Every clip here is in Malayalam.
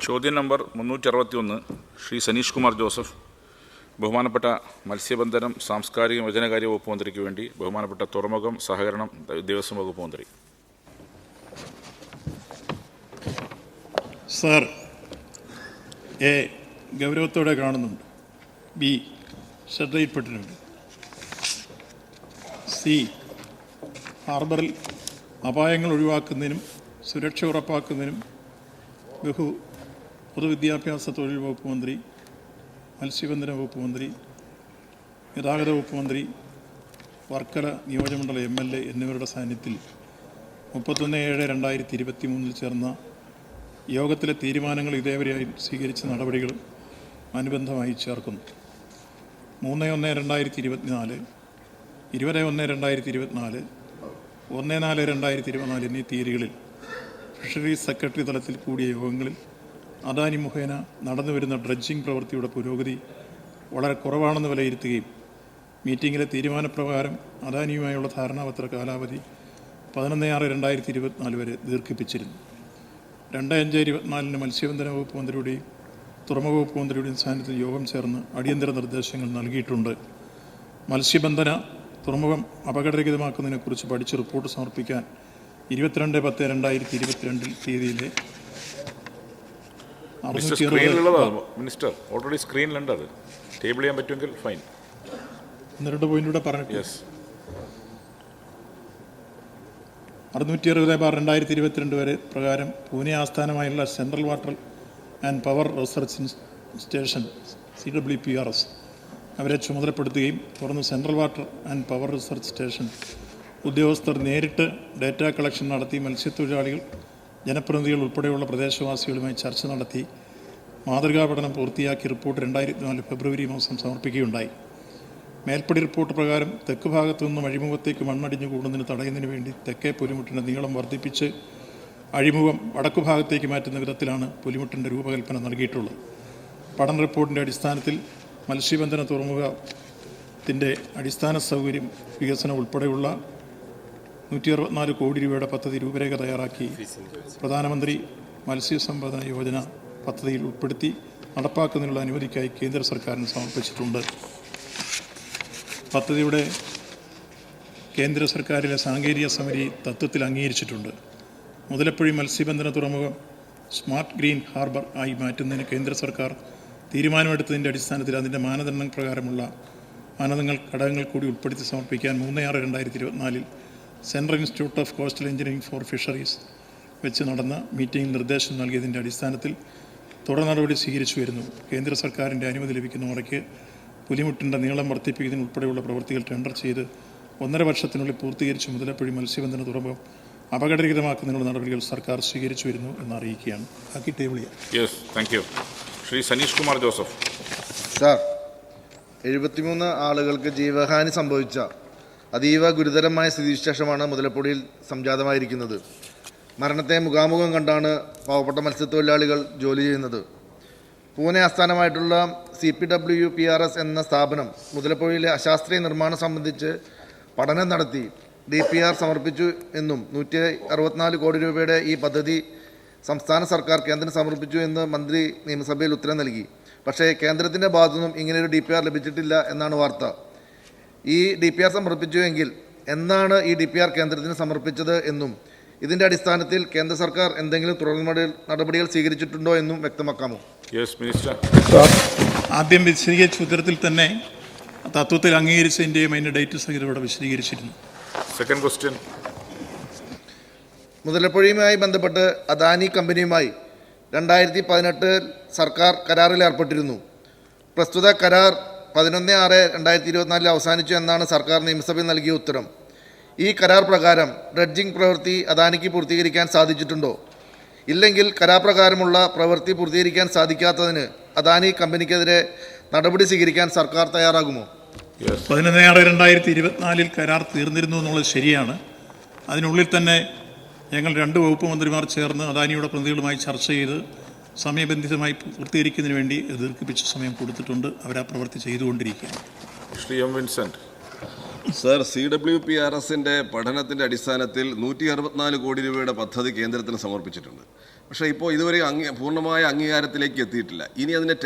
ചോദ്യം നമ്പർ 361 ശ്രീ സനീഷ് കുമാർ ജോസഫ്. ബഹുമാനപ്പെട്ട മത്സ്യബന്ധനം, സാംസ്കാരിക വിഭജനകാര്യ വകുപ്പ് മന്ത്രിക്ക് വേണ്ടി ബഹുമാനപ്പെട്ട തുറമുഖം, സഹകരണം, ദേവസ്വം വകുപ്പ് മന്ത്രി. സാർ, എ ഗൗരവത്തോടെ കാണുന്നുണ്ട്, ബി ശ്രദ്ധയിൽപ്പെട്ടിട്ടുണ്ട്, സി ഹാർബറിൽ അപായങ്ങൾ ഒഴിവാക്കുന്നതിനും സുരക്ഷ ഉറപ്പാക്കുന്നതിനും പൊതുവിദ്യാഭ്യാസ തൊഴിൽ വകുപ്പ് മന്ത്രി, മത്സ്യബന്ധന വകുപ്പ് മന്ത്രി, ഗതാഗത വകുപ്പ് മന്ത്രി, വർക്കല നിയോജകമണ്ഡല MLA എന്നിവരുടെ സാന്നിധ്യത്തിൽ 31/7/2023 ചേർന്ന യോഗത്തിലെ തീരുമാനങ്ങൾ ഇതേവരെയായി സ്വീകരിച്ച നടപടികളും അനുബന്ധമായി ചേർക്കുന്നു. 3/1/2024, 20/1/2024, 1/4/2024 എന്നീ തീയതികളിൽ ഫിഷറീസ് സെക്രട്ടറി തലത്തിൽ കൂടിയ യോഗങ്ങളിൽ അദാനി മുഖേന നടന്നുവരുന്ന ഡ്രഡ്ജിംഗ് പ്രവൃത്തിയുടെ പുരോഗതി വളരെ കുറവാണെന്ന് വിലയിരുത്തുകയും മീറ്റിങ്ങിലെ തീരുമാനപ്രകാരം അദാനിയുമായുള്ള ധാരണാപത്ര കാലാവധി 11/6/2024 വരെ ദീർഘിപ്പിച്ചിരുന്നു. 2/5/24 മത്സ്യബന്ധന വകുപ്പ് മന്ത്രിയുടെയും തുറമുഖ വകുപ്പ് മന്ത്രിയുടെയും സാന്നിധ്യത്തിൽ യോഗം ചേർന്ന് അടിയന്തര നിർദ്ദേശങ്ങൾ നൽകിയിട്ടുണ്ട്. മത്സ്യബന്ധന തുറമുഖം അപകടരഹിതമാക്കുന്നതിനെക്കുറിച്ച് പഠിച്ച് റിപ്പോർട്ട് സമർപ്പിക്കാൻ 22/10/2022 തീയതിയിലെ മിനിസ്റ്റർ ഓൾറെഡി സ്ക്രീനിലുണ്ട്, അത് ടേബിൾ ചെയ്യാൻ പറ്റുമെങ്കിൽ ഫൈൻ. 2 പോയിന്റിലൂടെ പറഞ്ഞിട്ട് 660/2022 വരെ പ്രകാരം പൂനെ ആസ്ഥാനമായുള്ള central water and power research station CWPRS അവരെ ചുമതലപ്പെടുത്തുകയും തുടർന്ന് central water and power research station ഉദ്യോഗസ്ഥർ നേരിട്ട് ഡാറ്റ കളക്ഷൻ നടത്തി മത്സ്യത്തൊഴിലാളികൾ, ജനപ്രതിനിധികൾ ഉൾപ്പെടെയുള്ള പ്രദേശവാസികളുമായി ചർച്ച നടത്തി മാതൃകാ പഠനം പൂർത്തിയാക്കി റിപ്പോർട്ട് 2024 ഫെബ്രുവരി മാസം സമർപ്പിക്കുകയുണ്ടായി. മേൽപ്പടി റിപ്പോർട്ട് പ്രകാരം തെക്ക് ഭാഗത്തു നിന്നും അഴിമുഖത്തേക്ക് മണ്ണടിഞ്ഞു കൂടുന്നതിന് തടയുന്നതിന് വേണ്ടി തെക്കേ പുലിമുട്ടിൻ്റെ നീളം വർദ്ധിപ്പിച്ച് അഴിമുഖം വടക്കു ഭാഗത്തേക്ക് മാറ്റുന്ന വിധത്തിലാണ് പുലിമുട്ടിൻ്റെ രൂപകൽപ്പന നൽകിയിട്ടുള്ളത്. പഠന റിപ്പോർട്ടിൻ്റെ അടിസ്ഥാനത്തിൽ മത്സ്യബന്ധന തുറമുഖത്തിൻ്റെ അടിസ്ഥാന സൗകര്യം വികസനം ഉൾപ്പെടെയുള്ള 164 കോടി രൂപയുടെ പദ്ധതി രൂപരേഖ തയ്യാറാക്കി പ്രധാനമന്ത്രി മത്സ്യസമ്പദന യോജന പദ്ധതിയിൽ ഉൾപ്പെടുത്തി നടപ്പാക്കുന്നതിനുള്ള അനുമതിക്കായി കേന്ദ്ര സർക്കാരിന് സമർപ്പിച്ചിട്ടുണ്ട്. പദ്ധതിയുടെ കേന്ദ്ര സർക്കാരിലെ സാങ്കേതിക സമിതി തത്വത്തിൽ അംഗീകരിച്ചിട്ടുണ്ട്. മുതലപ്പുഴി മത്സ്യബന്ധന തുറമുഖം സ്മാർട്ട് ഗ്രീൻ ഹാർബർ ആയി മാറ്റുന്നതിന് കേന്ദ്ര സർക്കാർ തീരുമാനമെടുത്തതിൻ്റെ അടിസ്ഥാനത്തിൽ അതിൻ്റെ മാനദണ്ഡങ്ങൾ ഘടകങ്ങൾ കൂടി ഉൾപ്പെടുത്തി സമർപ്പിക്കാൻ 3/6/2024 central institute of coastal engineering four fisheries വെച്ച് നടന്ന മീറ്റിംഗിൽ നിർദ്ദേശം നൽകിയതിൻ്റെ അടിസ്ഥാനത്തിൽ തുടർ നടപടി സ്വീകരിച്ചു വരുന്നു. കേന്ദ്ര സർക്കാരിൻ്റെ അനുമതി ലഭിക്കുന്ന മുറയ്ക്ക് പുലിമുട്ടിൻ്റെ നീളം വർദ്ധിപ്പിക്കുന്നതിനുൾപ്പെടെയുള്ള പ്രവൃത്തികൾ ടെൻഡർ ചെയ്ത് 1.5 വർഷത്തിനുള്ളിൽ പൂർത്തീകരിച്ച് മുതലപ്പുഴി മത്സ്യബന്ധന തുറമുഖം അപകടരഹിതമാക്കുന്നതിനുള്ള നടപടികൾ സർക്കാർ സ്വീകരിച്ചു വരുന്നു എന്ന് അറിയിക്കുകയാണ്. ബാക്കി ടേബിൾ ചെയ്യാം. ശ്രീ സനീഷ് കുമാർ ജോസഫ്. സാർ, 73 ആളുകൾക്ക് ജീവഹാനി സംഭവിച്ച അതീവ ഗുരുതരമായ സ്ഥിതിവിശേഷമാണ് മുതലപ്പുഴയിൽ സംജാതമായിരിക്കുന്നത്. മരണത്തെ മുഖാമുഖം കണ്ടാണ് പാവപ്പെട്ട മത്സ്യത്തൊഴിലാളികൾ ജോലി ചെയ്യുന്നത്. പൂനെ ആസ്ഥാനമായിട്ടുള്ള CPWPRS എന്ന സ്ഥാപനം മുതലപ്പുഴയിലെ അശാസ്ത്രീയ നിർമ്മാണം സംബന്ധിച്ച് പഠനം നടത്തി DPR സമർപ്പിച്ചു എന്നും 164 കോടി രൂപയുടെ ഈ പദ്ധതി സംസ്ഥാന സർക്കാർ കേന്ദ്രം സമർപ്പിച്ചു എന്ന് മന്ത്രി നിയമസഭയിൽ ഉത്തരം നൽകി. പക്ഷേ കേന്ദ്രത്തിൻ്റെ ഭാഗത്തുനിന്നും ഇങ്ങനെയൊരു DPR ലഭിച്ചിട്ടില്ല എന്നാണ് വാർത്ത. ഈ DPR സമർപ്പിച്ചു എങ്കിൽ എന്നാണ് ഈ DPR കേന്ദ്രത്തിന് സമർപ്പിച്ചത് എന്നും ഇതിൻ്റെ അടിസ്ഥാനത്തിൽ കേന്ദ്ര സർക്കാർ എന്തെങ്കിലും തുടർ നടപടികൾ സ്വീകരിച്ചിട്ടുണ്ടോ എന്നും വ്യക്തമാക്കാമോ? ആദ്യം വിശദീകരിച്ച ഉത്തരത്തിൽ തന്നെ തത്വത്തിൽ അംഗീകരിച്ചതിൻ്റെയും അതിൻ്റെ ഡേറ്റ് സഹിതം ഇവിടെ വിശദീകരിച്ചിരുന്നു. Second question. മുതലപ്പുഴയുമായി ബന്ധപ്പെട്ട് അദാനി കമ്പനിയുമായി 2018 സർക്കാർ കരാറിൽ ഏർപ്പെട്ടിരുന്നു. പ്രസ്തുത കരാർ 11/6/2024 അവസാനിച്ചു എന്നാണ് സർക്കാർ നിയമസഭയിൽ നൽകിയ ഉത്തരം. ഈ കരാർ പ്രകാരം ഡ്രഡ്ജിംഗ് പ്രവൃത്തി അദാനിക്ക് പൂർത്തീകരിക്കാൻ സാധിച്ചിട്ടുണ്ടോ? ഇല്ലെങ്കിൽ കരാർ പ്രകാരമുള്ള പ്രവൃത്തി പൂർത്തീകരിക്കാൻ സാധിക്കാത്തതിന് അദാനി കമ്പനിക്കെതിരെ നടപടി സ്വീകരിക്കാൻ സർക്കാർ തയ്യാറാകുമോ? 11/6/2024 കരാർ തീർന്നിരുന്നു എന്നുള്ളത് ശരിയാണ്. അതിനുള്ളിൽ തന്നെ ഞങ്ങൾ 2 വകുപ്പ് മന്ത്രിമാർ ചേർന്ന് അദാനിയുടെ പ്രതിനിധികളുമായി ചർച്ച ചെയ്ത് സമയബന്ധിതമായി പൂർത്തീകരിക്കുന്നതിന് വേണ്ടി ദീർഘിപ്പിച്ച സമയം കൊടുത്തിട്ടുണ്ട്. അവർ ആ പ്രവൃത്തി ചെയ്തുകൊണ്ടിരിക്കുകയാണ്. Shri M Vincent. സർ, CWPRSന്റെ പഠനത്തിൻ്റെ അടിസ്ഥാനത്തിൽ 164 കോടി രൂപയുടെ പദ്ധതി കേന്ദ്രത്തിന് സമർപ്പിച്ചിട്ടുണ്ട്. പക്ഷേ ഇപ്പോൾ ഇതുവരെ പൂർണ്ണമായ അംഗീകാരത്തിലേക്ക് എത്തിയിട്ടില്ല. ഇനി അതിൻ്റെ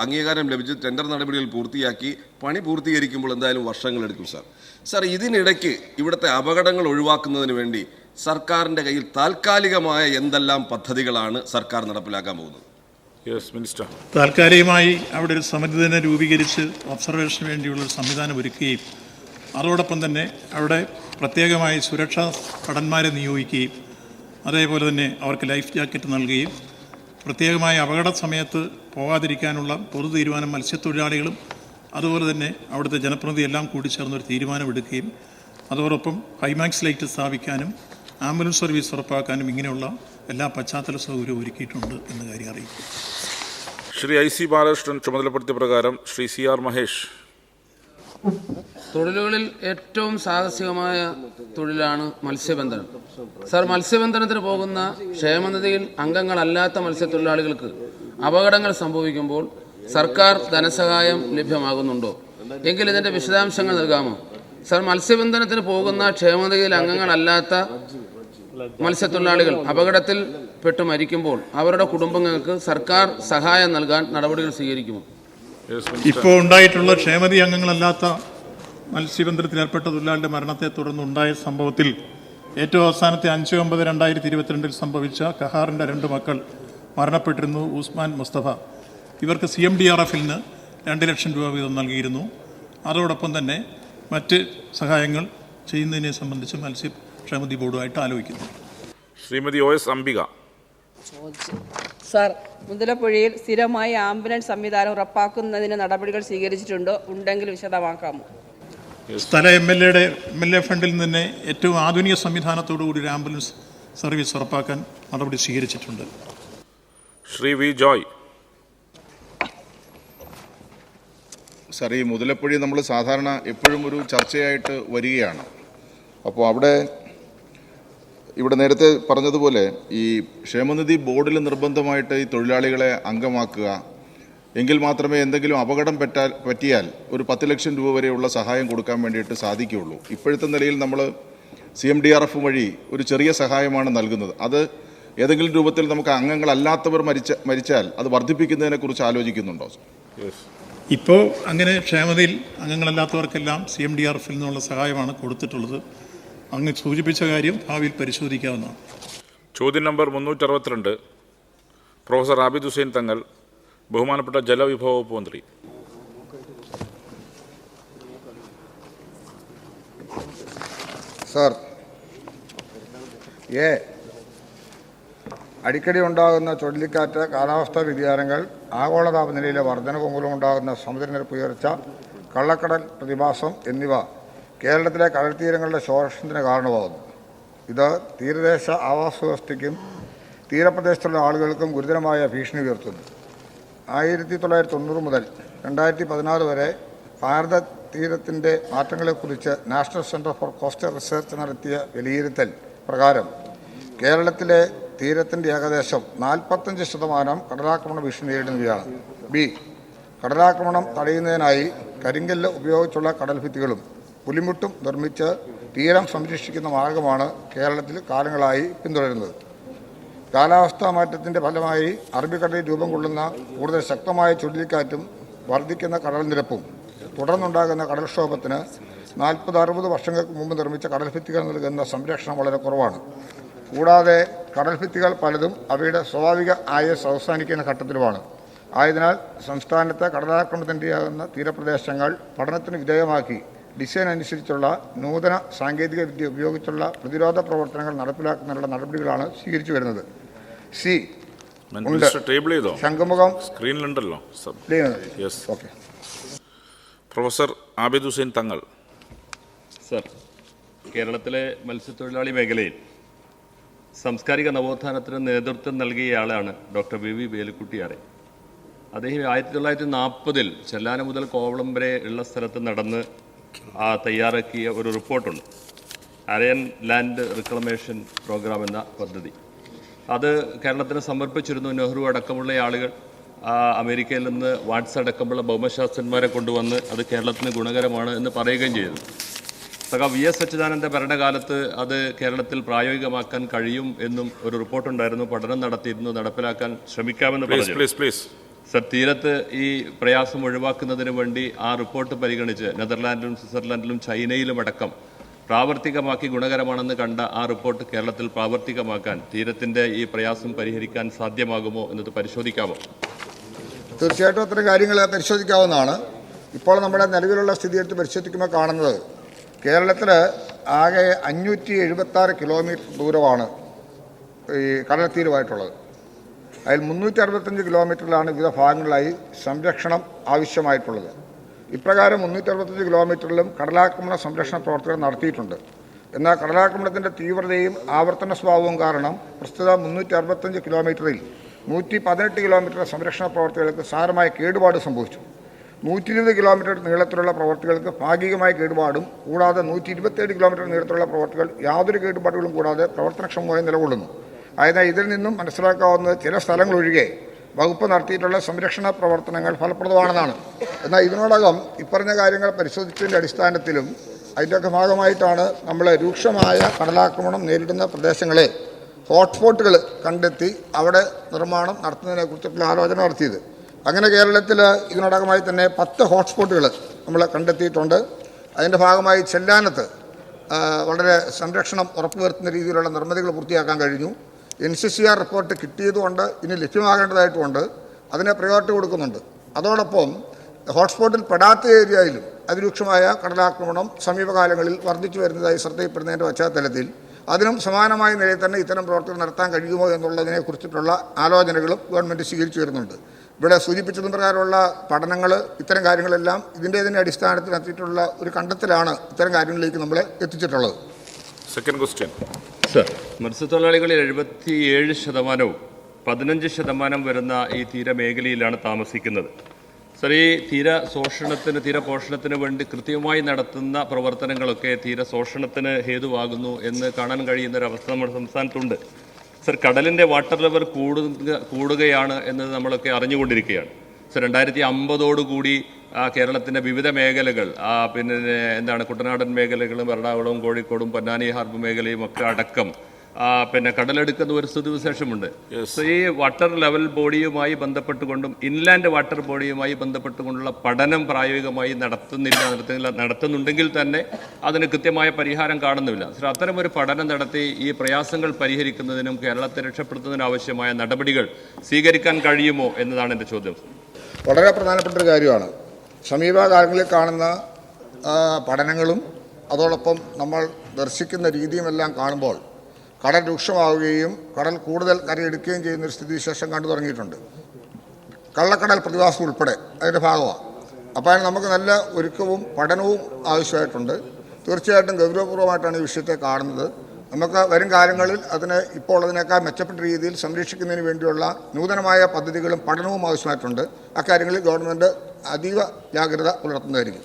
അംഗീകാരം ലഭിച്ച് ടെൻഡർ നടപടികൾ പൂർത്തിയാക്കി പണി പൂർത്തീകരിക്കുമ്പോൾ എന്തായാലും വർഷങ്ങളെടുക്കും സർ. സർ, ഇതിനിടയ്ക്ക് ഇവിടുത്തെ അപകടങ്ങൾ ഒഴിവാക്കുന്നതിന് വേണ്ടി സർക്കാരിൻ്റെ കയ്യിൽ താൽക്കാലികമായ എന്തെല്ലാം പദ്ധതികളാണ് സർക്കാർ നടപ്പിലാക്കാൻ പോകുന്നത്? Yes minister. താൽക്കാലികമായി അവിടെ ഒരു സമിതി തന്നെ രൂപീകരിച്ച് ഒബ്സർവേഷന് വേണ്ടിയുള്ള ഒരു സംവിധാനം ഒരുക്കുകയും അതോടൊപ്പം തന്നെ അവിടെ പ്രത്യേകമായി സുരക്ഷാ ഭടന്മാരെ നിയോഗിക്കുകയും അതേപോലെ തന്നെ അവർക്ക് ലൈഫ് ജാക്കറ്റ് നൽകുകയും പ്രത്യേകമായി അപകട സമയത്ത് പോകാതിരിക്കാനുള്ള പൊതു തീരുമാനം മത്സ്യത്തൊഴിലാളികളും അതുപോലെ തന്നെ അവിടുത്തെ ജനപ്രതിനിധി എല്ലാം കൂടി ചേർന്നൊരു തീരുമാനമെടുക്കുകയും അതോടൊപ്പം ഹൈമാക്സ് ലൈറ്റ് സ്ഥാപിക്കാനും ആംബുലൻസ് സർവീസ് ഉറപ്പാക്കാനും ഇങ്ങനെയുള്ള എല്ലാ പശ്ചാത്തല സൗകര്യവും ഒരുക്കിയിട്ടുണ്ട് എന്ന കാര്യം അറിയിക്കും. ശ്രീ IC ബാലകൃഷ്ണൻ ചുമതലപ്പെടുത്തിയ പ്രകാരം ശ്രീ CR മഹേഷ്. തൊഴിലുകളിൽ ഏറ്റവും സാഹസികമായ തൊഴിലാണ് മത്സ്യബന്ധനം. സർ, മത്സ്യബന്ധനത്തിന് പോകുന്ന ക്ഷേമനിധിയിൽ അംഗങ്ങളല്ലാത്ത മത്സ്യത്തൊഴിലാളികൾക്ക് അപകടങ്ങൾ സംഭവിക്കുമ്പോൾ സർക്കാർ ധനസഹായം ലഭ്യമാകുന്നുണ്ടോ? എങ്കിൽ ഇതിൻ്റെ വിശദാംശങ്ങൾ നൽകാമോ? സർ, മത്സ്യബന്ധനത്തിന് പോകുന്ന ക്ഷേമനിധിയിൽ അംഗങ്ങളല്ലാത്ത മത്സ്യത്തൊഴിലാളികൾ അപകടത്തിൽ പെട്ട് മരിക്കുമ്പോൾ അവരുടെ കുടുംബങ്ങൾക്ക് സർക്കാർ സഹായം നൽകാൻ നടപടികൾ സ്വീകരിക്കുമോ? ഇപ്പോൾ ഉണ്ടായിട്ടുള്ള ക്ഷേമനിധി അംഗങ്ങളല്ലാത്ത മത്സ്യബന്ധനത്തിൽ ഏർപ്പെട്ട തൊഴിലാളിയുടെ മരണത്തെ തുടർന്നുണ്ടായ സംഭവത്തിൽ ഏറ്റവും അവസാനത്തെ 5/9/2022 സംഭവിച്ച കഹാറിൻ്റെ 2 മക്കൾ മരണപ്പെട്ടിരുന്നു. ഉസ്മാൻ, മുസ്തഫ. ഇവർക്ക് CMDRF-ൽ നിന്ന് 2 ലക്ഷം രൂപ വീതം നൽകിയിരുന്നു. അതോടൊപ്പം തന്നെ മറ്റ് സഹായങ്ങൾ ചെയ്യുന്നതിനെ സംബന്ധിച്ച് മത്സ്യക്ഷേമനിധി ബോർഡുമായിട്ട് ആലോചിക്കുന്നു. ശ്രീമതി OS അംബിക. സാർ, മുതലപ്പുഴയിൽ സ്ഥിരമായി ആംബുലൻസ് സംവിധാനം ഉറപ്പാക്കുന്നതിന് നടപടികൾ സ്വീകരിച്ചിട്ടുണ്ടോ? ഉണ്ടെങ്കിൽ വിശദമാക്കാമോ? സ്ഥല MLA ഫണ്ടിൽ നിന്ന് ഏറ്റവും ആധുനിക സംവിധാനത്തോടുകൂടി ഒരു ആംബുലൻസ് സർവീസ് ഉറപ്പാക്കാൻ നടപടി സ്വീകരിച്ചിട്ടുണ്ട്. ശ്രീ V ജോയ്. സാർ, ഈ മുതലപ്പുഴി നമ്മൾ സാധാരണ എപ്പോഴും ഒരു ചർച്ചയായിട്ട് വരികയാണ്. അപ്പോൾ ഇവിടെ നേരത്തെ പറഞ്ഞതുപോലെ ഈ ക്ഷേമനിധി ബോർഡിൽ നിർബന്ധമായിട്ട് ഈ തൊഴിലാളികളെ അംഗമാക്കുക, എങ്കിൽ മാത്രമേ എന്തെങ്കിലും അപകടം പറ്റിയാൽ ഒരു 10 ലക്ഷം രൂപ വരെയുള്ള സഹായം കൊടുക്കാൻ വേണ്ടിയിട്ട് സാധിക്കുകയുള്ളൂ. ഇപ്പോഴത്തെ നിലയിൽ നമ്മൾ CMDRF വഴി ഒരു ചെറിയ സഹായമാണ് നൽകുന്നത്. അത് ഏതെങ്കിലും രൂപത്തിൽ നമുക്ക് അംഗങ്ങളല്ലാത്തവർ മരിച്ചാൽ അത് വർദ്ധിപ്പിക്കുന്നതിനെക്കുറിച്ച് ആലോചിക്കുന്നുണ്ടോ? ഇപ്പോൾ അങ്ങനെ ക്ഷേമനിധിയിൽ അംഗങ്ങളല്ലാത്തവർക്കെല്ലാം CMDRF-ൽ നിന്നുള്ള സഹായമാണ് കൊടുത്തിട്ടുള്ളത്. അങ്ങ് സൂചിപ്പിച്ച കാര്യം ഭാവിയിൽ പരിശോധിക്കാവുന്നതാണ്. ചോദ്യം നമ്പർ 362 പ്രൊഫസർ ആബിദ് ഹുസൈൻ തങ്ങൾ, ബഹുമാനപ്പെട്ട ജലവിഭവ വകുപ്പ് മന്ത്രി. സർ, അടിക്കടി ഉണ്ടാകുന്ന ചുഴലിക്കാറ്റ്, കാലാവസ്ഥാ വ്യതിയാനങ്ങൾ, ആഗോള താപനിലയിലെ വർധനവ് മൂലമുണ്ടാകുന്ന സമുദ്രനിരപ്പ് ഉയർച്ച, കള്ളക്കടൽ പ്രതിഭാസം എന്നിവ കേരളത്തിലെ കടൽത്തീരങ്ങളുടെ ശോഷണത്തിന് കാരണമാകുന്നു. ഇത് തീരദേശ ആവാസ വ്യവസ്ഥയ്ക്കും തീരപ്രദേശത്തുള്ള ആളുകൾക്കും ഗുരുതരമായ ഭീഷണി ഉയർത്തുന്നു. 1990 മുതൽ 2016 വരെ ഭാരത തീരത്തിൻ്റെ മാറ്റങ്ങളെക്കുറിച്ച് national centre for coastal research നടത്തിയ വിലയിരുത്തൽ പ്രകാരം കേരളത്തിലെ തീരത്തിൻ്റെ ഏകദേശം 45% കടലാക്രമണ ഭീഷണി നേരിടുന്നവയാണ്. കടലാക്രമണം തടയുന്നതിനായി കരിങ്കല്ല് ഉപയോഗിച്ചുള്ള കടൽഭിത്തികളും പുലിമുട്ടും നിർമ്മിച്ച് തീരം സംരക്ഷിക്കുന്ന മാർഗമാണ് കേരളത്തിൽ കാലങ്ങളായി പിന്തുടരുന്നത്. കാലാവസ്ഥാ മാറ്റത്തിൻ്റെ ഫലമായി അറബിക്കടലിൽ രൂപം കൊള്ളുന്ന കൂടുതൽ ശക്തമായ ചുഴലിക്കാറ്റും വർദ്ധിക്കുന്ന കടൽ നിരപ്പും തുടർന്നുണ്ടാകുന്ന കടൽക്ഷോഭത്തിന് 40-60 വർഷങ്ങൾക്ക് മുമ്പ് നിർമ്മിച്ച കടൽഭിത്തികൾ നൽകുന്ന സംരക്ഷണം വളരെ കുറവാണ്. കൂടാതെ കടൽഭിത്തികൾ പലതും അവയുടെ സ്വാഭാവിക ആയുസ് അവസാനിക്കുന്ന ഘട്ടത്തിലുമാണ്. ആയതിനാൽ സംസ്ഥാനത്ത് കടലാക്രമണത്തിൻ്റെയാകുന്ന തീരപ്രദേശങ്ങൾ പഠനത്തിന് വിധേയമാക്കി ഡിസൈൻ അനുസരിച്ചുള്ള നൂതന സാങ്കേതിക വിദ്യ ഉപയോഗിച്ചുള്ള പ്രതിരോധ പ്രവർത്തനങ്ങൾ നടപ്പിലാക്കുന്നതിനുള്ള നടപടികളാണ് സ്വീകരിച്ചു വരുന്നത്. Shankhumukham സ്ക്രീനിലുണ്ടല്ലോ. Okay. Professor Abid Hussain Thangal. Sir, കേരളത്തിലെ മത്സ്യത്തൊഴിലാളി മേഖലയിൽ സാംസ്കാരിക നവോത്ഥാനത്തിന് നേതൃത്വം നൽകിയയാളാണ് ഡോക്ടർ VV വേലുക്കുട്ടിയാറെ. അദ്ദേഹം 1940 ചെല്ലാനം മുതൽ കോവളം വരെ ഉള്ള സ്ഥലത്ത് നടന്ന് തയ്യാറാക്കിയ ഒരു റിപ്പോർട്ടുണ്ട്, അരയൻ ലാൻഡ് റിക്ലമേഷൻ പ്രോഗ്രാം എന്ന പദ്ധതി. അത് കേരളത്തിന് സമർപ്പിച്ചിരുന്നു. നെഹ്റു അടക്കമുള്ള ആളുകൾ അമേരിക്കയിൽ നിന്ന് വാട്സ് അടക്കമുള്ള ഭൗമശാസ്ത്രന്മാരെ കൊണ്ടുവന്ന് അത് കേരളത്തിന് ഗുണകരമാണ് എന്ന് പറയുകയും ചെയ്തു. V.S. അച്യുതാനന്ദ ഭരണകാലത്ത് അത് കേരളത്തിൽ പ്രായോഗികമാക്കാൻ കഴിയും എന്നും ഒരു റിപ്പോർട്ടുണ്ടായിരുന്നു. പഠനം നടത്തിയിരുന്നു, നടപ്പിലാക്കാൻ ശ്രമിക്കാമെന്ന് പറഞ്ഞു. സർ, തീരത്ത് ഈ പ്രയാസം ഒഴിവാക്കുന്നതിന് വേണ്ടി ആ റിപ്പോർട്ട് പരിഗണിച്ച് നെതർലാൻഡിലും സ്വിറ്റ്സർലൻഡിലും ചൈനയിലും അടക്കം പ്രാവർത്തികമാക്കി ഗുണകരമാണെന്ന് കണ്ട ആ റിപ്പോർട്ട് കേരളത്തിൽ പ്രാവർത്തികമാക്കാൻ തീരത്തിൻ്റെ ഈ പ്രയാസം പരിഹരിക്കാൻ സാധ്യമാകുമോ എന്നത് പരിശോധിക്കാമോ? തീർച്ചയായിട്ടും അത്തരം കാര്യങ്ങൾ പരിശോധിക്കാവുന്നതാണ്. ഇപ്പോൾ നമ്മുടെ നിലവിലുള്ള സ്ഥിതി എടുത്ത് പരിശോധിക്കുമ്പോൾ കാണുന്നത് കേരളത്തിൽ ആകെ 576 കിലോമീറ്റർ ദൂരമാണ് ഈ കടൽ തീരമായിട്ടുള്ളത്. അതിൽ 365 കിലോമീറ്ററിലാണ് വിവിധ ഭാഗങ്ങളിലായി സംരക്ഷണം ആവശ്യമായിട്ടുള്ളത്. ഇപ്രകാരം 365 കിലോമീറ്ററിലും കടലാക്രമണ സംരക്ഷണ പ്രവർത്തനം നടത്തിയിട്ടുണ്ട്. എന്നാൽ കടലാക്രമണത്തിൻ്റെ തീവ്രതയും ആവർത്തന സ്വഭാവവും കാരണം പ്രസ്തുത 365 കിലോമീറ്ററിൽ 118 കിലോമീറ്റർ സംരക്ഷണ പ്രവർത്തികൾക്ക് സാരമായ കേടുപാട് സംഭവിച്ചു. 120 കിലോമീറ്റർ നീളത്തിലുള്ള പ്രവർത്തികൾക്ക് ഭാഗികമായ കേടുപാടും കൂടാതെ 127 കിലോമീറ്റർ നീളത്തിലുള്ള പ്രവർത്തികൾ യാതൊരു കേടുപാടുകളും കൂടാതെ പ്രവർത്തനക്ഷമമായി നിലകൊള്ളുന്നു. അതിനാൽ ഇതിൽ നിന്നും മനസ്സിലാക്കാവുന്നത് ചില സ്ഥലങ്ങളൊഴികെ വകുപ്പ് നടത്തിയിട്ടുള്ള സംരക്ഷണ പ്രവർത്തനങ്ങൾ ഫലപ്രദമാണെന്നാണ്. എന്നാൽ ഇതിനോടകം ഇപ്പറഞ്ഞ കാര്യങ്ങൾ പരിശോധിച്ചതിൻ്റെ അടിസ്ഥാനത്തിലും അതിൻ്റെയൊക്കെ ഭാഗമായിട്ടാണ് നമ്മൾ രൂക്ഷമായ കടലാക്രമണം നേരിടുന്ന പ്രദേശങ്ങളെ ഹോട്ട്സ്പോട്ടുകൾ കണ്ടെത്തി അവിടെ നിർമ്മാണം നടത്തുന്നതിനെക്കുറിച്ചുള്ള ആലോചന നടത്തിയത്. അങ്ങനെ കേരളത്തിൽ ഇതിനോടകമായി തന്നെ 10 ഹോട്ട്സ്പോട്ടുകൾ നമ്മൾ കണ്ടെത്തിയിട്ടുണ്ട്. അതിൻ്റെ ഭാഗമായി ചെല്ലാനത്ത് വളരെ സംരക്ഷണം ഉറപ്പുവരുത്തുന്ന രീതിയിലുള്ള നിർമ്മിതികൾ പൂർത്തിയാക്കാൻ കഴിഞ്ഞു. NCCR റിപ്പോർട്ട് കിട്ടിയതുകൊണ്ട് ഇനി ലഭ്യമാകേണ്ടതായിട്ടുമുണ്ട്. അതിനെ പ്രയോറിറ്റി കൊടുക്കുന്നുണ്ട്. അതോടൊപ്പം ഹോട്ട്സ്പോട്ടിൽ പെടാത്ത ഏരിയയിലും അതിരൂക്ഷമായ കടലാക്രമണം സമീപകാലങ്ങളിൽ വർദ്ധിച്ചു വരുന്നതായി ശ്രദ്ധയിൽപ്പെടുന്നതിൻ്റെ പശ്ചാത്തലത്തിൽ അതിനും സമാനമായ നിലയിൽ തന്നെ ഇത്തരം പ്രവർത്തനം നടത്താൻ കഴിയുമോ എന്നുള്ളതിനെക്കുറിച്ചിട്ടുള്ള ആലോചനകളും ഗവൺമെൻറ് സ്വീകരിച്ചു വരുന്നുണ്ട്. ഇവിടെ സൂചിപ്പിച്ചതും പ്രകാരമുള്ള പഠനങ്ങൾ ഇത്തരം കാര്യങ്ങളെല്ലാം ഇതിൻ്റെ അടിസ്ഥാനത്തിൽ നടത്തിയിട്ടുള്ള ഒരു കണ്ടെത്തലാണ് ഇത്തരം കാര്യങ്ങളിലേക്ക് നമ്മളെ എത്തിച്ചിട്ടുള്ളത്. സെക്കൻഡ് ക്വസ്റ്റ്യൻ സർ, മത്സ്യത്തൊഴിലാളികളിൽ 77% 15% വരുന്ന ഈ തീരമേഖലയിലാണ് താമസിക്കുന്നത്. സർ, ഈ തീരപോഷണത്തിന് വേണ്ടി കൃത്യമായി നടത്തുന്ന പ്രവർത്തനങ്ങളൊക്കെ തീരശോഷണത്തിന് ഹേതുവാകുന്നു എന്ന് കാണാൻ കഴിയുന്നൊരവസ്ഥ നമ്മുടെ സംസ്ഥാനത്തുണ്ട്. സർ, കടലിൻ്റെ വാട്ടർ ലെവൽ കൂടുകയാണ് എന്നത് നമ്മളൊക്കെ അറിഞ്ഞുകൊണ്ടിരിക്കുകയാണ്. സർ, 2050 കേരളത്തിൻ്റെ വിവിധ മേഖലകൾ കുട്ടനാടൻ മേഖലകളും എറണാകുളവും കോഴിക്കോടും പൊന്നാനി ഹാർബർ മേഖലയും ഒക്കെ അടക്കം കടലെടുക്കുന്ന ഒരു സ്ഥിതിവിശേഷമുണ്ട്. സോ ഈ വാട്ടർ ലെവൽ ബോഡിയുമായി ബന്ധപ്പെട്ടുകൊണ്ടും ഇൻലാൻഡ് വാട്ടർ ബോഡിയുമായി ബന്ധപ്പെട്ടുകൊണ്ടുള്ള പഠനം പ്രായോഗികമായി നടത്തുന്നുണ്ടെങ്കിൽ തന്നെ അതിന് കൃത്യമായ പരിഹാരം കാണുന്നില്ല. സോ അത്തരമൊരു പഠനം നടത്തി ഈ പ്രയാസങ്ങൾ പരിഹരിക്കുന്നതിനും കേരളത്തെ രക്ഷപ്പെടുത്തുന്നതിനും ആവശ്യമായ നടപടികൾ സ്വീകരിക്കാൻ കഴിയുമോ എന്നതാണ് എൻ്റെ ചോദ്യം. വളരെ പ്രധാനപ്പെട്ട ഒരു കാര്യമാണ്. സമീപകാലങ്ങളിൽ കാണുന്ന പഠനങ്ങളും അതോടൊപ്പം നമ്മൾ ദർശിക്കുന്ന രീതിയുമെല്ലാം കാണുമ്പോൾ കടൽ രൂക്ഷമാവുകയും കടൽ കൂടുതൽ കരയെടുക്കുകയും ചെയ്യുന്നൊരു സ്ഥിതിവിശേഷം കണ്ടു തുടങ്ങിയിട്ടുണ്ട്. കള്ളക്കടൽ പ്രതിഭാസം ഉൾപ്പെടെ അതിൻ്റെ ഭാഗമാണ്. അപ്പോൾ അതിന് നമുക്ക് നല്ല ഒരുക്കവും പഠനവും ആവശ്യമായിട്ടുണ്ട്. തീർച്ചയായിട്ടും ഗൗരവപൂർവ്വമായിട്ടാണ് ഈ വിഷയത്തെ കാണുന്നത്. നമുക്ക് വരും കാലങ്ങളിൽ ഇപ്പോൾ അതിനേക്കാൾ മെച്ചപ്പെട്ട രീതിയിൽ സംരക്ഷിക്കുന്നതിന് വേണ്ടിയുള്ള നൂതനമായ പദ്ധതികളും പഠനവും ആവശ്യമായിട്ടുണ്ട്. അക്കാര്യങ്ങളിൽ ഗവൺമെൻറ് അതീവ ജാഗ്രത പുലർത്തുന്നതായിരിക്കും.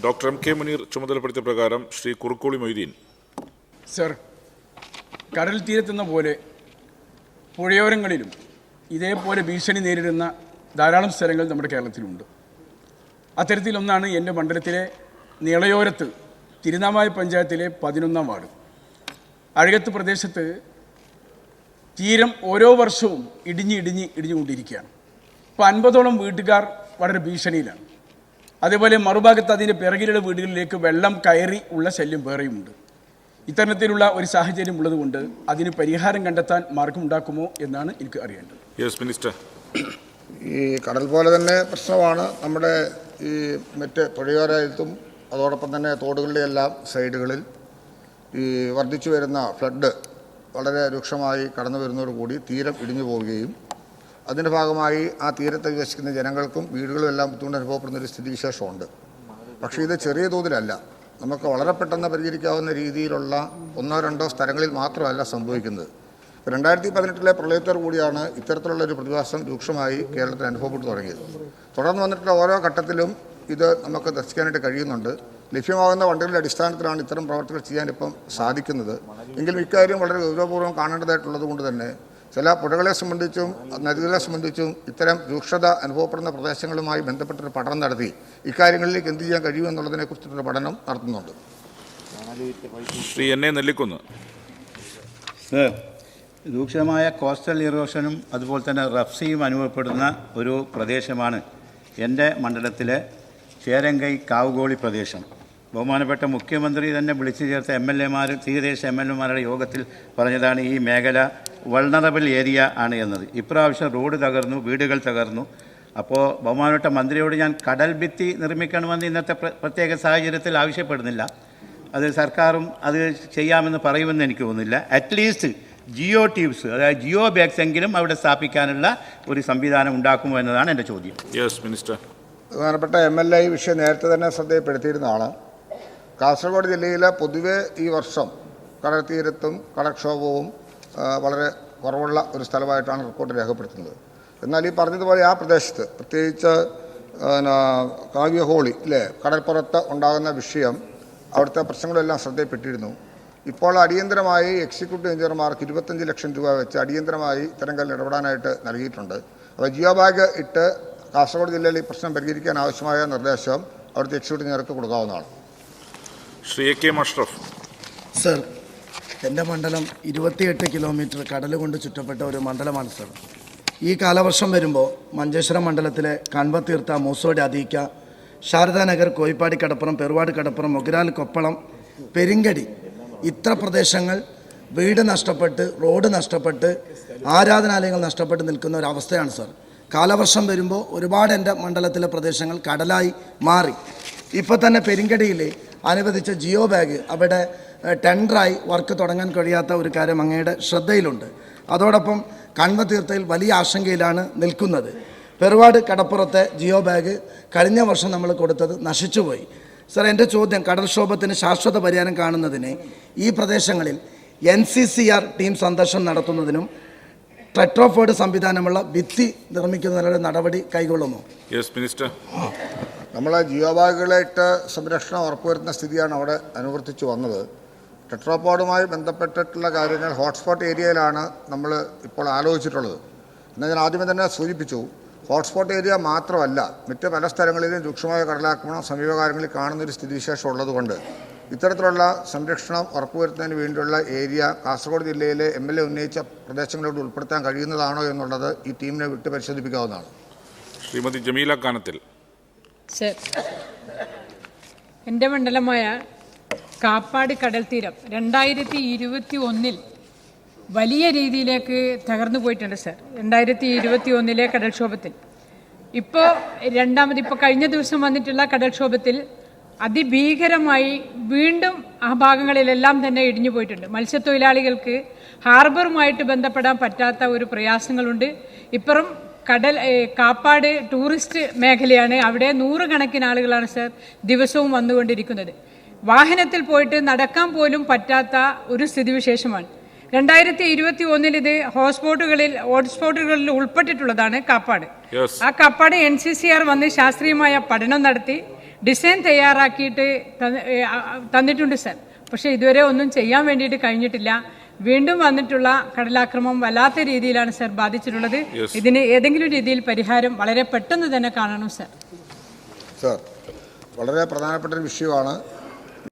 Doctor M.K. മുനീർ ചുമതലപ്പെടുത്തിയ പ്രകാരം ശ്രീ കുറുക്കോളി മൊയ്തീൻ. സർ, കടൽ തീരത്തെന്ന പോലെ പുഴയോരങ്ങളിലും ഇതേപോലെ ഭീഷണി നേരിടുന്ന ധാരാളം സ്ഥലങ്ങൾ നമ്മുടെ കേരളത്തിലുണ്ട്. അത്തരത്തിലൊന്നാണ് എൻ്റെ മണ്ഡലത്തിലെ നിളയോരത്ത് തിരുനാവായ പഞ്ചായത്തിലെ 11-ാം വാർഡ്. അഴകത്ത് പ്രദേശത്ത് തീരം ഓരോ വർഷവും ഇടിഞ്ഞുകൊണ്ടിരിക്കുകയാണ്. ഇപ്പോൾ 50ഓളം വീട്ടുകാർ വളരെ ഭീഷണിയിലാണ്. അതേപോലെ മറുഭാഗത്ത് അതിൻ്റെ പിറകിലുള്ള വീടുകളിലേക്ക് വെള്ളം കയറി ഉള്ള ശല്യം വേറെയുമുണ്ട്. ഇത്തരത്തിലുള്ള ഒരു സാഹചര്യം ഉള്ളതുകൊണ്ട് അതിന് പരിഹാരം കണ്ടെത്താൻ മാർഗമുണ്ടാക്കുമോ എന്നാണ് എനിക്ക് അറിയേണ്ടത്. Yes minister. ഈ കടൽ പോലെ തന്നെ പ്രശ്നമാണ് നമ്മുടെ ഈ മറ്റ് പുഴയോരത്തും അതോടൊപ്പം തന്നെ തോടുകളുടെ എല്ലാം സൈഡുകളിൽ ഈ വർദ്ധിച്ചു വരുന്ന ഫ്ലഡ് വളരെ രൂക്ഷമായി കടന്നു വരുന്നതോടുകൂടി തീരം ഇടിഞ്ഞു പോവുകയും അതിൻ്റെ ഭാഗമായി ആ തീരത്ത് വിവസിക്കുന്ന ജനങ്ങൾക്കും വീടുകളും എല്ലാം ബുദ്ധിമുട്ട് അനുഭവപ്പെടുന്നൊരു സ്ഥിതിവിശേഷമുണ്ട്. പക്ഷേ ഇത് ചെറിയ തോതിലല്ല. നമുക്ക് വളരെ പെട്ടെന്ന് പരിഹരിക്കാവുന്ന രീതിയിലുള്ള 1-2 സ്ഥലങ്ങളിൽ മാത്രമല്ല സംഭവിക്കുന്നത്. 2018 പ്രളയത്തോടു കൂടിയാണ് ഇത്തരത്തിലുള്ളൊരു പ്രതിഭാസം രൂക്ഷമായി കേരളത്തിൽ അനുഭവപ്പെട്ടു തുടങ്ങിയത്. തുടർന്ന് വന്നിട്ടുള്ള ഓരോ ഘട്ടത്തിലും ഇത് നമുക്ക് ദർശിക്കാനായിട്ട് കഴിയുന്നുണ്ട്. ലഭ്യമാകുന്ന ഫണ്ടുകളുടെ അടിസ്ഥാനത്തിലാണ് ഇത്തരം പ്രവർത്തികൾ ചെയ്യാൻ ഇപ്പം സാധിക്കുന്നത്. എങ്കിലും ഇക്കാര്യം വളരെ ഗൗരവപൂർവ്വം കാണേണ്ടതായിട്ടുള്ളത് കൊണ്ട് തന്നെ ചില പുഴകളെ സംബന്ധിച്ചും നദികളെ സംബന്ധിച്ചും ഇത്തരം രൂക്ഷത അനുഭവപ്പെടുന്ന പ്രദേശങ്ങളുമായി ബന്ധപ്പെട്ടൊരു പഠനം നടത്തി ഇക്കാര്യങ്ങളിലേക്ക് എന്ത് ചെയ്യാൻ കഴിയുമെന്നുള്ളതിനെക്കുറിച്ചിട്ടുള്ള പഠനം നടത്തുന്നുണ്ട്. Shri N A Nellikkunnu. Sir, രൂക്ഷമായ കോസ്റ്റൽ ഇറോഷനും അതുപോലെ തന്നെ റഫ്സിയും അനുഭവപ്പെടുന്ന ഒരു പ്രദേശമാണ് എൻ്റെ മണ്ഡലത്തിലെ ചേരങ്കൈ കാവുകോളി പ്രദേശം. ബഹുമാനപ്പെട്ട മുഖ്യമന്ത്രി തന്നെ വിളിച്ചു ചേർത്ത MLA-മാർ, തീരദേശ MLA-മാരുടെ യോഗത്തിൽ പറഞ്ഞതാണ് ഈ മേഖല വൾണറബിൾ ഏരിയ ആണ് എന്നത്. ഇപ്രാവശ്യം റോഡ് തകർന്നു, വീടുകൾ തകർന്നു. അപ്പോൾ ബഹുമാനപ്പെട്ട മന്ത്രിയോട് ഞാൻ കടൽ ഭിത്തി നിർമ്മിക്കണമെന്ന് ഇന്നത്തെ പ്രത്യേക സാഹചര്യത്തിൽ ആവശ്യപ്പെടുന്നില്ല. അത് സർക്കാരും അത് ചെയ്യാമെന്ന് പറയുമെന്ന് എനിക്ക് തോന്നുന്നില്ല. അറ്റ്ലീസ്റ്റ് ജിയോ ട്യൂബ്സ്, അതായത് ജിയോ ബാഗ്സ് എങ്കിലും അവിടെ സ്ഥാപിക്കാനുള്ള ഒരു സംവിധാനം ഉണ്ടാക്കുമോ എന്നതാണ് എൻ്റെ ചോദ്യം. Yes minister. ബഹുമാനപ്പെട്ട MLA ഈ വിഷയം നേരത്തെ തന്നെ ശ്രദ്ധയിൽപ്പെടുത്തിയിരുന്നതാണ്. കാസർഗോഡ് ജില്ലയിലെ പൊതുവെ ഈ വർഷം കടൽ തീരത്തും കടൽക്ഷോഭവും വളരെ കുറവുള്ള ഒരു സ്ഥലമായിട്ടാണ് റിപ്പോർട്ട് രേഖപ്പെടുത്തുന്നത്. എന്നാൽ ഈ പറഞ്ഞതുപോലെ ആ പ്രദേശത്ത് പ്രത്യേകിച്ച് കാവ്യഹോളി കടൽപ്പുറത്ത് ഉണ്ടാകുന്ന വിഷയം, അവിടുത്തെ പ്രശ്നങ്ങളെല്ലാം ശ്രദ്ധയിൽപ്പെട്ടിരുന്നു. ഇപ്പോൾ അടിയന്തരമായി എക്സിക്യൂട്ടീവ് എഞ്ചിനീയർമാർക്ക് 25 ലക്ഷം രൂപ വെച്ച് അടിയന്തരമായി ഇത്തരം കാര്യങ്ങൾ ഇടപെടാനായിട്ട് നൽകിയിട്ടുണ്ട്. അപ്പോൾ ജിയോ ബാഗ് ഇട്ട് കാസർഗോഡ് ജില്ലയിൽ ഈ പ്രശ്നം പരിഹരിക്കാൻ ആവശ്യമായ നിർദ്ദേശം അവിടുത്തെ എക്സിക്യൂട്ടീവ് എഞ്ചിനീയർക്ക് കൊടുക്കാവുന്നതാണ്. ശ്രീ AK മഷ്റഫ്. സർ, എൻ്റെ മണ്ഡലം 28 കിലോമീറ്റർ കടൽ കൊണ്ട് ചുറ്റപ്പെട്ട ഒരു മണ്ഡലമാണ് സർ. ഈ കാലവർഷം വരുമ്പോൾ മഞ്ചേശ്വരം മണ്ഡലത്തിലെ കൺവത്തീർത്ത, മൂസോടി, അദീക്ക, ശാരദാനഗർ, കോയിപ്പാടി കടപ്പുറം, പെറുവാട് കടപ്പുറം, മൊഗ്രാൽ, കൊപ്പളം, പെരിങ്കടി, ഇത്ര പ്രദേശങ്ങൾ വീട് നഷ്ടപ്പെട്ട്, റോഡ് നഷ്ടപ്പെട്ട്, ആരാധനാലയങ്ങൾ നഷ്ടപ്പെട്ട് നിൽക്കുന്ന ഒരവസ്ഥയാണ് സർ. കാലവർഷം വരുമ്പോൾ ഒരുപാട് എൻ്റെ മണ്ഡലത്തിലെ പ്രദേശങ്ങൾ കടലായി മാറി. ഇപ്പോൾ തന്നെ പെരിങ്കടിയിൽ അനുവദിച്ച ജിയോ ബാഗ് അവിടെ ടെൻഡറായി വർക്ക് തുടങ്ങാൻ കഴിയാത്ത ഒരു കാര്യം അങ്ങയുടെ ശ്രദ്ധയിലുണ്ട്. അതോടൊപ്പം കൺവത്തീർത്തയിൽ വലിയ ആശങ്കയിലാണ് നിൽക്കുന്നത്. പെറുവാട് കടപ്പുറത്തെ ജിയോ ബാഗ് കഴിഞ്ഞ വർഷം നമ്മൾ കൊടുത്തത് നശിച്ചുപോയി. സർ, എൻ്റെ ചോദ്യം, കടൽക്ഷോഭത്തിന് ശാശ്വത പരിഹാരം കാണുന്നതിന് ഈ പ്രദേശങ്ങളിൽ NCCR ടീം സന്ദർശനം നടത്തുന്നതിനും ട്രെട്രോഫോർഡ് സംവിധാനമുള്ള ഭിത്തി നിർമ്മിക്കുന്നതിനുള്ള നടപടി കൈകൊള്ളുമോ? Yes minister. നമ്മൾ ജിയോ ബാഗുകളായിട്ട് സംരക്ഷണം ഉറപ്പുവരുത്തുന്ന സ്ഥിതിയാണ് അവിടെ അനുവർത്തിച്ചു വന്നത്. ടെട്രോപോഡുമായി ബന്ധപ്പെട്ടിട്ടുള്ള കാര്യങ്ങൾ ഹോട്ട്സ്പോട്ട് ഏരിയയിലാണ് നമ്മൾ ഇപ്പോൾ ആലോചിച്ചിട്ടുള്ളത്. എന്നാൽ ഞാൻ ആദ്യമേ തന്നെ സൂചിപ്പിച്ചു, ഹോട്ട്സ്പോട്ട് ഏരിയ മാത്രമല്ല, മറ്റ് പല സ്ഥലങ്ങളിലും രൂക്ഷമായ കടലാക്രമണം സമീപകാലങ്ങളിൽ കാണുന്നൊരു സ്ഥിതിവിശേഷം ഉള്ളതുകൊണ്ട് ഇത്തരത്തിലുള്ള സംരക്ഷണം ഉറപ്പുവരുത്തുന്നതിന് വേണ്ടിയുള്ള ഏരിയ കാസർഗോഡ് ജില്ലയിലെ MLA ഉന്നയിച്ച പ്രദേശങ്ങളോട് ഉൾപ്പെടുത്താൻ കഴിയുന്നതാണോ എന്നുള്ളത് ഈ ടീമിനെ വിട്ട് പരിശോധിപ്പിക്കാവുന്നതാണ്. ശ്രീമതി ജമീല കാനത്തിൽ. സർ, എൻ്റെ മണ്ഡലമായ കാപ്പാട് കടൽ തീരം 2021 വലിയ രീതിയിലേക്ക് തകർന്നു പോയിട്ടുണ്ട് സർ. 2021 കടൽക്ഷോഭത്തിൽ. ഇപ്പോൾ കഴിഞ്ഞ ദിവസം വന്നിട്ടുള്ള കടൽക്ഷോഭത്തിൽ അതിഭീകരമായി വീണ്ടും ആ ഭാഗങ്ങളിലെല്ലാം തന്നെ ഇടിഞ്ഞു പോയിട്ടുണ്ട്. മത്സ്യത്തൊഴിലാളികൾക്ക് ഹാർബറുമായിട്ട് ബന്ധപ്പെടാൻ പറ്റാത്ത ഒരു പ്രയാസങ്ങളുണ്ട്. ഇപ്പുറം കാപ്പാട് ടൂറിസ്റ്റ് മേഖലയാണ്. അവിടെ 100 കണക്കിന് ആളുകളാണ് സർ ദിവസവും വന്നുകൊണ്ടിരിക്കുന്നത്. വാഹനത്തിൽ പോയിട്ട് നടക്കാൻ പോലും പറ്റാത്ത ഒരു സ്ഥിതിവിശേഷമാണ്. 2021 ഇത് ഹോട്ട്സ്പോട്ടുകളിൽ ഉൾപ്പെട്ടിട്ടുള്ളതാണ് കാപ്പാട്. ആ കാപ്പാട് NCCR വന്ന് ശാസ്ത്രീയമായ പഠനം നടത്തി ഡിസൈൻ തയ്യാറാക്കിയിട്ട് തന്നിട്ടുണ്ട് സർ. പക്ഷേ ഇതുവരെ ഒന്നും ചെയ്യാൻ വേണ്ടിയിട്ട് കഴിഞ്ഞിട്ടില്ല. വീണ്ടും വന്നിട്ടുള്ള കടലാക്രമണം വല്ലാത്ത രീതിയിലാണ് സർ ബാധിച്ചിട്ടുള്ളത്. ഇതിന് ഏതെങ്കിലും രീതിയിൽ പരിഹാരം വളരെ പെട്ടെന്ന് തന്നെ കാണണം സർ. സർ, വളരെ പ്രധാനപ്പെട്ട ഒരു വിഷയമാണ്.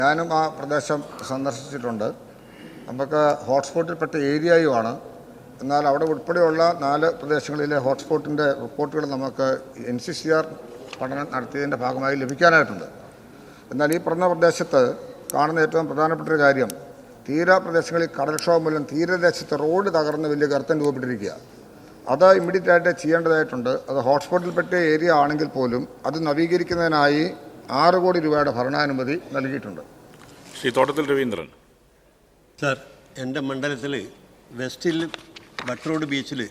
ഞാനും ആ പ്രദേശം സന്ദർശിച്ചിട്ടുണ്ട്. നമുക്ക് ഹോട്ട്സ്പോട്ടിൽപ്പെട്ട ഏരിയയുമാണ്. എന്നാൽ അവിടെ ഉൾപ്പെടെയുള്ള 4 പ്രദേശങ്ങളിലെ ഹോട്ട്സ്പോട്ടിൻ്റെ റിപ്പോർട്ടുകൾ നമുക്ക് NCCR പഠനം നടത്തിയതിൻ്റെ ഭാഗമായി ലഭിക്കാനായിട്ടുണ്ട്. എന്നാൽ ഈ പറഞ്ഞ പ്രദേശത്ത് കാണുന്ന ഏറ്റവും പ്രധാനപ്പെട്ട ഒരു കാര്യം, തീരപ്രദേശങ്ങളിൽ കടൽക്ഷോഭം മൂലം തീരദേശത്ത് റോഡ് തകർന്ന് വലിയ ഗർത്തം രൂപപ്പെട്ടിരിക്കുക. അത് ഇമ്മീഡിയറ്റ് ആയിട്ട് ചെയ്യേണ്ടതായിട്ടുണ്ട്. അത് ഹോട്ട്സ്പോട്ടിൽപ്പെട്ട ഏരിയ ആണെങ്കിൽ പോലും അത് നവീകരിക്കുന്നതിനായി 6 കോടി രൂപയുടെ ഭരണാനുമതി നൽകിയിട്ടുണ്ട്. ശ്രീ തോട്ടത്തിൽ രവീന്ദ്രൻ. സാർ, എൻ്റെ മണ്ഡലത്തിൽ വെസ്റ്റിൽ ബട്ട്റോഡ് ബീച്ചിൽ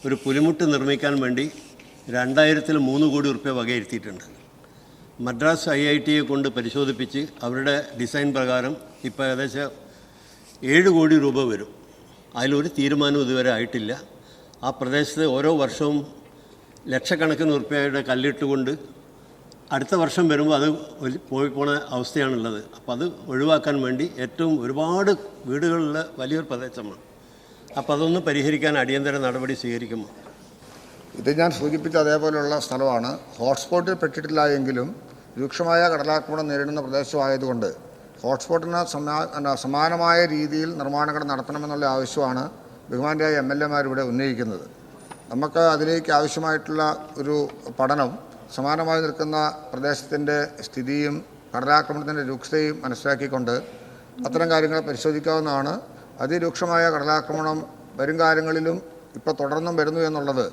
ഒരു പുലിമുട്ട് നിർമ്മിക്കാൻ വേണ്ടി 2003 കോടി റുപ്യ വകയിരുത്തിയിട്ടുണ്ട്. മദ്രാസ് IITയെ കൊണ്ട് പരിശോധിപ്പിച്ച് അവരുടെ ഡിസൈൻ പ്രകാരം ഇപ്പോൾ ഏകദേശം 7 കോടി രൂപ വരും. അതിലൊരു തീരുമാനം ഇതുവരെ ആയിട്ടില്ല. ആ പ്രദേശത്ത് ഓരോ വർഷവും ലക്ഷക്കണക്കിന് റുപ്യയുടെ കല്ലിട്ടുകൊണ്ട് അടുത്ത വർഷം വരുമ്പോൾ അത് പോയിപ്പോണ അവസ്ഥയാണുള്ളത്. അപ്പോൾ അത് ഒഴിവാക്കാൻ വേണ്ടി ഒരുപാട് വീടുകളുള്ള വലിയൊരു പ്രദേശമാണ്. അപ്പോൾ അതൊന്ന് പരിഹരിക്കാൻ അടിയന്തര നടപടി സ്വീകരിക്കുമോ? ഇത് ഞാൻ സൂചിപ്പിച്ച അതേപോലെയുള്ള സ്ഥലമാണ്. ഹോട്ട്സ്പോട്ടിൽ പെട്ടിട്ടില്ല എങ്കിലും രൂക്ഷമായ കടലാക്രമണം നേരിടുന്ന പ്രദേശമായതുകൊണ്ട് ഹോട്ട്സ്പോട്ടിന് സമാനമായ രീതിയിൽ നിർമ്മാണങ്ങൾ നടത്തണമെന്നുള്ള ആവശ്യമാണ് ബഹുമാനിയായ MLA-മാർ ഇവിടെ ഉന്നയിക്കുന്നത്. നമുക്ക് അതിലേക്ക് ആവശ്യമായിട്ടുള്ള ഒരു പഠനം സമാനമായി നിൽക്കുന്ന പ്രദേശത്തിൻ്റെ സ്ഥിതിയും കടലാക്രമണത്തിൻ്റെ രൂക്ഷതയും മനസ്സിലാക്കിക്കൊണ്ട് അത്തരം കാര്യങ്ങൾ പരിശോധിക്കാവുന്നതാണ്. അതിരൂക്ഷമായ കടലാക്രമണം വരും കാലങ്ങളിലും ഇപ്പോൾ തുടർന്നും വരുന്നു എന്നുള്ളത്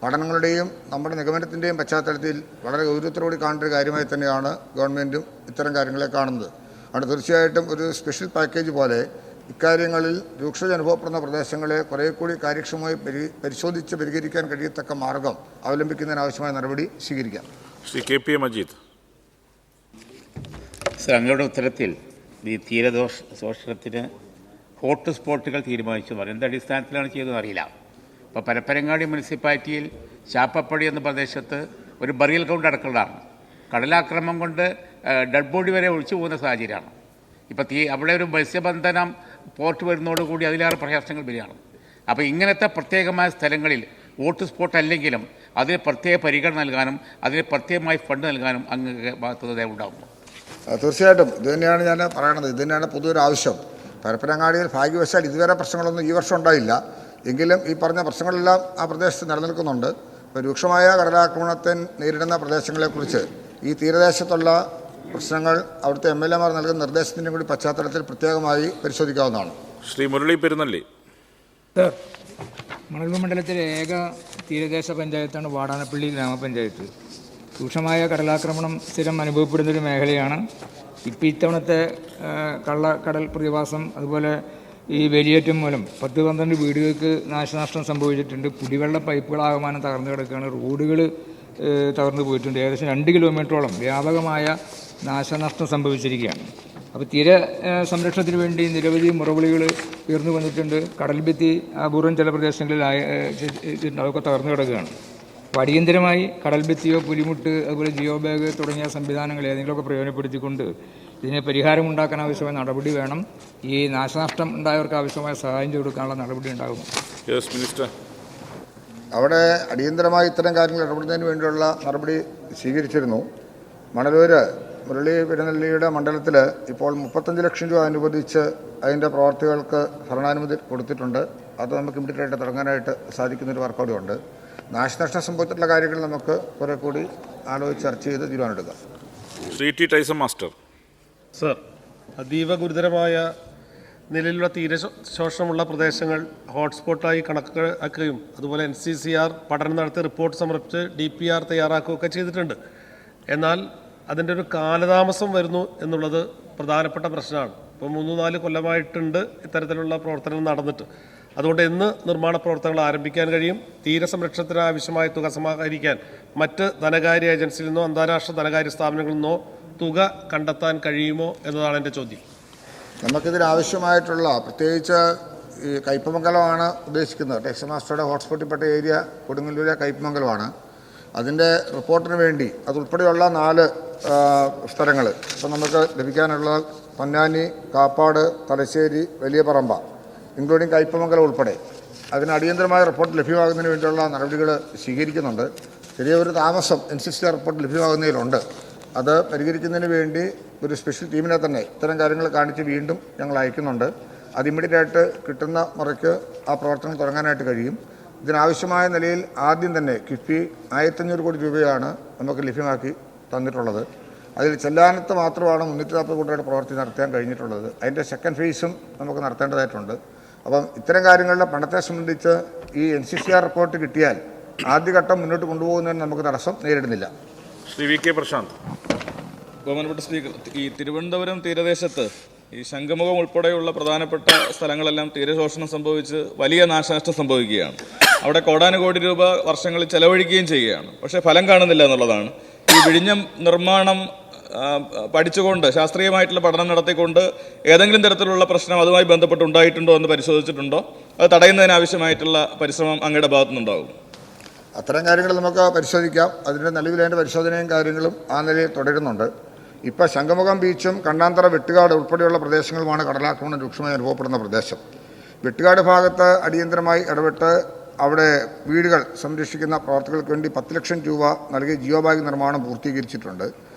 പഠനങ്ങളുടെയും നമ്മുടെ നിഗമനത്തിൻ്റെയും പശ്ചാത്തലത്തിൽ വളരെ ഗൗരവത്തോടുകൂടി കാണേണ്ട ഒരു കാര്യമായി തന്നെയാണ് ഗവൺമെൻറ്റും ഇത്തരം കാര്യങ്ങളെ കാണുന്നത്. അതുകൊണ്ട് തീർച്ചയായിട്ടും ഒരു സ്പെഷ്യൽ പാക്കേജ് പോലെ ഇക്കാര്യങ്ങളിൽ രൂക്ഷത അനുഭവപ്പെടുന്ന പ്രദേശങ്ങളെ കുറേ കൂടി കാര്യക്ഷമമായി പരിശോധിച്ച് പരിഹരിക്കാൻ കഴിയത്തക്ക മാർഗം അവലംബിക്കുന്നതിനാവശ്യമായ നടപടി സ്വീകരിക്കാം. ശ്രീ KP മജീദ്. സർ, അങ്ങയുടെ ഉത്തരത്തിൽ ഈ ശോഷണത്തിന് ഹോട്ട്സ്പോട്ടുകൾ തീരുമാനിച്ചു പറയും എന്ത് അടിസ്ഥാനത്തിലാണ് ചെയ്തതെന്ന് അറിയില്ല. ഇപ്പോൾ പരപ്പനങ്ങാടി മുനിസിപ്പാലിറ്റിയിൽ ചാപ്പപ്പടി എന്ന പ്രദേശത്ത് ഒരു ബറിയൽ ഗ്രൗണ്ട് അടക്കമുള്ളതാണ്. കടലാക്രമണം കൊണ്ട് ഡെഡ് ബോഡി വരെ ഒഴിച്ചു പോകുന്ന സാഹചര്യമാണ്. ഇപ്പോൾ അവിടെ ഒരു മത്സ്യബന്ധനം പോർട്ട് വരുന്നതോടുകൂടി അതിലേറെ പ്രയാസങ്ങൾ വരികയാണ്. അപ്പോൾ ഇങ്ങനത്തെ പ്രത്യേകമായ സ്ഥലങ്ങളിൽ ഹോട്ട്സ്പോട്ട് അല്ലെങ്കിലും അതിന് പ്രത്യേക പരിഗണന നൽകാനും അതിന് പ്രത്യേകമായി ഫണ്ട് നൽകാനും അങ്ങ് ബാധ്യത ഉണ്ടാകുന്നു. തീർച്ചയായിട്ടും ഇത് തന്നെയാണ് ഞാൻ പറയണത്. ഇത് തന്നെയാണ് പൊതുവൊരു ആവശ്യം. പരപ്പനങ്ങാടിയിൽ ഭാഗ്യവശാൽ ഇതുവരെ പ്രശ്നങ്ങളൊന്നും ഈ വർഷം ഉണ്ടായില്ല. എങ്കിലും ഈ പറഞ്ഞ പ്രശ്നങ്ങളെല്ലാം ആ പ്രദേശത്ത് നിലനിൽക്കുന്നുണ്ട്. ഇപ്പോൾ രൂക്ഷമായ കടലാക്രമണത്തെ നേരിടുന്ന പ്രദേശങ്ങളെക്കുറിച്ച് ഈ തീരദേശത്തുള്ള പ്രശ്നങ്ങൾ അവിടുത്തെ MLA-മാർ നൽകുന്ന നിർദ്ദേശത്തിൻ്റെ കൂടി പശ്ചാത്തലത്തിൽ പ്രത്യേകമായി പരിശോധിക്കാവുന്നതാണ്. ശ്രീ മുരളി പെരുന്നള്ളി. സർ, മണൽമ മണ്ഡലത്തിലെ ഏക തീരദേശ പഞ്ചായത്താണ് വാടാനപ്പള്ളി ഗ്രാമപഞ്ചായത്ത്. രൂക്ഷമായ കടലാക്രമണം സ്ഥിരം അനുഭവപ്പെടുന്നൊരു മേഖലയാണ്. ഇത്തവണത്തെ കള്ളക്കടൽ പ്രതിഭാസം അതുപോലെ ഈ വേലിയേറ്റം മൂലം 10-12 വീടുകൾക്ക് നാശനഷ്ടം സംഭവിച്ചിട്ടുണ്ട്. കുടിവെള്ള പൈപ്പുകളാകമാനം തകർന്നു കിടക്കുകയാണ്. റോഡുകൾ തകർന്നു പോയിട്ടുണ്ട്. ഏകദേശം 2 കിലോമീറ്ററോളം വ്യാപകമായ നാശനഷ്ടം സംഭവിച്ചിരിക്കുകയാണ്. അപ്പോൾ തീര സംരക്ഷണത്തിന് വേണ്ടി നിരവധി മുറവിളികൾ ഉയർന്നു വന്നിട്ടുണ്ട്. കടൽഭിത്തി അപൂർവം ചില പ്രദേശങ്ങളിൽ അതൊക്കെ തകർന്നു കിടക്കുകയാണ്. അപ്പോൾ അടിയന്തരമായി കടൽഭിത്തിയോ പുലിമുട്ട് അതുപോലെ ജിയോ ബാഗ് തുടങ്ങിയ സംവിധാനങ്ങൾ ഏതെങ്കിലുമൊക്കെ പ്രയോജനപ്പെടുത്തിക്കൊണ്ട് ഇതിന് പരിഹാരമുണ്ടാക്കാൻ ആവശ്യമായ നടപടി വേണം. ഈ നാശനഷ്ടം ഉണ്ടായവർക്ക് ആവശ്യമായ സഹായം ചെയ്തു കൊടുക്കാനുള്ള നടപടി ഉണ്ടാകും. മിനിസ്റ്റർ, അവിടെ അടിയന്തരമായി ഇത്തരം കാര്യങ്ങൾ ഇടപെടുന്നതിന് വേണ്ടിയുള്ള നടപടി സ്വീകരിച്ചിരുന്നു. മണലൂർ മുരളി പെരുന്നള്ളിയുടെ മണ്ഡലത്തിൽ ഇപ്പോൾ 35 ലക്ഷം രൂപ അനുവദിച്ച് അതിൻ്റെ പ്രവർത്തികൾക്ക് ഭരണാനുമതി കൊടുത്തിട്ടുണ്ട്. അത് നമുക്ക് ഇമ്മീഡിയറ്റായിട്ട് തുടങ്ങാനായിട്ട് സാധിക്കുന്നൊരു വർക്കൗട്ടും ഉണ്ട്. നാശനഷ്ടം സംഭവിച്ചിട്ടുള്ള കാര്യങ്ങൾ നമുക്ക് കുറെ കൂടി ആലോചിച്ച് ചർച്ച ചെയ്ത് തീരുമാനമെടുക്കാം. Shri T. Tyson master. Sir, അതീവ ഗുരുതരമായ നിലയിലുള്ള തീരശോഷണമുള്ള പ്രദേശങ്ങൾ ഹോട്ട്സ്പോട്ടായി കണക്കാക്കുകയും അതുപോലെ NCCR പഠനം നടത്തി റിപ്പോർട്ട് സമർപ്പിച്ച് DPR തയ്യാറാക്കുകയൊക്കെ ചെയ്തിട്ടുണ്ട്. എന്നാൽ അതിൻ്റെ ഒരു കാലതാമസം വരുന്നു എന്നുള്ളത് പ്രധാനപ്പെട്ട പ്രശ്നമാണ്. ഇപ്പോൾ 3-4 കൊല്ലമായിട്ടുണ്ട് ഇത്തരത്തിലുള്ള പ്രവർത്തനങ്ങൾ നടന്നിട്ട്. അതുകൊണ്ട് എന്ന് നിർമ്മാണ പ്രവർത്തനങ്ങൾ ആരംഭിക്കാൻ കഴിയും? തീരസംരക്ഷണത്തിന് ആവശ്യമായ തുക സമാഹരിക്കാൻ മറ്റ് ധനകാര്യ ഏജൻസിയിൽ നിന്നോ അന്താരാഷ്ട്ര ധനകാര്യ സ്ഥാപനങ്ങളിൽ നിന്നോ തുക കണ്ടെത്താൻ കഴിയുമോ എന്നതാണ് എൻ്റെ ചോദ്യം. നമുക്കിതിനാവശ്യമായിട്ടുള്ള പ്രത്യേകിച്ച് ഈ കയ്പമംഗലമാണ് ഉദ്ദേശിക്കുന്നത്. ടെക്സ് മാസ്റ്ററുടെ ഹോട്ട്സ്പോട്ടിൽപ്പെട്ട ഏരിയ കൊടുങ്ങല്ലൂരിലെ കയ്പമംഗലമാണ്. അതിൻ്റെ റിപ്പോർട്ടിന് വേണ്ടി അതുൾപ്പെടെയുള്ള 4 സ്ഥലങ്ങൾ ഇപ്പോൾ നമുക്ക് ലഭിക്കാനുള്ള പൊന്നാനി, കാപ്പാട്, തലശ്ശേരി, വലിയ പറമ്പ ഇൻക്ലൂഡിങ് കയ്പമംഗലം ഉൾപ്പെടെ അതിന് അടിയന്തരമായ റിപ്പോർട്ട് ലഭ്യമാകുന്നതിന് വേണ്ടിയുള്ള നടപടികൾ സ്വീകരിക്കുന്നുണ്ട്. ചെറിയൊരു താമസം NCCR റിപ്പോർട്ട് ലഭ്യമാകുന്നതിലുണ്ട്. അത് പരിഹരിക്കുന്നതിന് വേണ്ടി ഒരു സ്പെഷ്യൽ ടീമിനെ തന്നെ ഇത്തരം കാര്യങ്ങൾ കാണിച്ച് വീണ്ടും ഞങ്ങൾ അയക്കുന്നുണ്ട്. അത് ഇമ്മീഡിയറ്റായിട്ട് കിട്ടുന്ന മുറയ്ക്ക് ആ പ്രവർത്തനം തുടങ്ങാനായിട്ട് കഴിയും. ഇതിനാവശ്യമായ നിലയിൽ ആദ്യം തന്നെ കിഫ്ബി 1500 കോടി രൂപയാണ് നമുക്ക് ലഭ്യമാക്കി തന്നിട്ടുള്ളത്. അതിൽ ചെല്ലാനത്ത് മാത്രമാണ് 340 കോടിയുടെ പ്രവൃത്തി നടത്താൻ കഴിഞ്ഞിട്ടുള്ളത്. അതിൻ്റെ സെക്കൻഡ് ഫേസും നമുക്ക് നടത്തേണ്ടതായിട്ടുണ്ട്. അപ്പം ഇത്തരം കാര്യങ്ങളുടെ പണത്തെ സംബന്ധിച്ച് ഈ NCCR റിപ്പോർട്ട് കിട്ടിയാൽ ആദ്യഘട്ടം മുന്നോട്ട് കൊണ്ടുപോകുന്നതിന് നമുക്ക് തടസ്സം നേരിടുന്നില്ല. ശ്രീ VK പ്രശാന്ത്. ബഹുമാനപ്പെട്ട സ്പീക്കർ, ഈ തിരുവനന്തപുരം തീരദേശത്ത് ഈ ശംഖുമുഖം ഉൾപ്പെടെയുള്ള പ്രധാനപ്പെട്ട സ്ഥലങ്ങളെല്ലാം തീരശോഷണം സംഭവിച്ച് വലിയ നാശനഷ്ടം സംഭവിക്കുകയാണ്. അവിടെ കോടാനുകോടി രൂപ വർഷങ്ങളിൽ ചെലവഴിക്കുകയും ചെയ്യുകയാണ്. പക്ഷേ ഫലം കാണുന്നില്ല എന്നുള്ളതാണ്. ഈ വിഴിഞ്ഞം നിർമ്മാണം പഠിച്ചുകൊണ്ട് ശാസ്ത്രീയമായിട്ടുള്ള പഠനം നടത്തിക്കൊണ്ട് ഏതെങ്കിലും തരത്തിലുള്ള പ്രശ്നം അതുമായി ബന്ധപ്പെട്ട് ഉണ്ടായിട്ടുണ്ടോ എന്ന് പരിശോധിച്ചിട്ടുണ്ടോ? അത് തടയുന്നതിനാവശ്യമായിട്ടുള്ള പരിശ്രമം അങ്ങയുടെ ഭാഗത്തുനിന്നുണ്ടാകും? അത്തരം കാര്യങ്ങൾ നമുക്ക് പരിശോധിക്കാം. അതിൻ്റെ നിലവിലേണ്ട പരിശോധനയും കാര്യങ്ങളും ആ നിലയിൽ തുടരുന്നുണ്ട്. ഇപ്പോൾ ശംഖുമുഖം ബീച്ചും കണ്ണാന്തറ വെട്ടുകാട് ഉൾപ്പെടെയുള്ള പ്രദേശങ്ങളുമാണ് കടലാക്രമണം രൂക്ഷമായി അനുഭവപ്പെടുന്ന പ്രദേശം. വെട്ടുകാട് ഭാഗത്ത് അടിയന്തരമായി ഇടപെട്ട് അവിടെ വീടുകൾ സംരക്ഷിക്കുന്ന പ്രവർത്തികൾക്ക് വേണ്ടി 10 ലക്ഷം രൂപ നൽകി ജിയോ ബാഗ് നിർമ്മാണം പൂർത്തീകരിച്ചിട്ടുണ്ട്.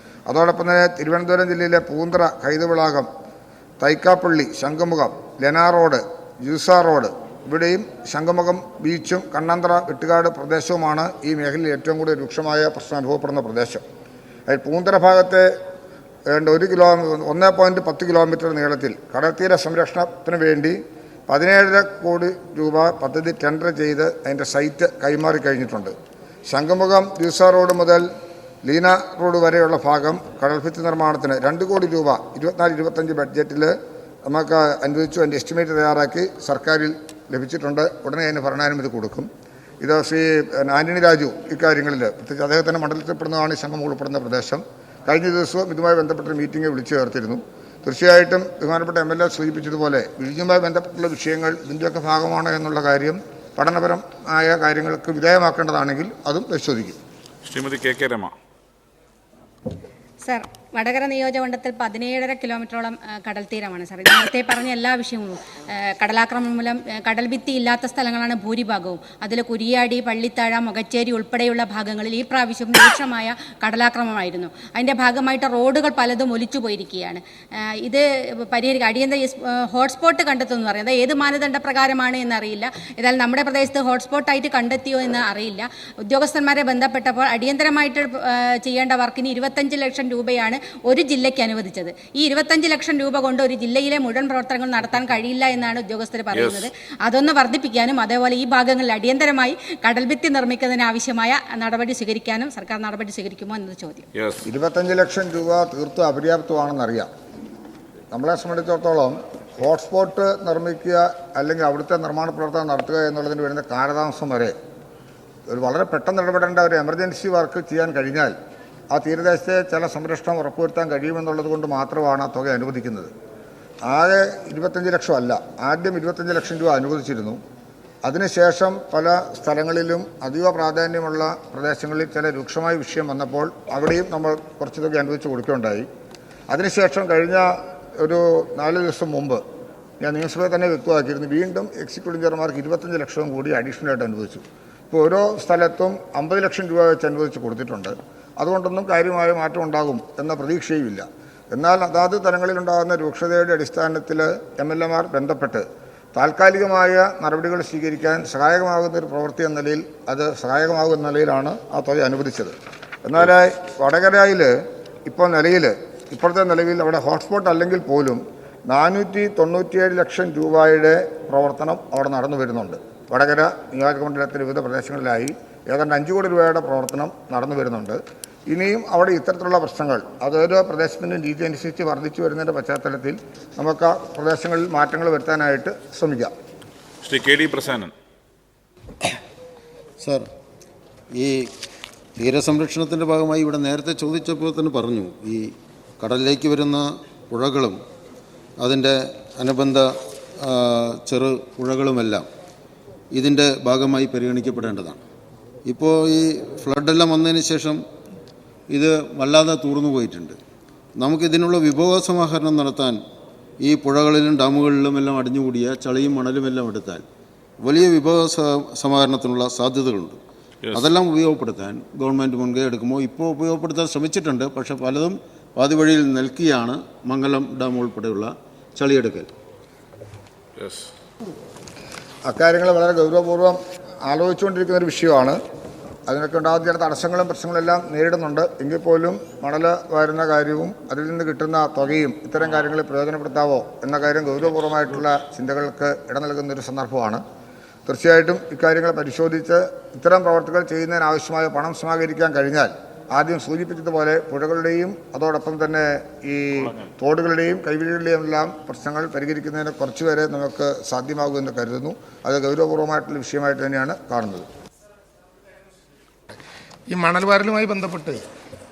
അതോടൊപ്പം തന്നെ തിരുവനന്തപുരം ജില്ലയിലെ പൂന്തറ കൈതവിളാകം തൈക്കാപ്പള്ളി, ശംഖുമുഖം, ലെനാ റോഡ്, ജ്യൂസാ റോഡ്, ഇവിടെയും ശംഖുമുഖം ബീച്ചും കണ്ണന്തറ വെട്ടുകാട് പ്രദേശവുമാണ് ഈ മേഖലയിൽ ഏറ്റവും കൂടുതൽ രൂക്ഷമായ പ്രശ്നം അനുഭവപ്പെടുന്ന പ്രദേശം. അതിൽ പൂന്തറ ഭാഗത്തെ 1.10 കിലോമീറ്റർ നീളത്തിൽ കടൽത്തീര സംരക്ഷണത്തിന് വേണ്ടി 17.5 കോടി രൂപ പദ്ധതി ടെൻഡർ ചെയ്ത് അതിൻ്റെ സൈറ്റ് കൈമാറി കഴിഞ്ഞിട്ടുണ്ട്. ശംഖുമുഖം ജ്യൂസാ റോഡ് മുതൽ ലീന റോഡ് വരെയുള്ള ഭാഗം കടൽഭിത്തി നിർമ്മാണത്തിന് 2 കോടി രൂപ 24-25 ബഡ്ജറ്റിൽ നമുക്ക് അനുവദിച്ചു. അതിൻ്റെ എസ്റ്റിമേറ്റ് തയ്യാറാക്കി സർക്കാരിൽ ലഭിച്ചിട്ടുണ്ട്. ഉടനെ അതിന് ഭരണാനുമതി കൊടുക്കും. ഇത് ശ്രീ ആന്റണി രാജു ഇക്കാര്യങ്ങളിൽ പ്രത്യേകിച്ച് അദ്ദേഹത്തിൻ്റെ മണ്ഡലത്തിൽപ്പെടുന്നതാണ് ഈ സംഘം ഉൾപ്പെടുന്ന പ്രദേശം. കഴിഞ്ഞ ദിവസവും ഇതുമായി ബന്ധപ്പെട്ട മീറ്റിംഗ് വിളിച്ചു ചേർത്തിരുന്നു. തീർച്ചയായിട്ടും ബഹുമാനപ്പെട്ട MLA സൂചിപ്പിച്ചതുപോലെ വിഴിഞ്ഞുമായി ബന്ധപ്പെട്ടുള്ള വിഷയങ്ങൾ ഇതിൻ്റെയൊക്കെ ഭാഗമാണ് എന്നുള്ള കാര്യം പഠനപരമായ കാര്യങ്ങൾക്ക് വിധേയമാക്കേണ്ടതാണെങ്കിൽ അതും പരിശോധിക്കും. ശ്രീമതി KK രമ. സർ, വടകര നിയോജകമണ്ഡലത്തിൽ 17.5 കിലോമീറ്ററോളം കടൽ തീരമാണ് സാർ. നേരത്തെ പറഞ്ഞ എല്ലാ വിഷയങ്ങളും കടലാക്രമണം മൂലം കടൽ ഭിത്തി ഇല്ലാത്ത സ്ഥലങ്ങളാണ് ഭൂരിഭാഗവും. അതിൽ കുരിയാടി, പള്ളിത്താഴ, മുഖച്ചേരി ഉൾപ്പെടെയുള്ള ഭാഗങ്ങളിൽ ഈ പ്രാവശ്യം രൂക്ഷമായ കടലാക്രമണമായിരുന്നു. അതിൻ്റെ ഭാഗമായിട്ട് റോഡുകൾ പലതും ഒലിച്ചു പോയിരിക്കുകയാണ്. ഇത് പരിഹരിക്കുക അടിയന്തര ഹോട്ട്സ്പോട്ട് കണ്ടെത്തുമെന്ന് പറയുന്നത് ഏത് മാനദണ്ഡ പ്രകാരമാണ് എന്നറിയില്ല. ഏതായാലും നമ്മുടെ പ്രദേശത്ത് ഹോട്ട്സ്പോട്ടായിട്ട് കണ്ടെത്തിയോ എന്ന് അറിയില്ല. ഉദ്യോഗസ്ഥന്മാരെ ബന്ധപ്പെട്ടപ്പോൾ അടിയന്തരമായിട്ട് ചെയ്യേണ്ട വർക്കിന് 25 ലക്ഷം രൂപയാണ് ഒരു ജില്ലയ്ക്ക് അനുവദിച്ചത്. ഈ 25 ലക്ഷം രൂപ കൊണ്ട് ഒരു ജില്ലയിലെ മുഴുവൻ പ്രവർത്തനങ്ങൾ നടത്താൻ കഴിയില്ല എന്നാണ് ഉദ്യോഗസ്ഥർ പറയുന്നത്. അതൊന്ന് വർദ്ധിപ്പിക്കാനും അതേപോലെ ഈ ഭാഗങ്ങളിൽ അടിയന്തരമായി കടൽഭിത്തി നിർമ്മിക്കുന്നതിന് ആവശ്യമായ നടപടി സ്വീകരിക്കാനും സർക്കാർ നടപടി സ്വീകരിക്കുമോ എന്നത് ചോദ്യം. 25 ലക്ഷം രൂപ തീർത്തും അപര്യാപ്തമാണെന്നറിയാം. നമ്മളെ സംബന്ധിച്ചിടത്തോളം ഹോട്ട്സ്പോട്ട് നിർമ്മിക്കുക അല്ലെങ്കിൽ അവിടുത്തെ നിർമ്മാണ പ്രവർത്തനം നടത്തുക എന്നുള്ളതിന് വരുന്ന കാലതാമസം വരെ ഒരു വളരെ പെട്ടെന്ന് ഇടപെടേണ്ട ഒരു എമർജൻസി വർക്ക് ചെയ്യാൻ കഴിഞ്ഞാൽ ആ തീരദേശത്തെ ചില സംരക്ഷണം ഉറപ്പുവരുത്താൻ കഴിയുമെന്നുള്ളത് കൊണ്ട് മാത്രമാണ് ആ തുക അനുവദിക്കുന്നത്. ആകെ 25 ലക്ഷം അല്ല, ആദ്യം 25 ലക്ഷം രൂപ അനുവദിച്ചിരുന്നു. അതിനുശേഷം പല സ്ഥലങ്ങളിലും അതീവ പ്രാധാന്യമുള്ള പ്രദേശങ്ങളിൽ ചില രൂക്ഷമായ വിഷയം വന്നപ്പോൾ അവിടെയും നമ്മൾ കുറച്ച് തുക അനുവദിച്ച് കൊടുക്കുകയുണ്ടായി. അതിനുശേഷം കഴിഞ്ഞ ഒരു 4 ദിവസം മുമ്പ് ഞാൻ നിയമസഭയിൽ തന്നെ വ്യക്തമാക്കിയിരുന്നു, വീണ്ടും എക്സിക്യൂട്ടീവ് എഞ്ചിനീയർമാർക്ക് 25 ലക്ഷവും കൂടി അഡീഷണലായിട്ട് അനുവദിച്ചു. ഇപ്പോൾ ഓരോ സ്ഥലത്തും 50 ലക്ഷം രൂപ വെച്ച് അനുവദിച്ച് കൊടുത്തിട്ടുണ്ട്. അതുകൊണ്ടൊന്നും കാര്യമായ മാറ്റം ഉണ്ടാകും എന്ന പ്രതീക്ഷയുമില്ല. എന്നാൽ അതാത് തലങ്ങളിലുണ്ടാകുന്ന രൂക്ഷതയുടെ അടിസ്ഥാനത്തിൽ MLAമാർ ബന്ധപ്പെട്ട് താൽക്കാലികമായ നടപടികൾ സ്വീകരിക്കാൻ സഹായകമാകുന്ന ഒരു പ്രവൃത്തി എന്ന നിലയിൽ അത് സഹായകമാകുന്ന നിലയിലാണ് ആ തുക അനുവദിച്ചത്. എന്നാൽ വടകരയിൽ ഇപ്പോഴത്തെ നിലവിൽ അവിടെ ഹോട്ട്സ്പോട്ട് അല്ലെങ്കിൽ പോലും 497 ലക്ഷം രൂപയുടെ പ്രവർത്തനം അവിടെ നടന്നു വരുന്നുണ്ട്. വടകര നിയോജകമണ്ഡലത്തിലെ വിവിധ പ്രദേശങ്ങളിലായി ഏതാണ്ട് 5 കോടി രൂപയുടെ പ്രവർത്തനം നടന്നു വരുന്നുണ്ട്. ഇനിയും അവിടെ ഇത്തരത്തിലുള്ള പ്രശ്നങ്ങൾ അതൊരു പ്രദേശത്തിൻ്റെ രീതി അനുസരിച്ച് വർദ്ധിച്ചു വരുന്നതിൻ്റെ പശ്ചാത്തലത്തിൽ നമുക്ക് ആ പ്രദേശങ്ങളിൽ മാറ്റങ്ങൾ വരുത്താനായിട്ട് ശ്രമിക്കാം. ശ്രീ KD പ്രസാദൻ. സർ, ഈ തീരസംരക്ഷണത്തിൻ്റെ ഭാഗമായി ഇവിടെ നേരത്തെ ചോദിച്ചപ്പോൾ തന്നെ പറഞ്ഞു, ഈ കടലിലേക്ക് വരുന്ന പുഴകളും അതിൻ്റെ അനുബന്ധ ചെറു പുഴകളുമെല്ലാം ഇതിൻ്റെ ഭാഗമായി പരിഗണിക്കപ്പെടേണ്ടതാണ്. ഇപ്പോൾ ഈ ഫ്ലഡെല്ലാം വന്നതിന് ശേഷം ഇത് വല്ലാതെ തൂർന്നു പോയിട്ടുണ്ട്. നമുക്കിതിനുള്ള വിഭവ സമാഹരണം നടത്താൻ ഈ പുഴകളിലും ഡാമുകളിലും എല്ലാം അടിഞ്ഞുകൂടിയ ചളിയും മണലുമെല്ലാം എടുത്താൽ വലിയ വിഭവ സമാഹരണത്തിനുള്ള സാധ്യതകളുണ്ട്. അതെല്ലാം ഉപയോഗപ്പെടുത്താൻ ഗവൺമെൻറ് മുൻകൈ എടുക്കുമ്പോൾ ഇപ്പോൾ ഉപയോഗപ്പെടുത്താൻ ശ്രമിച്ചിട്ടുണ്ട്. പക്ഷേ പലതും പാതി വഴിയിൽ നിൽക്കുകയാണ്. മംഗലം ഡാം ഉൾപ്പെടെയുള്ള ചളിയെടുക്കൽ. അക്കാര്യങ്ങൾ വളരെ ഗൗരവപൂർവ്വം ആലോചിച്ചുകൊണ്ടിരിക്കുന്ന ഒരു വിഷയമാണ്. അതിനൊക്കെ ഉണ്ടാകുന്ന ചില തടസ്സങ്ങളും പ്രശ്നങ്ങളെല്ലാം നേരിടുന്നുണ്ട്. എങ്കിൽ പോലും മണൽ വരുന്ന കാര്യവും അതിൽ നിന്ന് കിട്ടുന്ന തുകയും ഇത്തരം കാര്യങ്ങളിൽ പ്രയോജനപ്പെടുത്താവോ എന്ന കാര്യം ഗൗരവപൂർവ്വമായിട്ടുള്ള ചിന്തകൾക്ക് ഇട നൽകുന്നൊരു സന്ദർഭമാണ്. തീർച്ചയായിട്ടും ഇക്കാര്യങ്ങൾ പരിശോധിച്ച് ഇത്തരം പ്രവർത്തികൾ ചെയ്യുന്നതിനാവശ്യമായ പണം സമാഹരിക്കാൻ കഴിഞ്ഞാൽ ആദ്യം സൂചിപ്പിച്ചതുപോലെ പുഴകളുടെയും അതോടൊപ്പം തന്നെ ഈ തോടുകളുടെയും കൈവഴികളുടെയും എല്ലാം പ്രശ്നങ്ങൾ പരിഹരിക്കുന്നതിന് കുറച്ചുപേരെ നമുക്ക് സാധ്യമാകുമെന്ന് കരുതുന്നു. അത് ഗൗരവപൂർവ്വമായിട്ടുള്ള വിഷയമായിട്ട് തന്നെയാണ് കാണുന്നത്. ഈ മണൽവാരലുമായി ബന്ധപ്പെട്ട്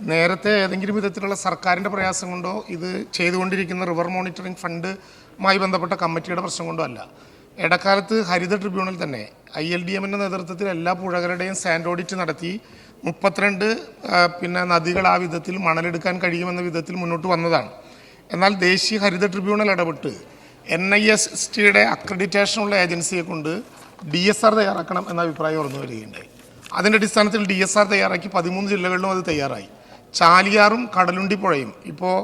നേരത്തെ ഏതെങ്കിലും വിധത്തിലുള്ള സർക്കാരിൻ്റെ പ്രയാസം കൊണ്ടോ ഇത് ചെയ്തുകൊണ്ടിരിക്കുന്ന റിവർ മോണിറ്ററിംഗ് ഫണ്ടുമായി ബന്ധപ്പെട്ട കമ്മിറ്റിയുടെ പ്രശ്നം കൊണ്ടോ അല്ല. ഇടക്കാലത്ത് ഹരിത ട്രിബ്യൂണൽ തന്നെ ILDMൻ്റെ നേതൃത്വത്തിൽ എല്ലാ പുഴകളുടെയും സാൻഡ് ഓഡിറ്റ് നടത്തി 32 നദികൾ ആ വിധത്തിൽ മണലെടുക്കാൻ കഴിയുമെന്ന വിധത്തിൽ മുന്നോട്ട് വന്നതാണ്. എന്നാൽ ദേശീയ ഹരിത ട്രിബ്യൂണൽ ഇടപെട്ട് NISTയുടെ അക്രഡിറ്റേഷനുള്ള ഏജൻസിയെ കൊണ്ട് DSR തയ്യാറാക്കണം എന്ന അഭിപ്രായം ഉയർന്നു വരികയുണ്ടായി. അതിൻ്റെ അടിസ്ഥാനത്തിൽ DSR തയ്യാറാക്കി 13 ജില്ലകളിലും അത് തയ്യാറായി. ചാലിയാറും കടലുണ്ടി പുഴയും ഇപ്പോൾ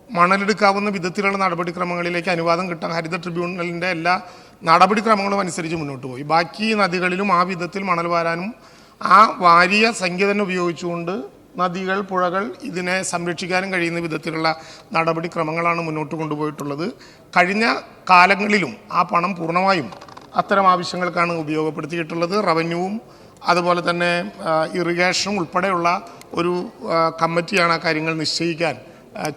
മണലെടുക്കാവുന്ന വിധത്തിലുള്ള നടപടിക്രമങ്ങളിലേക്ക് അനുവാദം കിട്ടാൻ ഹരിത ട്രിബ്യൂണലിൻ്റെ എല്ലാ നടപടിക്രമങ്ങളും അനുസരിച്ച് മുന്നോട്ട് പോയി. ബാക്കി നദികളിലും ആ വിധത്തിൽ മണൽ വാരാനും ആ വാരിയ സംഖ്യ തന്നെ ഉപയോഗിച്ചുകൊണ്ട് നദികൾ, പുഴകൾ ഇതിനെ സംരക്ഷിക്കാനും കഴിയുന്ന വിധത്തിലുള്ള നടപടിക്രമങ്ങളാണ് മുന്നോട്ട് കൊണ്ടുപോയിട്ടുള്ളത്. കഴിഞ്ഞ കാലങ്ങളിലും ആ പണം പൂർണ്ണമായും അത്തരം ആവശ്യങ്ങൾക്കാണ് ഉപയോഗപ്പെടുത്തിയിട്ടുള്ളത്. റവന്യൂവും അതുപോലെ തന്നെ ഇറിഗേഷനും ഉൾപ്പെടെയുള്ള ഒരു കമ്മിറ്റിയാണ് ആ കാര്യങ്ങൾ നിശ്ചയിക്കാൻ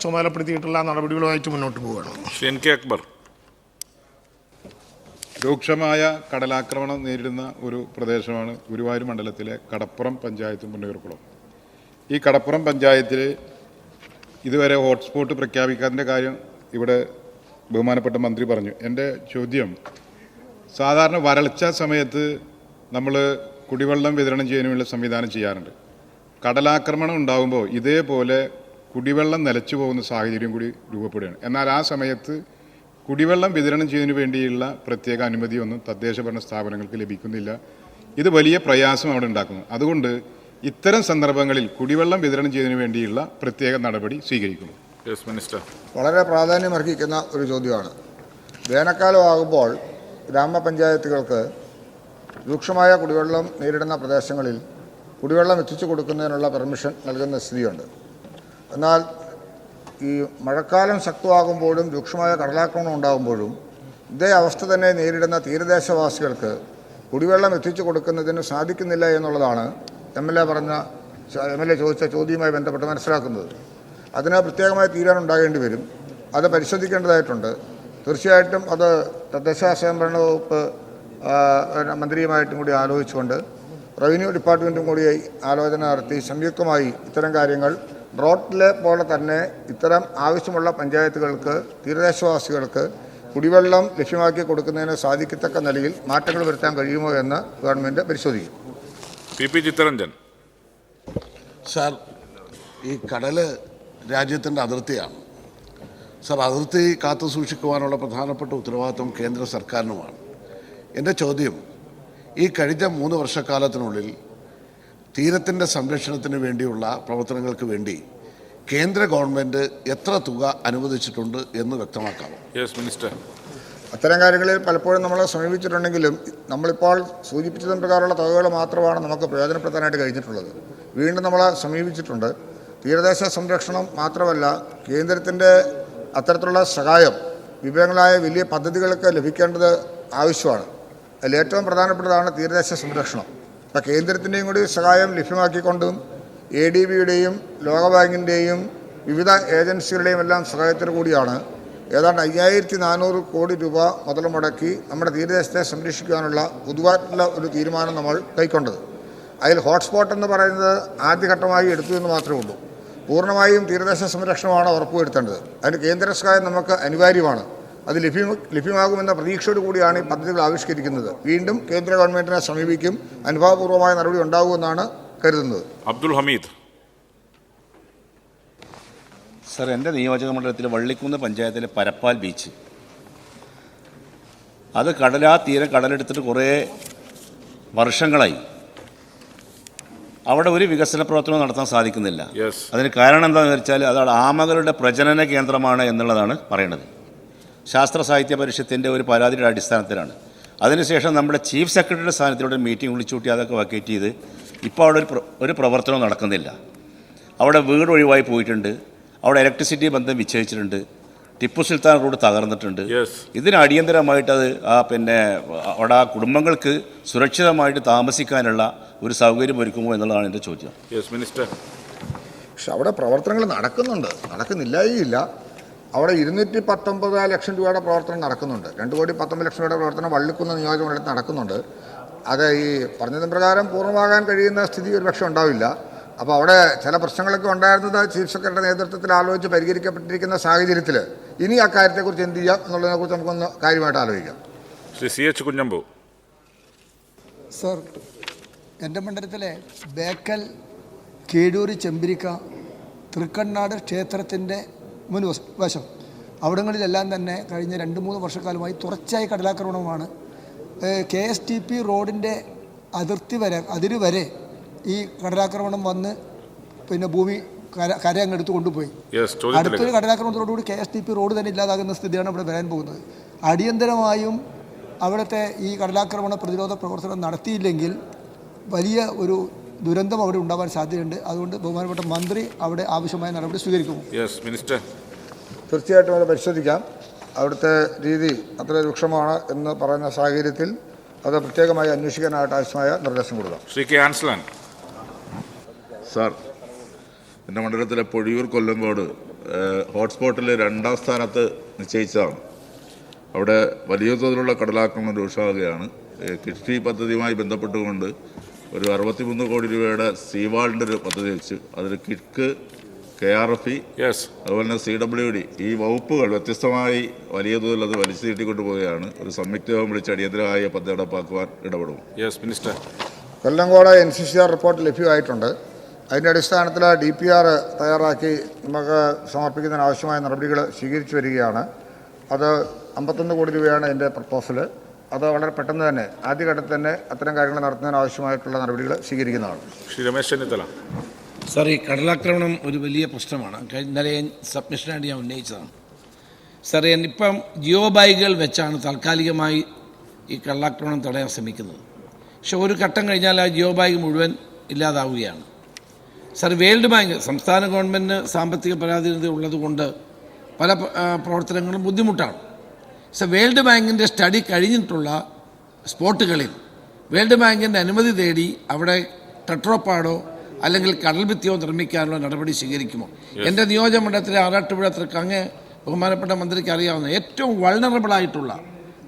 ചുമതലപ്പെടുത്തിയിട്ടുള്ള നടപടികളുമായിട്ട് മുന്നോട്ട് പോവുകയാണ്. രൂക്ഷമായ കടലാക്രമണം നേരിടുന്ന ഒരു പ്രദേശമാണ് ഗുരുവായൂർ മണ്ഡലത്തിലെ കടപ്പുറം പഞ്ചായത്തും പുന്നയൂർക്കുളം. ഈ കടപ്പുറം പഞ്ചായത്തിൽ ഇതുവരെ ഹോട്ട്സ്പോട്ട് പ്രഖ്യാപിക്കാതിൻ്റെ കാര്യം ഇവിടെ ബഹുമാനപ്പെട്ട മന്ത്രി പറഞ്ഞു. എൻ്റെ ചോദ്യം, സാധാരണ വരൾച്ച സമയത്ത് നമ്മൾ കുടിവെള്ളം വിതരണം ചെയ്യാനുള്ള സംവിധാനം ചെയ്യാറുണ്ട്. കടലാക്രമണം ഉണ്ടാകുമ്പോൾ ഇതേപോലെ കുടിവെള്ളം നിലച്ചു പോകുന്ന സാഹചര്യം കൂടി രൂപപ്പെടുകയാണ്. എന്നാൽ ആ സമയത്ത് കുടിവെള്ളം വിതരണം ചെയ്യുന്നതിന് വേണ്ടിയുള്ള പ്രത്യേക അനുമതിയൊന്നും തദ്ദേശഭരണ സ്ഥാപനങ്ങൾക്ക് ലഭിക്കുന്നില്ല. ഇത് വലിയ പ്രയാസം അവിടെ ഉണ്ടാക്കുന്നു. അതുകൊണ്ട് ഇത്തരം സന്ദർഭങ്ങളിൽ കുടിവെള്ളം വിതരണം ചെയ്യുന്നതിന് വേണ്ടിയുള്ള പ്രത്യേക നടപടി സ്വീകരിക്കുന്നു. വളരെ പ്രാധാന്യമർഹിക്കുന്ന ഒരു ചോദ്യമാണ്. വേനൽക്കാലമാകുമ്പോൾ ഗ്രാമപഞ്ചായത്തുകൾക്ക് രൂക്ഷമായ കുടിവെള്ളം നേരിടുന്ന പ്രദേശങ്ങളിൽ കുടിവെള്ളം എത്തിച്ചു കൊടുക്കുന്നതിനുള്ള പെർമിഷൻ നൽകുന്ന സ്ഥിതിയുണ്ട്. എന്നാൽ ഈ മഴക്കാലം ശക്തമാകുമ്പോഴും രൂക്ഷമായ കടലാക്രമണം ഉണ്ടാകുമ്പോഴും ഇതേ അവസ്ഥ തന്നെ നേരിടുന്ന തീരദേശവാസികൾക്ക് കുടിവെള്ളം എത്തിച്ചു കൊടുക്കുന്നതിന് സാധിക്കുന്നില്ല എന്നുള്ളതാണ് എം എൽ എ ചോദിച്ച ചോദ്യവുമായി ബന്ധപ്പെട്ട് മനസ്സിലാക്കുന്നത്. അതിന് പ്രത്യേകമായ തീരുമാനം ഉണ്ടാകേണ്ടി വരും. അത് പരിശോധിക്കേണ്ടതായിട്ടുണ്ട്. തീർച്ചയായിട്ടും അത് തദ്ദേശ സ്വയംഭരണ വകുപ്പ് മന്ത്രിയുമായിട്ടും കൂടി ആലോചിച്ചുകൊണ്ട് റവന്യൂ ഡിപ്പാർട്ട്മെൻറ്റും കൂടി ആലോചന നടത്തി സംയുക്തമായി ഇത്തരം കാര്യങ്ങൾ റോട്ടിലെ പോലെ തന്നെ ഇത്തരം ആവശ്യമുള്ള പഞ്ചായത്തുകൾക്ക്, തീരദേശവാസികൾക്ക് കുടിവെള്ളം ലഭ്യമാക്കി കൊടുക്കുന്നതിന് സാധിക്കത്തക്ക നിലയിൽ മാറ്റങ്ങൾ വരുത്താൻ കഴിയുമോ എന്ന് ഗവൺമെൻറ് പരിശോധിക്കും. പി ചിത്തരഞ്ജൻ സാർ, ഈ കടൽ രാജ്യത്തിൻ്റെ അതിർത്തിയാണ്. സാർ, അതിർത്തി കാത്തു സൂക്ഷിക്കുവാനുള്ള പ്രധാനപ്പെട്ട ഉത്തരവാദിത്വം കേന്ദ്ര സർക്കാരിനുമാണ്. എൻ്റെ ചോദ്യം, ഈ കഴിഞ്ഞ 3 വർഷക്കാലത്തിനുള്ളിൽ തീരത്തിൻ്റെ സംരക്ഷണത്തിന് വേണ്ടിയുള്ള പ്രവർത്തനങ്ങൾക്ക് വേണ്ടി കേന്ദ്ര ഗവൺമെൻറ് എത്ര തുക അനുവദിച്ചിട്ടുണ്ട് എന്ന് വ്യക്തമാക്കാമോ? അത്തരം കാര്യങ്ങളിൽ പലപ്പോഴും നമ്മളെ സമീപിച്ചിട്ടുണ്ടെങ്കിലും നമ്മളിപ്പോൾ സൂചിപ്പിച്ചതിന് പ്രകാരമുള്ള തുകകൾ മാത്രമാണ് നമുക്ക് പ്രയോജനപ്പെടുത്താനായിട്ട് കഴിഞ്ഞിട്ടുള്ളത്. വീണ്ടും നമ്മളെ സമീപിച്ചിട്ടുണ്ട്. തീരദേശ സംരക്ഷണം മാത്രമല്ല, കേന്ദ്രത്തിൻ്റെ അത്തരത്തിലുള്ള സഹായം വിവിധങ്ങളായ വലിയ പദ്ധതികൾക്ക് ലഭിക്കേണ്ടത് ആവശ്യമാണ്. അതിൽ ഏറ്റവും പ്രധാനപ്പെട്ടതാണ് തീരദേശ സംരക്ഷണം. അപ്പോൾ കേന്ദ്രത്തിൻ്റെയും കൂടി സഹായം ലഭ്യമാക്കിക്കൊണ്ടും ADB-യുടെയും ലോകബാങ്കിൻ്റെയും വിവിധ ഏജൻസികളുടെയും എല്ലാം സഹായത്തോടു കൂടിയാണ് ഏതാണ്ട് 5400 കോടി രൂപ മുതൽ മുടക്കി നമ്മുടെ തീരദേശത്തെ സംരക്ഷിക്കാനുള്ള പൊതുവായിട്ടുള്ള ഒരു തീരുമാനം നമ്മൾ കൈക്കൊണ്ടത്. അതിൽ ഹോട്ട്സ്പോട്ട് എന്ന് പറയുന്നത് ആദ്യഘട്ടമായി എടുത്തു എന്ന് മാത്രമേ ഉള്ളൂ. പൂർണ്ണമായും തീരദേശ സംരക്ഷണമാണ് ഉറപ്പുവരുത്തേണ്ടത്. അതിന് കേന്ദ്ര സഹായം നമുക്ക് അനിവാര്യമാണ്. അത് ലഭ്യമാകുമെന്ന പ്രതീക്ഷയോടു കൂടിയാണ് ഈ പദ്ധതികൾ ആവിഷ്കരിക്കുന്നത്. വീണ്ടും കേന്ദ്ര ഗവൺമെൻറ്റിനെ സമീപിക്കും. അനുഭാവപൂർവമായ നടപടി ഉണ്ടാകുമെന്നാണ് കരുതുന്നത്. അബ്ദുൽ ഹമീദ്. സർ, എൻ്റെ നിയോജക മണ്ഡലത്തിൽ വള്ളിക്കുന്ന് പഞ്ചായത്തിലെ പരപ്പാൽ ബീച്ച്, അത് തീരെ കടലെടുത്തിട്ട് കുറേ വർഷങ്ങളായി. അവിടെ ഒരു വികസന പ്രവർത്തനം നടത്താൻ സാധിക്കുന്നില്ല. അതിന് കാരണം എന്താണെന്ന് വെച്ചാൽ അതാണ് ആമകളുടെ പ്രജനന കേന്ദ്രമാണ് എന്നുള്ളതാണ് പറയുന്നത്. ശാസ്ത്ര സാഹിത്യ പരിഷത്തിൻ്റെ ഒരു പരാതിയുടെ അടിസ്ഥാനത്തിലാണ്. അതിനുശേഷം നമ്മുടെ ചീഫ് സെക്രട്ടറിയുടെ സ്ഥാനത്തിലൂടെ മീറ്റിംഗ് വിളിച്ചുകൂട്ടി അതൊക്കെ വക്കേറ്റ് ചെയ്ത് ഇപ്പോൾ അവിടെ ഒരു പ്രവർത്തനവും നടക്കുന്നില്ല. അവിടെ വീട് ഒഴിവായി പോയിട്ടുണ്ട്. അവിടെ ഇലക്ട്രിസിറ്റി ബന്ധം വിച്ഛേദിച്ചിട്ടുണ്ട്. ടിപ്പു സുൽത്താൻ റോഡ് തകർന്നിട്ടുണ്ട്. ഇതിന് അടിയന്തരമായിട്ട് അവിടെ ആ കുടുംബങ്ങൾക്ക് സുരക്ഷിതമായിട്ട് താമസിക്കാനുള്ള ഒരു സൗകര്യം ഒരുക്കുമോ എന്നുള്ളതാണ് എൻ്റെ ചോദ്യം. പക്ഷെ അവിടെ പ്രവർത്തനങ്ങൾ നടക്കുന്നില്ലായില്ല. അവിടെ 219 ലക്ഷം രൂപയുടെ പ്രവർത്തനം നടക്കുന്നുണ്ട്. 2,19,00,000 രൂപയുടെ പ്രവർത്തനം വള്ളിക്കുന്ന് നിയോജകമണ്ഡലത്തിൽ നടക്കുന്നുണ്ട്. അത് ഈ പറഞ്ഞതിന് പ്രകാരം പൂർണ്ണമാകാൻ കഴിയുന്ന സ്ഥിതി ഒരുപക്ഷെ ഉണ്ടാവില്ല. അപ്പോൾ അവിടെ ചില പ്രശ്നങ്ങളൊക്കെ ഉണ്ടായിരുന്നത് ചീഫ് സെക്രട്ടറിയുടെ നേതൃത്വത്തിൽ ആലോചിച്ച് പരിഹരിക്കപ്പെട്ടിരിക്കുന്ന സാഹചര്യത്തിൽ ഇനി ആ കാര്യത്തെക്കുറിച്ച് എന്ത് ചെയ്യാം എന്നുള്ളതിനെക്കുറിച്ച് നമുക്കൊന്ന് കാര്യമായിട്ട് ആലോചിക്കാം. CH കുഞ്ഞമ്പു. സർ, എൻ്റെ മണ്ഡലത്തിലെ ബേക്കൽ, കേടൂർ, ചെമ്പിരിക്ക, തൃക്കണ്ണാട് ക്ഷേത്രത്തിൻ്റെ മുൻവശം അവിടങ്ങളിലെല്ലാം തന്നെ കഴിഞ്ഞ 2-3 വർഷക്കാലമായി തുടർച്ചയായി കടലാക്രമണമാണ്. KSTP റോഡിൻ്റെ അതിര് വരെ ഈ കടലാക്രമണം വന്ന് ഭൂമി കര അങ്ങ് എടുത്ത് കൊണ്ടുപോയി. അടുത്തൊരു കടലാക്രമണത്തോടുകൂടി KSTP റോഡ് തന്നെ ഇല്ലാതാകുന്ന സ്ഥിതിയാണ് ഇവിടെ വരാൻ പോകുന്നത്. അടിയന്തരമായും അവിടുത്തെ ഈ കടലാക്രമണ പ്രതിരോധ പ്രവർത്തനം നടത്തിയില്ലെങ്കിൽ വലിയ ഒരു ദുരന്തം അവിടെ ഉണ്ടാവാൻ സാധ്യതയുണ്ട്. അതുകൊണ്ട് ബഹുമാനപ്പെട്ട മന്ത്രി അവിടെ ആവശ്യമായ നടപടി സ്വീകരിക്കുമോ? തീർച്ചയായിട്ടും അത് പരിശോധിക്കാം. അവിടുത്തെ രീതി അത്ര രൂക്ഷമാണ് എന്ന് പറയുന്ന സാഹചര്യത്തിൽ അത് പ്രത്യേകമായി അന്വേഷിക്കാനായിട്ട് ആവശ്യമായ നിർദ്ദേശം കൊടുക്കാം. ശ്രീ കെ ആൻസ്ലാൻ. സാർ, എൻ്റെ മണ്ഡലത്തിലെ പൊഴിയൂർ കൊല്ലങ്കോട് ഹോട്ട്സ്പോട്ടിൽ 2ാം സ്ഥാനത്ത് നിശ്ചയിച്ചതാണ്. അവിടെ വലിയ തോതിലുള്ള കടലാക്രമണം രൂക്ഷമാകുകയാണ്. കിഫ്ബി പദ്ധതിയുമായി ബന്ധപ്പെട്ടുകൊണ്ട് ഒരു 63 കോടി രൂപയുടെ സീവാളിൻ്റെ ഒരു പദ്ധതി വെച്ച് അതിൽ കിക്ക്, KRFE, അതുപോലെ തന്നെ CWD ഈ വകുപ്പുകൾ വ്യത്യസ്തമായി വലിയ തോതിൽ അത് വലിച്ചു നീട്ടിക്കൊണ്ടു പോവുകയാണ്. ഒരു സംയുക്ത യോഗം വിളിച്ച് അടിയന്തരമായ പദ്ധതി നടപ്പാക്കുവാൻ ഇടപെടും. മിനിസ്റ്റർ. കൊല്ലങ്കോട് NCCR റിപ്പോർട്ട് ലഭ്യമായിട്ടുണ്ട്. അതിൻ്റെ അടിസ്ഥാനത്തിൽ DPR തയ്യാറാക്കി നമുക്ക് സമർപ്പിക്കുന്നതിന് ആവശ്യമായ നടപടികൾ സ്വീകരിച്ചു വരികയാണ്. അത് 51 കോടി രൂപയാണ് എൻ്റെ പ്രപ്പോസൽ. അത് വളരെ പെട്ടെന്ന് തന്നെ ആദ്യഘട്ടത്തിൽ തന്നെ അത്തരം കാര്യങ്ങൾ നടത്തുന്നതിന് ആവശ്യമായിട്ടുള്ള നടപടികൾ സ്വീകരിക്കുന്നതാണ്. ശ്രീ രമേശ് ചെന്നിത്തല. സാർ, ഈ കടലാക്രമണം ഒരു വലിയ പ്രശ്നമാണ്. ഇന്നലെ സബ്മിഷനായിട്ട് ഞാൻ ഉന്നയിച്ചതാണ്. സാർ, ഇപ്പം ജിയോ ബാഗുകൾ വെച്ചാണ് താൽക്കാലികമായി ഈ കടലാക്രമണം തടയാൻ ശ്രമിക്കുന്നത്. പക്ഷെ ഒരു ഘട്ടം കഴിഞ്ഞാൽ ആ ജിയോ ബാഗ് മുഴുവൻ ഇല്ലാതാവുകയാണ്. സാർ, വേൾഡ് ബാങ്ക് സംസ്ഥാന ഗവൺമെൻറ്റിന് സാമ്പത്തിക പരാധീനത ഉള്ളതുകൊണ്ട് പല പ്രവർത്തനങ്ങളും ബുദ്ധിമുട്ടാണ്. സോ വേൾഡ് ബാങ്കിൻ്റെ സ്റ്റഡി കഴിഞ്ഞിട്ടുള്ള സ്പോട്ടുകളിൽ വേൾഡ് ബാങ്കിൻ്റെ അനുമതി തേടി അവിടെ ടെട്രോപാഡോ അല്ലെങ്കിൽ കടൽഭിത്തിയോ നിർമ്മിക്കാനുള്ള നടപടി സ്വീകരിക്കുമോ? എൻ്റെ നിയോജകമണ്ഡലത്തിലെ ആറാട്ടുപുഴ തൃക്കങ്ങ് ബഹുമാനപ്പെട്ട മന്ത്രിക്ക് അറിയാവുന്ന ഏറ്റവും വൾണറബിളായിട്ടുള്ള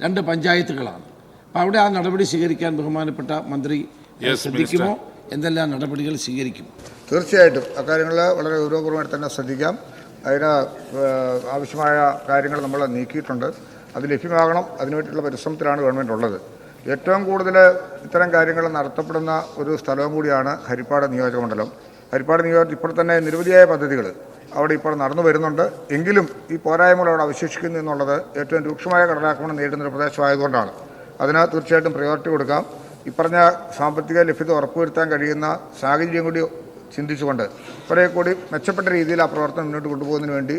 2 പഞ്ചായത്തുകളാണ്. അപ്പോൾ അവിടെ ആ നടപടി സ്വീകരിക്കാൻ ബഹുമാനപ്പെട്ട മന്ത്രി ശ്രദ്ധിക്കുമോ? എന്തെല്ലാം നടപടികൾ സ്വീകരിക്കും? തീർച്ചയായിട്ടും അക്കാര്യങ്ങൾ വളരെ ഗൗരവപൂർവ്വമായിട്ട് തന്നെ ശ്രദ്ധിക്കാം. അതിന് ആവശ്യമായ കാര്യങ്ങൾ നമ്മൾ നീക്കിയിട്ടുണ്ട്. അത് ലഭ്യമാകണം. അതിനുവേണ്ടിയുള്ള പരിശ്രമത്തിലാണ് ഗവൺമെൻറ് ഉള്ളത്. ഏറ്റവും കൂടുതൽ ഇത്തരം കാര്യങ്ങൾ നടത്തപ്പെടുന്ന ഒരു സ്ഥലവും കൂടിയാണ് ഹരിപ്പാട് നിയോജകമണ്ഡലം. ഹരിപ്പാട് ഇപ്പോൾ തന്നെ നിരവധിയായ പദ്ധതികൾ അവിടെ ഇപ്പോൾ നടന്നു വരുന്നുണ്ട്. എങ്കിലും ഈ പോരായ്മകൾ അവിടെ അവശേഷിക്കുന്നു എന്നുള്ളത് ഏറ്റവും രൂക്ഷമായ കടലാക്രമണം നേരിടുന്ന ഒരു പ്രദേശമായതുകൊണ്ടാണ്. അതിന് തീർച്ചയായിട്ടും പ്രയോറിറ്റി കൊടുക്കാം. ഇപ്പറഞ്ഞ സാമ്പത്തിക ലഭ്യത ഉറപ്പുവരുത്താൻ കഴിയുന്ന സാഹചര്യം കൂടി ചിന്തിച്ചുകൊണ്ട് കുറേ കൂടി മെച്ചപ്പെട്ട രീതിയിൽ ആ പ്രവർത്തനം മുന്നോട്ട് കൊണ്ടുപോകുന്നതിന് വേണ്ടി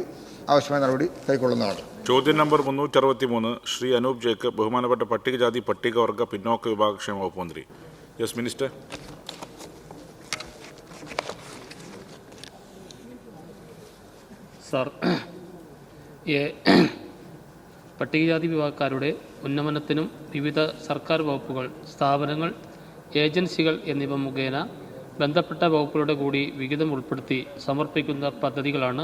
ആവശ്യമായ നടപടി കൈക്കൊള്ളുന്നതാണ്. ചോദ്യം നമ്പർ 363 ശ്രീ അനൂപ് ജേക്കബ്, ബഹുമാനപ്പെട്ട പട്ടികജാതി പട്ടികവർഗ പിന്നോക്ക വിഭാഗക്ഷേമ വകുപ്പ് മന്ത്രി. മിനിസ്റ്റർ. സാർ, പട്ടികജാതി വിഭാഗക്കാരുടെ ഉന്നമനത്തിനും വിവിധ സർക്കാർ വകുപ്പുകൾ, സ്ഥാപനങ്ങൾ, ഏജൻസികൾ എന്നിവ മുഖേന ബന്ധപ്പെട്ട വകുപ്പുകളുടെ കൂടി വിഹിതം ഉൾപ്പെടുത്തി സമർപ്പിക്കുന്ന പദ്ധതികളാണ്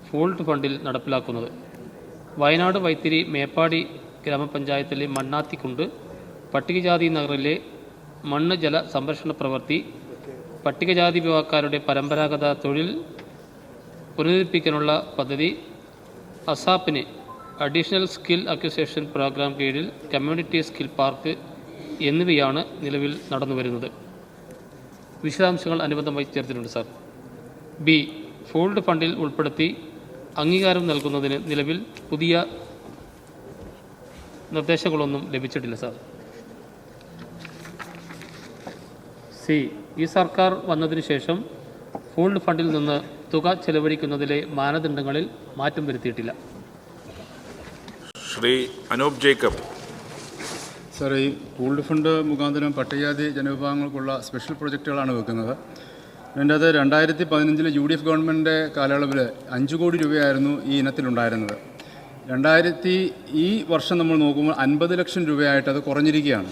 പൂൾഡ് ഫണ്ടിൽ നടപ്പിലാക്കുന്നത്. വയനാട് വൈത്തിരി മേപ്പാടി ഗ്രാമപഞ്ചായത്തിലെ മണ്ണാത്തിക്കുണ്ട് പട്ടികജാതി നഗറിലെ മണ്ണ് ജല സംരക്ഷണ പ്രവൃത്തി പട്ടികജാതി വിഭാഗക്കാരുടെ പരമ്പരാഗത തൊഴിൽ പുനരുദ്ധരിപ്പിക്കാനുള്ള പദ്ധതി, അസാപ്പിന് അഡീഷണൽ സ്കിൽ അക്വിസിഷൻ പ്രോഗ്രാം കീഴിൽ കമ്മ്യൂണിറ്റി സ്കിൽ പാർക്ക് എന്നിവയാണ് നിലവിൽ നടന്നുവരുന്നത്. വിശദാംശങ്ങൾ അനുബന്ധമായി ചേർത്തിട്ടുണ്ട്. സാർ, ബി, പൂൾഡ് ഫണ്ടിൽ ഉൾപ്പെടുത്തി അംഗീകാരം നൽകുന്നതിന് നിലവിൽ പുതിയ നിർദ്ദേശങ്ങളൊന്നും ലഭിച്ചിട്ടില്ല. സാർ, സി, ഈ സർക്കാർ വന്നതിന് ശേഷം പൂൾഡ് ഫണ്ടിൽ നിന്ന് തുക ചെലവഴിക്കുന്നതിലെ മാനദണ്ഡങ്ങളിൽ മാറ്റം വരുത്തിയിട്ടില്ല. ശ്രീ അനൂപ് ജേക്കബ്. സാർ, ഈ പൂൾഡ് ഫണ്ട് മുഖാന്തരം പട്ടികജാതി ജനവിഭാഗങ്ങൾക്കുള്ള സ്പെഷ്യൽ പ്രൊജക്റ്റുകളാണ് വെക്കുന്നത്. അതിൻ്റെ അത് 2015 UDF ഗവൺമെൻറ്റിൻ്റെ കാലയളവിൽ 5 കോടി രൂപയായിരുന്നു ഈ ഇനത്തിലുണ്ടായിരുന്നത്. ഈ വർഷം നമ്മൾ നോക്കുമ്പോൾ 50 ലക്ഷം രൂപയായിട്ട് അത് കുറഞ്ഞിരിക്കുകയാണ്.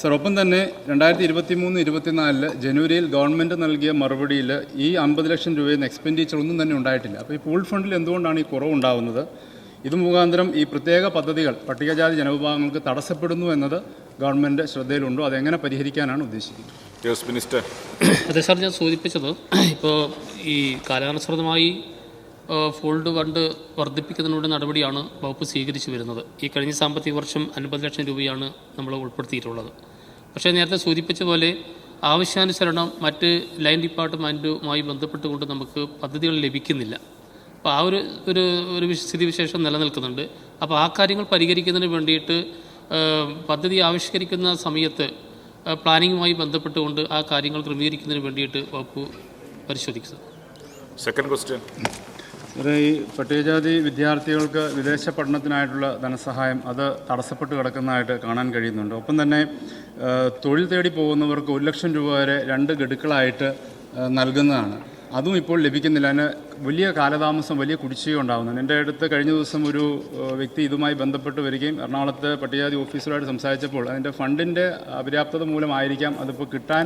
സാർ, ഒപ്പം തന്നെ 2023-24 ജനുവരിയിൽ ഗവൺമെൻറ് നൽകിയ മറുപടിയിൽ ഈ 50 ലക്ഷം രൂപയിൽ നിന്ന് എക്സ്പെൻഡിച്ചർ ഒന്നും തന്നെ ഉണ്ടായിട്ടില്ല. അപ്പോൾ ഈ പൂൾഡ് ഫണ്ടിൽ എന്തുകൊണ്ടാണ് ഈ കുറവുണ്ടാകുന്നത്? ഇത് മുഖാന്തരം ഈ പ്രത്യേക പദ്ധതികൾ പട്ടികജാതി ജനവിഭാഗങ്ങൾക്ക് തടസ്സപ്പെടുന്നു എന്നത് ഗവൺമെൻറ് ശ്രദ്ധയിലുണ്ടോ? അതെങ്ങനെ പരിഹരിക്കാനാണ് ഉദ്ദേശിക്കുന്നത്? മിനിസ്റ്റർ. അതെ സാർ, ഞാൻ സൂചിപ്പിച്ചത് ഇപ്പോൾ ഈ കാലാനുസൃതമായി പൂൾഡ് ഫണ്ട് വർദ്ധിപ്പിക്കുന്നതിനുള്ള നടപടിയാണ് വകുപ്പ് സ്വീകരിച്ചു വരുന്നത്. ഈ കഴിഞ്ഞ സാമ്പത്തിക വർഷം 50 ലക്ഷം രൂപയാണ് നമ്മൾ ഉൾപ്പെടുത്തിയിട്ടുള്ളത്. പക്ഷേ നേരത്തെ സൂചിപ്പിച്ച പോലെ ആവശ്യാനുസരണം മറ്റ് ലൈൻ ഡിപ്പാർട്ട്മെൻറ്റുമായി ബന്ധപ്പെട്ടുകൊണ്ട് നമുക്ക് പദ്ധതികൾ ലഭിക്കുന്നില്ല. അപ്പോൾ ആ ഒരു സ്ഥിതിവിശേഷം നിലനിൽക്കുന്നുണ്ട്. അപ്പോൾ ആ കാര്യങ്ങൾ പരിഹരിക്കുന്നതിന് വേണ്ടിയിട്ട് പദ്ധതി ആവിഷ്കരിക്കുന്ന സമയത്ത് പ്ലാനിങ്ങുമായി ബന്ധപ്പെട്ടുകൊണ്ട് ആ കാര്യങ്ങൾ ക്രമീകരിക്കുന്നതിന് വേണ്ടിയിട്ട് വകുപ്പ് പരിശോധിക്കുന്നത്. Second question. സാറേ, ഈ പട്ടികജാതി വിദ്യാർത്ഥികൾക്ക് വിദേശ പഠനത്തിനായിട്ടുള്ള ധനസഹായം അത് തടസ്സപ്പെട്ട് കിടക്കുന്നതായിട്ട് കാണാൻ കഴിയുന്നുണ്ട്. ഒപ്പം തന്നെ തൊഴിൽ തേടി പോകുന്നവർക്ക് 1 ലക്ഷം രൂപ വരെ 2 ഗഡുക്കളായിട്ട് നൽകുന്നതാണ്. അതും ഇപ്പോൾ ലഭിക്കുന്നില്ല. അതിന് വലിയ കാലതാമസം, വലിയ കുടിശ്ശിക ഉണ്ടാകുന്നുണ്ട്. എൻ്റെ അടുത്ത് കഴിഞ്ഞ ദിവസം ഒരു വ്യക്തി ഇതുമായി ബന്ധപ്പെട്ട് വരികയും എറണാകുളത്ത് പട്ടികജാതി ഓഫീസറുമായിട്ട് സംസാരിച്ചപ്പോൾ അതിൻ്റെ ഫണ്ടിൻ്റെ അപര്യാപ്തത മൂലമായിരിക്കാം അതിപ്പോൾ കിട്ടാൻ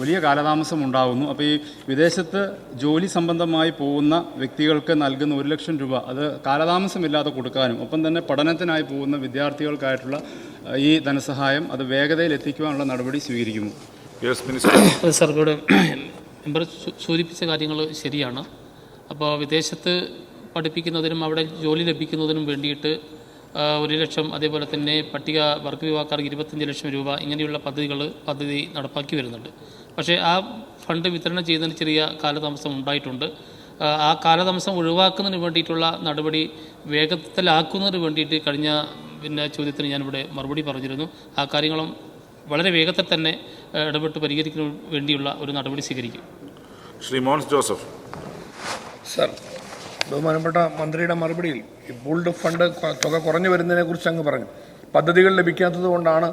വലിയ കാലതാമസം ഉണ്ടാകുന്നു. അപ്പോൾ ഈ വിദേശത്ത് ജോലി സംബന്ധമായി പോകുന്ന വ്യക്തികൾക്ക് നൽകുന്ന 1 ലക്ഷം രൂപ അത് കാലതാമസമില്ലാതെ കൊടുക്കാനും ഒപ്പം തന്നെ പഠനത്തിനായി പോകുന്ന വിദ്യാർത്ഥികൾക്കായിട്ടുള്ള ഈ ധനസഹായം അത് വേഗതയിൽ എത്തിക്കുവാനുള്ള നടപടി സ്വീകരിക്കുന്നു. സാർ, ഇവിടെ മെമ്പർ സൂചിപ്പിച്ച കാര്യങ്ങൾ ശരിയാണ്. അപ്പോൾ വിദേശത്ത് പഠിപ്പിക്കുന്നതിനും അവിടെ ജോലി ലഭിക്കുന്നതിനും വേണ്ടിയിട്ട് 1 ലക്ഷം, അതേപോലെ തന്നെ പട്ടിക വർഗ വിഭാഗക്കാർക്ക് 25 ലക്ഷം രൂപ ഇങ്ങനെയുള്ള പദ്ധതി നടപ്പാക്കി വരുന്നുണ്ട്. പക്ഷേ ആ ഫണ്ട് വിതരണം ചെയ്യുന്നതിന് ചെറിയ കാലതാമസം ഉണ്ടായിട്ടുണ്ട്. ആ കാലതാമസം ഒഴിവാക്കുന്നതിന് വേണ്ടിയിട്ടുള്ള നടപടി വേഗത്തിലാക്കുന്നതിന് വേണ്ടിയിട്ട് കഴിഞ്ഞ ചോദ്യത്തിന് ഞാനിവിടെ മറുപടി പറഞ്ഞിരുന്നു. ആ കാര്യങ്ങളും വളരെ വേഗത്തിൽ തന്നെ ഇടപെട്ട് പരിഹരിക്കുന്നതിന് വേണ്ടിയുള്ള ഒരു നടപടി സ്വീകരിക്കും. ശ്രീ മോൻസ് ജോസഫ്. സർ, ബഹുമാനപ്പെട്ട മന്ത്രിയുടെ മറുപടിയിൽ ഈ പൂൾഡ് ഫണ്ട് തുക കുറഞ്ഞു വരുന്നതിനെക്കുറിച്ച് അങ്ങ് പറഞ്ഞു. പദ്ധതികൾ ലഭിക്കാത്തത് കൊണ്ടാണ്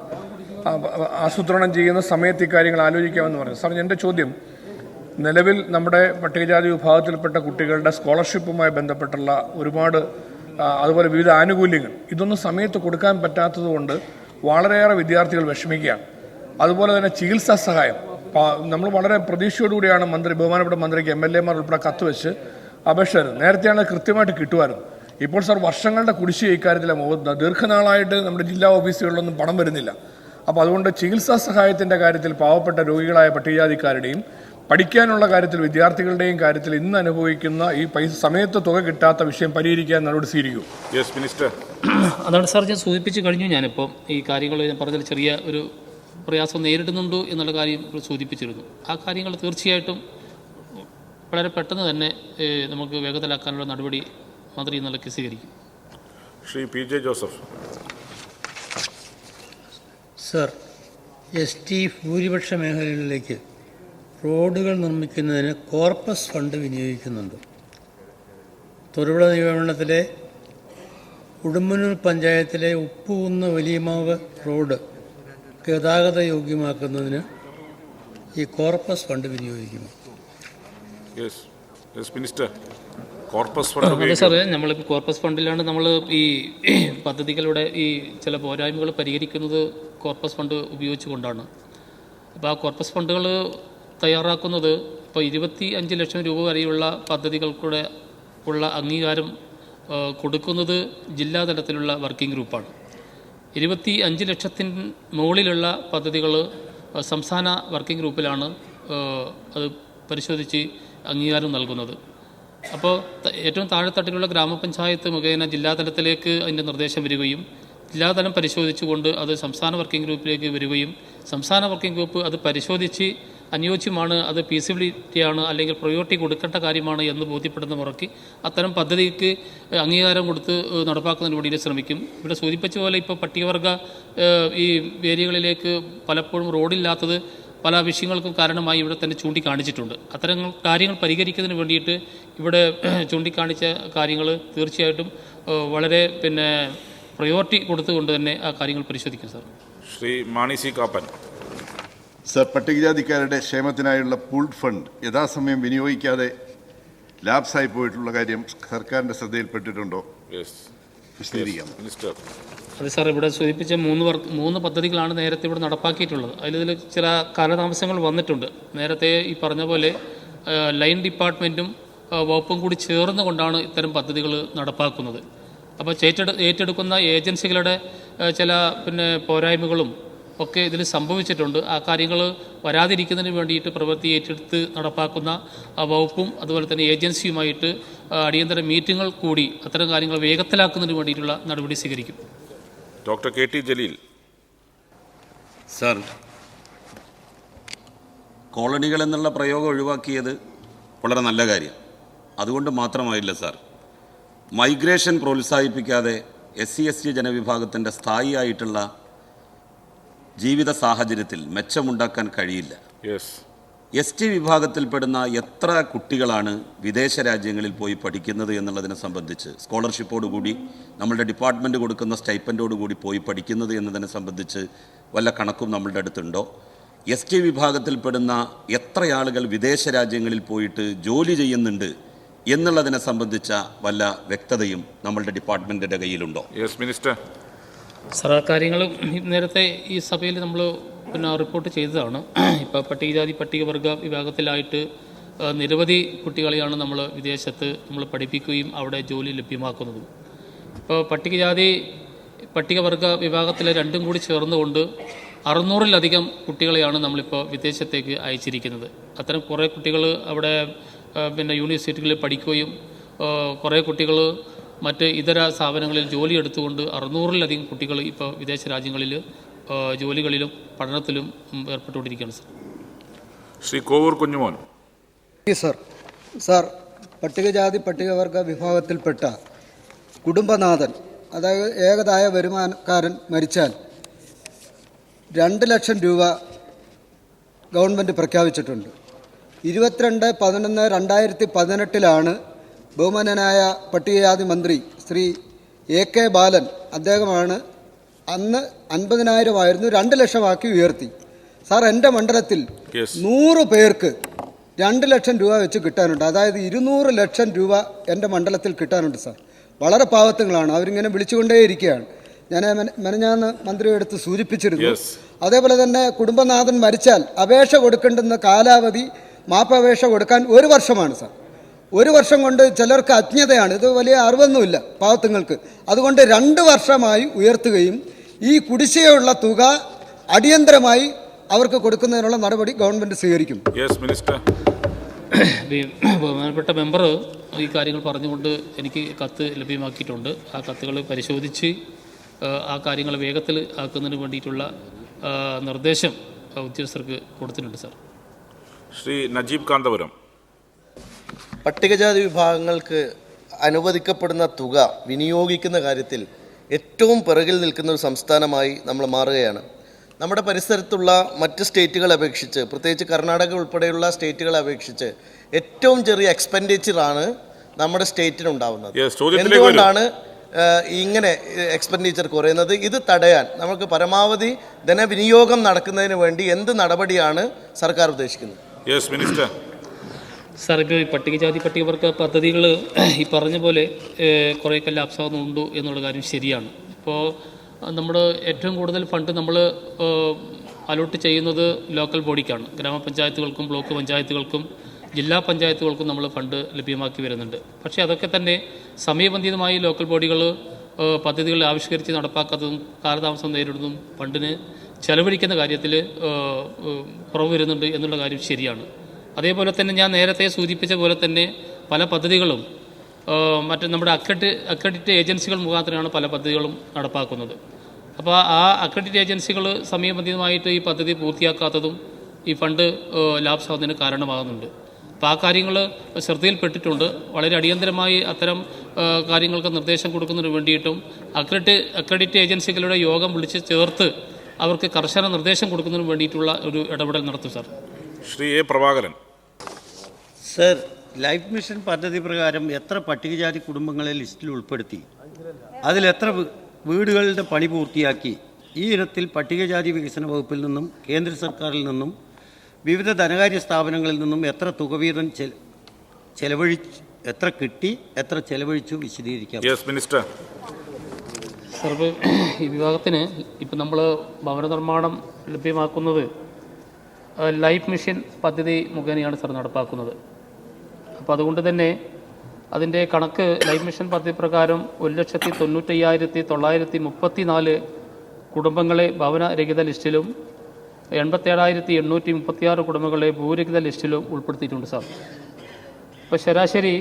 ആസൂത്രണം ചെയ്യുന്ന സമയത്ത് ഇക്കാര്യങ്ങൾ ആലോചിക്കാമെന്ന് പറഞ്ഞു. സാർ, എൻ്റെ ചോദ്യം, നിലവിൽ നമ്മുടെ പട്ടികജാതി വിഭാഗത്തിൽപ്പെട്ട കുട്ടികളുടെ സ്കോളർഷിപ്പുമായി ബന്ധപ്പെട്ടുള്ള ഒരുപാട് അതുപോലെ വിവിധ ആനുകൂല്യങ്ങൾ ഇതൊന്നും സമയത്ത് കൊടുക്കാൻ പറ്റാത്തത് കൊണ്ട് വളരെയേറെ വിദ്യാർത്ഥികൾ വിഷമിക്കുകയാണ്. അതുപോലെ തന്നെ ചികിത്സാ സഹായം നമ്മൾ വളരെ പ്രതീക്ഷയോടുകൂടിയാണ് ബഹുമാനപ്പെട്ട മന്ത്രിക്ക് MLA-മാർ ഉൾപ്പെടെ കത്ത് വെച്ച് അപേക്ഷ തരുന്നത്. നേരത്തെയാണ് കൃത്യമായിട്ട് കിട്ടുമായിരുന്നു. ഇപ്പോൾ സാർ വർഷങ്ങളുടെ കുടിശ്ശിക ഇക്കാര്യത്തിലാണ്. ദീർഘനാളായിട്ട് നമ്മുടെ ജില്ലാ ഓഫീസുകളിലൊന്നും പണം വരുന്നില്ല. അപ്പോൾ അതുകൊണ്ട് ചികിത്സാ സഹായത്തിൻ്റെ കാര്യത്തിൽ പാവപ്പെട്ട രോഗികളായ പട്ടികജാതിക്കാരുടെയും പഠിക്കാനുള്ള കാര്യത്തിൽ വിദ്യാർത്ഥികളുടെയും കാര്യത്തിൽ ഇന്ന് അനുഭവിക്കുന്ന ഈ സമയത്ത് തുക കിട്ടാത്ത വിഷയം പരിഹരിക്കാൻ നടപടി സ്വീകരിക്കും. Yes minister. അതാണ് സാർ, ഞാൻ സൂചിപ്പിച്ച് കഴിഞ്ഞു. ഞാനിപ്പോൾ ഈ കാര്യങ്ങൾ ഞാൻ പറഞ്ഞതിൽ ചെറിയ ഒരു പ്രയാസം നേരിടുന്നുണ്ടോ എന്നുള്ള കാര്യം സൂചിപ്പിച്ചിരുന്നു. ആ കാര്യങ്ങൾ തീർച്ചയായിട്ടും വളരെ പെട്ടെന്ന് തന്നെ നമുക്ക് വേഗത്തിലാക്കാനുള്ള നടപടി മന്ത്രി നിലയ്ക്ക് സ്വീകരിക്കും. Shri PJ Joseph. Sir, ST ഭൂരിപക്ഷ മേഖലകളിലേക്ക് റോഡുകൾ നിർമ്മിക്കുന്നതിന് കോർപ്പസ് ഫണ്ട് വിനിയോഗിക്കുന്നുണ്ട്. തൊടുപുഴ നിയമമണ്ഡലത്തിലെ ഉടുമ്പന്നൂർ പഞ്ചായത്തിലെ ഉപ്പുകുന്ന് വലിയമാവ് റോഡ് ഗതാഗത യോഗ്യമാക്കുന്നതിന് ഈ കോർപ്പസ് ഫണ്ട് വിനിയോഗിക്കുന്നു. അതെ സാറേ, നമ്മളിപ്പോൾ കോർപ്പസ് ഫണ്ടിലാണ് നമ്മൾ ഈ പദ്ധതികളുടെ ഈ ചില പോരായ്മകൾ പരിഹരിക്കുന്നത് കോർപ്പസ് ഫണ്ട് ഉപയോഗിച്ചുകൊണ്ടാണ്. അപ്പോൾ ആ കോർപ്പസ് ഫണ്ടുകൾ തയ്യാറാക്കുന്നത് ഇപ്പോൾ 25 ലക്ഷം രൂപ വരെയുള്ള പദ്ധതികൾക്കൂടെ ഉള്ള അംഗീകാരം കൊടുക്കുന്നത് ജില്ലാതലത്തിലുള്ള വർക്കിംഗ് ഗ്രൂപ്പാണ്. 25 ലക്ഷത്തിന് മുകളിലുള്ള പദ്ധതികൾ സംസ്ഥാന വർക്കിംഗ് ഗ്രൂപ്പിലാണ് അത് പരിശോധിച്ച് അംഗീകാരം നൽകുന്നത്. അപ്പോൾ ഏറ്റവും താഴെത്തട്ടിലുള്ള ഗ്രാമപഞ്ചായത്ത് മുഖേന ജില്ലാതലത്തിലേക്ക് അതിൻ്റെ നിർദ്ദേശം വരികയും ജില്ലാതലം പരിശോധിച്ചുകൊണ്ട് അത് സംസ്ഥാന വർക്കിംഗ് ഗ്രൂപ്പിലേക്ക് വരികയും സംസ്ഥാന വർക്കിംഗ് ഗ്രൂപ്പ് അത് പരിശോധിച്ച് അനുയോജ്യമാണ്, അത് ഫീസിബിലിറ്റിയാണ്, അല്ലെങ്കിൽ പ്രയോറിറ്റി കൊടുക്കേണ്ട കാര്യമാണ് എന്ന് ബോധ്യപ്പെടുന്ന മുറയ്ക്ക് അത്തരം പദ്ധതിക്ക് അംഗീകാരം കൊടുത്ത് നടപ്പാക്കുന്നതിന് വേണ്ടി ശ്രമിക്കും. ഇവിടെ സൂചിപ്പിച്ച പോലെ ഇപ്പോൾ പട്ടികവർഗ ഈ ഏരിയകളിലേക്ക് പലപ്പോഴും റോഡില്ലാത്തത് പല വിഷയങ്ങൾക്കും കാരണമായി ഇവിടെ തന്നെ ചൂണ്ടിക്കാണിച്ചിട്ടുണ്ട്. അത്തരം കാര്യങ്ങൾ പരിഹരിക്കുന്നതിന് വേണ്ടിയിട്ട് ഇവിടെ ചൂണ്ടിക്കാണിച്ച കാര്യങ്ങൾ തീർച്ചയായിട്ടും വളരെ പ്രയോറിറ്റി കൊടുത്തുകൊണ്ട് തന്നെ ആ കാര്യങ്ങൾ പരിശോധിക്കും. Sir, Shri Mani C Kappan. Sir, പട്ടികജാതിക്കാരുടെ ക്ഷേമത്തിനായുള്ള പൂൾഡ് ഫണ്ട് യഥാസമയം വിനിയോഗിക്കാതെ ലാപ്സായി പോയിട്ടുള്ള കാര്യം സർക്കാരിൻ്റെ ശ്രദ്ധയിൽപ്പെട്ടിട്ടുണ്ടോ? വിശദീകരിക്കാം. അതെ സാർ, ഇവിടെ സൂചിപ്പിച്ച 3 പദ്ധതികളാണ് നേരത്തെ ഇവിടെ നടപ്പാക്കിയിട്ടുള്ളത്. അതിൽ ചില കാലതാമസങ്ങൾ വന്നിട്ടുണ്ട്. നേരത്തെ ഈ പറഞ്ഞ പോലെ ലൈൻ ഡിപ്പാർട്ട്മെൻറ്റും വകുപ്പും കൂടി ചേർന്നുകൊണ്ടാണ് ഇത്തരം പദ്ധതികൾ നടപ്പാക്കുന്നത്. അപ്പോൾ ഏറ്റെടുക്കുന്ന ഏജൻസികളുടെ ചില പോരായ്മകളും ഒക്കെ ഇതിൽ സംഭവിച്ചിട്ടുണ്ട്. ആ കാര്യങ്ങൾ വരാതിരിക്കുന്നതിന് വേണ്ടിയിട്ട് പ്രവൃത്തി ഏറ്റെടുത്ത് നടപ്പാക്കുന്ന വകുപ്പും അതുപോലെ തന്നെ ഏജൻസിയുമായിട്ട് അടിയന്തര മീറ്റിങ്ങുകൾ കൂടി അത്തരം കാര്യങ്ങൾ വേഗത്തിലാക്കുന്നതിന് വേണ്ടിയിട്ടുള്ള നടപടി സ്വീകരിക്കും. Doctor KT Jaleel. സർ, കോളനികൾ എന്നുള്ള പ്രയോഗം ഒഴിവാക്കിയത് വളരെ നല്ല കാര്യം. അതുകൊണ്ട് മാത്രമായില്ല സാർ, മൈഗ്രേഷൻ പ്രോത്സാഹിപ്പിക്കാതെ SC/ST ജനവിഭാഗത്തിൻ്റെ സ്ഥായിയായിട്ടുള്ള ജീവിത സാഹചര്യത്തിൽ മെച്ചമുണ്ടാക്കാൻ കഴിയില്ല. ST വിഭാഗത്തിൽപ്പെടുന്ന എത്ര കുട്ടികളാണ് വിദേശ രാജ്യങ്ങളിൽ പോയി പഠിക്കുന്നത് എന്നുള്ളതിനെ സംബന്ധിച്ച്, സ്കോളർഷിപ്പോടുകൂടി നമ്മളുടെ ഡിപ്പാർട്ട്മെൻറ്റ് കൊടുക്കുന്ന സ്റ്റൈപ്പൻഡോടുകൂടി പോയി പഠിക്കുന്നത് എന്നതിനെ സംബന്ധിച്ച് വല്ല കണക്കും നമ്മളുടെ അടുത്തുണ്ടോ? ST വിഭാഗത്തിൽപ്പെടുന്ന എത്ര ആളുകൾ വിദേശ രാജ്യങ്ങളിൽ പോയിട്ട് ജോലി ചെയ്യുന്നുണ്ട് എന്നുള്ളതിനെ സംബന്ധിച്ച വല്ല വ്യക്തതയും നമ്മളുടെ ഡിപ്പാർട്ട്മെൻറ്റിൻ്റെ കയ്യിലുണ്ടോ? Yes minister. സാർ, ആ കാര്യങ്ങൾ നേരത്തെ ഈ സഭയിൽ നമ്മൾ റിപ്പോർട്ട് ചെയ്തതാണ്. ഇപ്പോൾ പട്ടികജാതി പട്ടികവർഗ വിഭാഗത്തിലായിട്ട് നിരവധി കുട്ടികളെയാണ് നമ്മൾ വിദേശത്ത് നമ്മൾ പഠിപ്പിക്കുകയും അവിടെ ജോലി ലഭ്യമാക്കുന്നതും. ഇപ്പോൾ പട്ടികജാതി പട്ടികവർഗ വിഭാഗത്തിലെ രണ്ടും കൂടി ചേർന്നുകൊണ്ട് 600-ലധികം കുട്ടികളെയാണ് നമ്മളിപ്പോൾ വിദേശത്തേക്ക് അയച്ചിരിക്കുന്നത്. അത്തരം കുറേ കുട്ടികൾ അവിടെ യൂണിവേഴ്സിറ്റികളിൽ പഠിക്കുകയും കുറേ കുട്ടികൾ മറ്റ് ഇതര സ്ഥാപനങ്ങളിൽ ജോലി എടുത്തുകൊണ്ട് 600-ലധികം കുട്ടികൾ ഇപ്പോൾ വിദേശ രാജ്യങ്ങളിൽ ജോലികളിലും പഠനത്തിലും ഏർപ്പെട്ടുകൊണ്ടിരിക്കുകയാണ് സാർ. ശ്രീ കോവൂർ കുഞ്ഞുമോൻ. സാർ, പട്ടികജാതി പട്ടികവർഗ വിഭാഗത്തിൽപ്പെട്ട കുടുംബനാഥൻ, അതായത് ഏകതായ വരുമാനക്കാരൻ മരിച്ചാൽ 2 ലക്ഷം രൂപ ഗവൺമെൻറ് പ്രഖ്യാപിച്ചിട്ടുണ്ട്. 22/11/2018 ബഹുമാനനായ പട്ടികജാതി മന്ത്രി ശ്രീ AK ബാലൻ, അദ്ദേഹമാണ് അന്ന് 50,000 ആയിരുന്നു 2 ലക്ഷമാക്കി ഉയർത്തി. സാർ, എൻ്റെ മണ്ഡലത്തിൽ 100 പേർക്ക് 2 ലക്ഷം രൂപ വെച്ച് കിട്ടാനുണ്ട്. അതായത് 200 ലക്ഷം രൂപ എൻ്റെ മണ്ഡലത്തിൽ കിട്ടാനുണ്ട് സാർ. വളരെ പാവത്തുങ്ങളാണ്, അവരിങ്ങനെ വിളിച്ചുകൊണ്ടേയിരിക്കുകയാണ്. ഞാൻ മെനഞ്ഞാന്ന് മന്ത്രിയുടെ അടുത്ത് സൂചിപ്പിച്ചിരുന്നു. അതേപോലെ തന്നെ കുടുംബനാഥൻ മരിച്ചാൽ അപേക്ഷ കൊടുക്കേണ്ടുന്ന കാലാവധി മാപ്പപേക്ഷ കൊടുക്കാൻ 1 വർഷമാണ് സാർ. 1 വർഷം കൊണ്ട് ചിലർക്ക് അജ്ഞതയാണ്, ഇത് വലിയ അറിവൊന്നുമില്ല പാവത്തുങ്ങൾക്ക്. അതുകൊണ്ട് 2 വർഷമായി ഉയർത്തുകയും ഈ കുടിശ്ശികയുള്ള തുക അടിയന്തരമായി അവർക്ക് കൊടുക്കുന്നതിനുള്ള നടപടി ഗവൺമെൻറ് സ്വീകരിക്കും. ബഹുമാനപ്പെട്ട മെമ്പർ ഈ കാര്യങ്ങൾ പറഞ്ഞുകൊണ്ട് എനിക്ക് കത്ത് ലഭ്യമാക്കിയിട്ടുണ്ട്. ആ കത്തുകൾ പരിശോധിച്ച് ആ കാര്യങ്ങൾ വേഗത്തിൽ ആക്കുന്നതിന് വേണ്ടിയിട്ടുള്ള നിർദ്ദേശം ഉദ്യോഗസ്ഥർക്ക് കൊടുത്തിട്ടുണ്ട് സാർ. ശ്രീ നജീബ് കാന്തപുരം. പട്ടികജാതി വിഭാഗങ്ങൾക്ക് അനുവദിക്കപ്പെടുന്ന തുക വിനിയോഗിക്കുന്ന കാര്യത്തിൽ ഏറ്റവും പിറകിൽ നിൽക്കുന്ന ഒരു സംസ്ഥാനമായി നമ്മൾ മാറുകയാണ്. നമ്മുടെ പരിസരത്തുള്ള മറ്റ് സ്റ്റേറ്റുകളെ അപേക്ഷിച്ച്, പ്രത്യേകിച്ച് കർണാടക ഉൾപ്പെടെയുള്ള സ്റ്റേറ്റുകളെ അപേക്ഷിച്ച് ഏറ്റവും ചെറിയ എക്സ്പെൻഡിച്ചറാണ് നമ്മുടെ സ്റ്റേറ്റിനുണ്ടാവുന്നത്. എന്തുകൊണ്ടാണ് ഇങ്ങനെ എക്സ്പെൻഡിച്ചർ കുറയുന്നത്? ഇത് തടയാൻ നമുക്ക് പരമാവധി ധനവിനിയോഗം നടക്കുന്നതിന് വേണ്ടി എന്ത് നടപടിയാണ് സർക്കാർ ഉദ്ദേശിക്കുന്നത്? സാർ, ഇപ്പോൾ ഈ പട്ടികജാതി പട്ടികവർഗ പദ്ധതികൾ ഈ പറഞ്ഞ പോലെ കുറേയൊക്കെ ലാപ്സാകുന്നുണ്ട് എന്നുള്ള കാര്യം ശരിയാണ്. ഇപ്പോൾ നമ്മൾ ഏറ്റവും കൂടുതൽ ഫണ്ട് നമ്മൾ അലോട്ട് ചെയ്യുന്നത് ലോക്കൽ ബോഡിക്കാണ്. ഗ്രാമപഞ്ചായത്തുകൾക്കും ബ്ലോക്ക് പഞ്ചായത്തുകൾക്കും ജില്ലാ പഞ്ചായത്തുകൾക്കും നമ്മൾ ഫണ്ട് ലഭ്യമാക്കി വരുന്നുണ്ട്. പക്ഷേ അതൊക്കെ തന്നെ സമയബന്ധിതമായി ലോക്കൽ ബോഡികൾ പദ്ധതികൾ ആവിഷ്കരിച്ച് നടപ്പാക്കാത്തതും കാലതാമസം നേരിടുന്നതും ഫണ്ടിന് ചെലവഴിക്കുന്ന കാര്യത്തിൽ കുറവ് വരുന്നുണ്ട് എന്നുള്ള കാര്യം ശരിയാണ്. അതേപോലെ തന്നെ ഞാൻ നേരത്തെ സൂചിപ്പിച്ച പോലെ തന്നെ പല പദ്ധതികളും മറ്റ് നമ്മുടെ അക്രഡിറ്റ് ഏജൻസികൾ മുഖാന്തരമാണ് പല പദ്ധതികളും നടപ്പാക്കുന്നത്. അപ്പോൾ ആ അക്രഡിറ്റ് ഏജൻസികൾ സമയബന്ധിതമായിട്ട് ഈ പദ്ധതി പൂർത്തിയാക്കാത്തതും ഈ ഫണ്ട് ലാപ്സാവുന്നതിന് കാരണമാകുന്നുണ്ട്. അപ്പോൾ ആ കാര്യങ്ങൾ ശ്രദ്ധയിൽപ്പെട്ടിട്ടുണ്ട്. വളരെ അടിയന്തരമായി അത്തരം കാര്യങ്ങൾക്ക് നിർദ്ദേശം കൊടുക്കുന്നതിന് വേണ്ടിയിട്ടും അക്രഡിറ്റ് ഏജൻസികളുടെ യോഗം വിളിച്ച് ചേർത്ത് അവർക്ക് കർശന നിർദ്ദേശം കൊടുക്കുന്നതിന് വേണ്ടിയിട്ടുള്ള ഒരു ഇടപെടൽ നടത്തും sir. Shri A Prabhakaran. Sir, life mission പദ്ധതി പ്രകാരം എത്ര പട്ടികജാതി കുടുംബങ്ങളെ ലിസ്റ്റിൽ ഉൾപ്പെടുത്തി? അതിലെത്ര വീടുകളുടെ പണി പൂർത്തിയാക്കി? ഈ ഇനത്തിൽ പട്ടികജാതി വികസന വകുപ്പിൽ നിന്നും കേന്ദ്ര സർക്കാരിൽ നിന്നും വിവിധ ധനകാര്യ സ്ഥാപനങ്ങളിൽ നിന്നും എത്ര തുക വീതം ചെലവഴിച്ചു, എത്ര കിട്ടി, എത്ര ചെലവഴിച്ചു വിശദീകരിക്കാം? സാർ, ഈ വിഭാഗത്തിന് ഇപ്പം നമ്മൾ ഭവന നിർമ്മാണം ലഭ്യമാക്കുന്നത് ലൈഫ് മിഷൻ പദ്ധതി മുഖേനയാണ് സാർ നടപ്പാക്കുന്നത്. അപ്പോൾ അതുകൊണ്ട് തന്നെ അതിൻ്റെ കണക്ക് ലൈഫ് മിഷൻ പദ്ധതി പ്രകാരം 1,95,934 കുടുംബങ്ങളെ ഭവനരഹിത ലിസ്റ്റിലും 87,836 കുടുംബങ്ങളെ ഭൂരഹിത ലിസ്റ്റിലും ഉൾപ്പെടുത്തിയിട്ടുണ്ട് സാർ. ഇപ്പോൾ ശരാശരി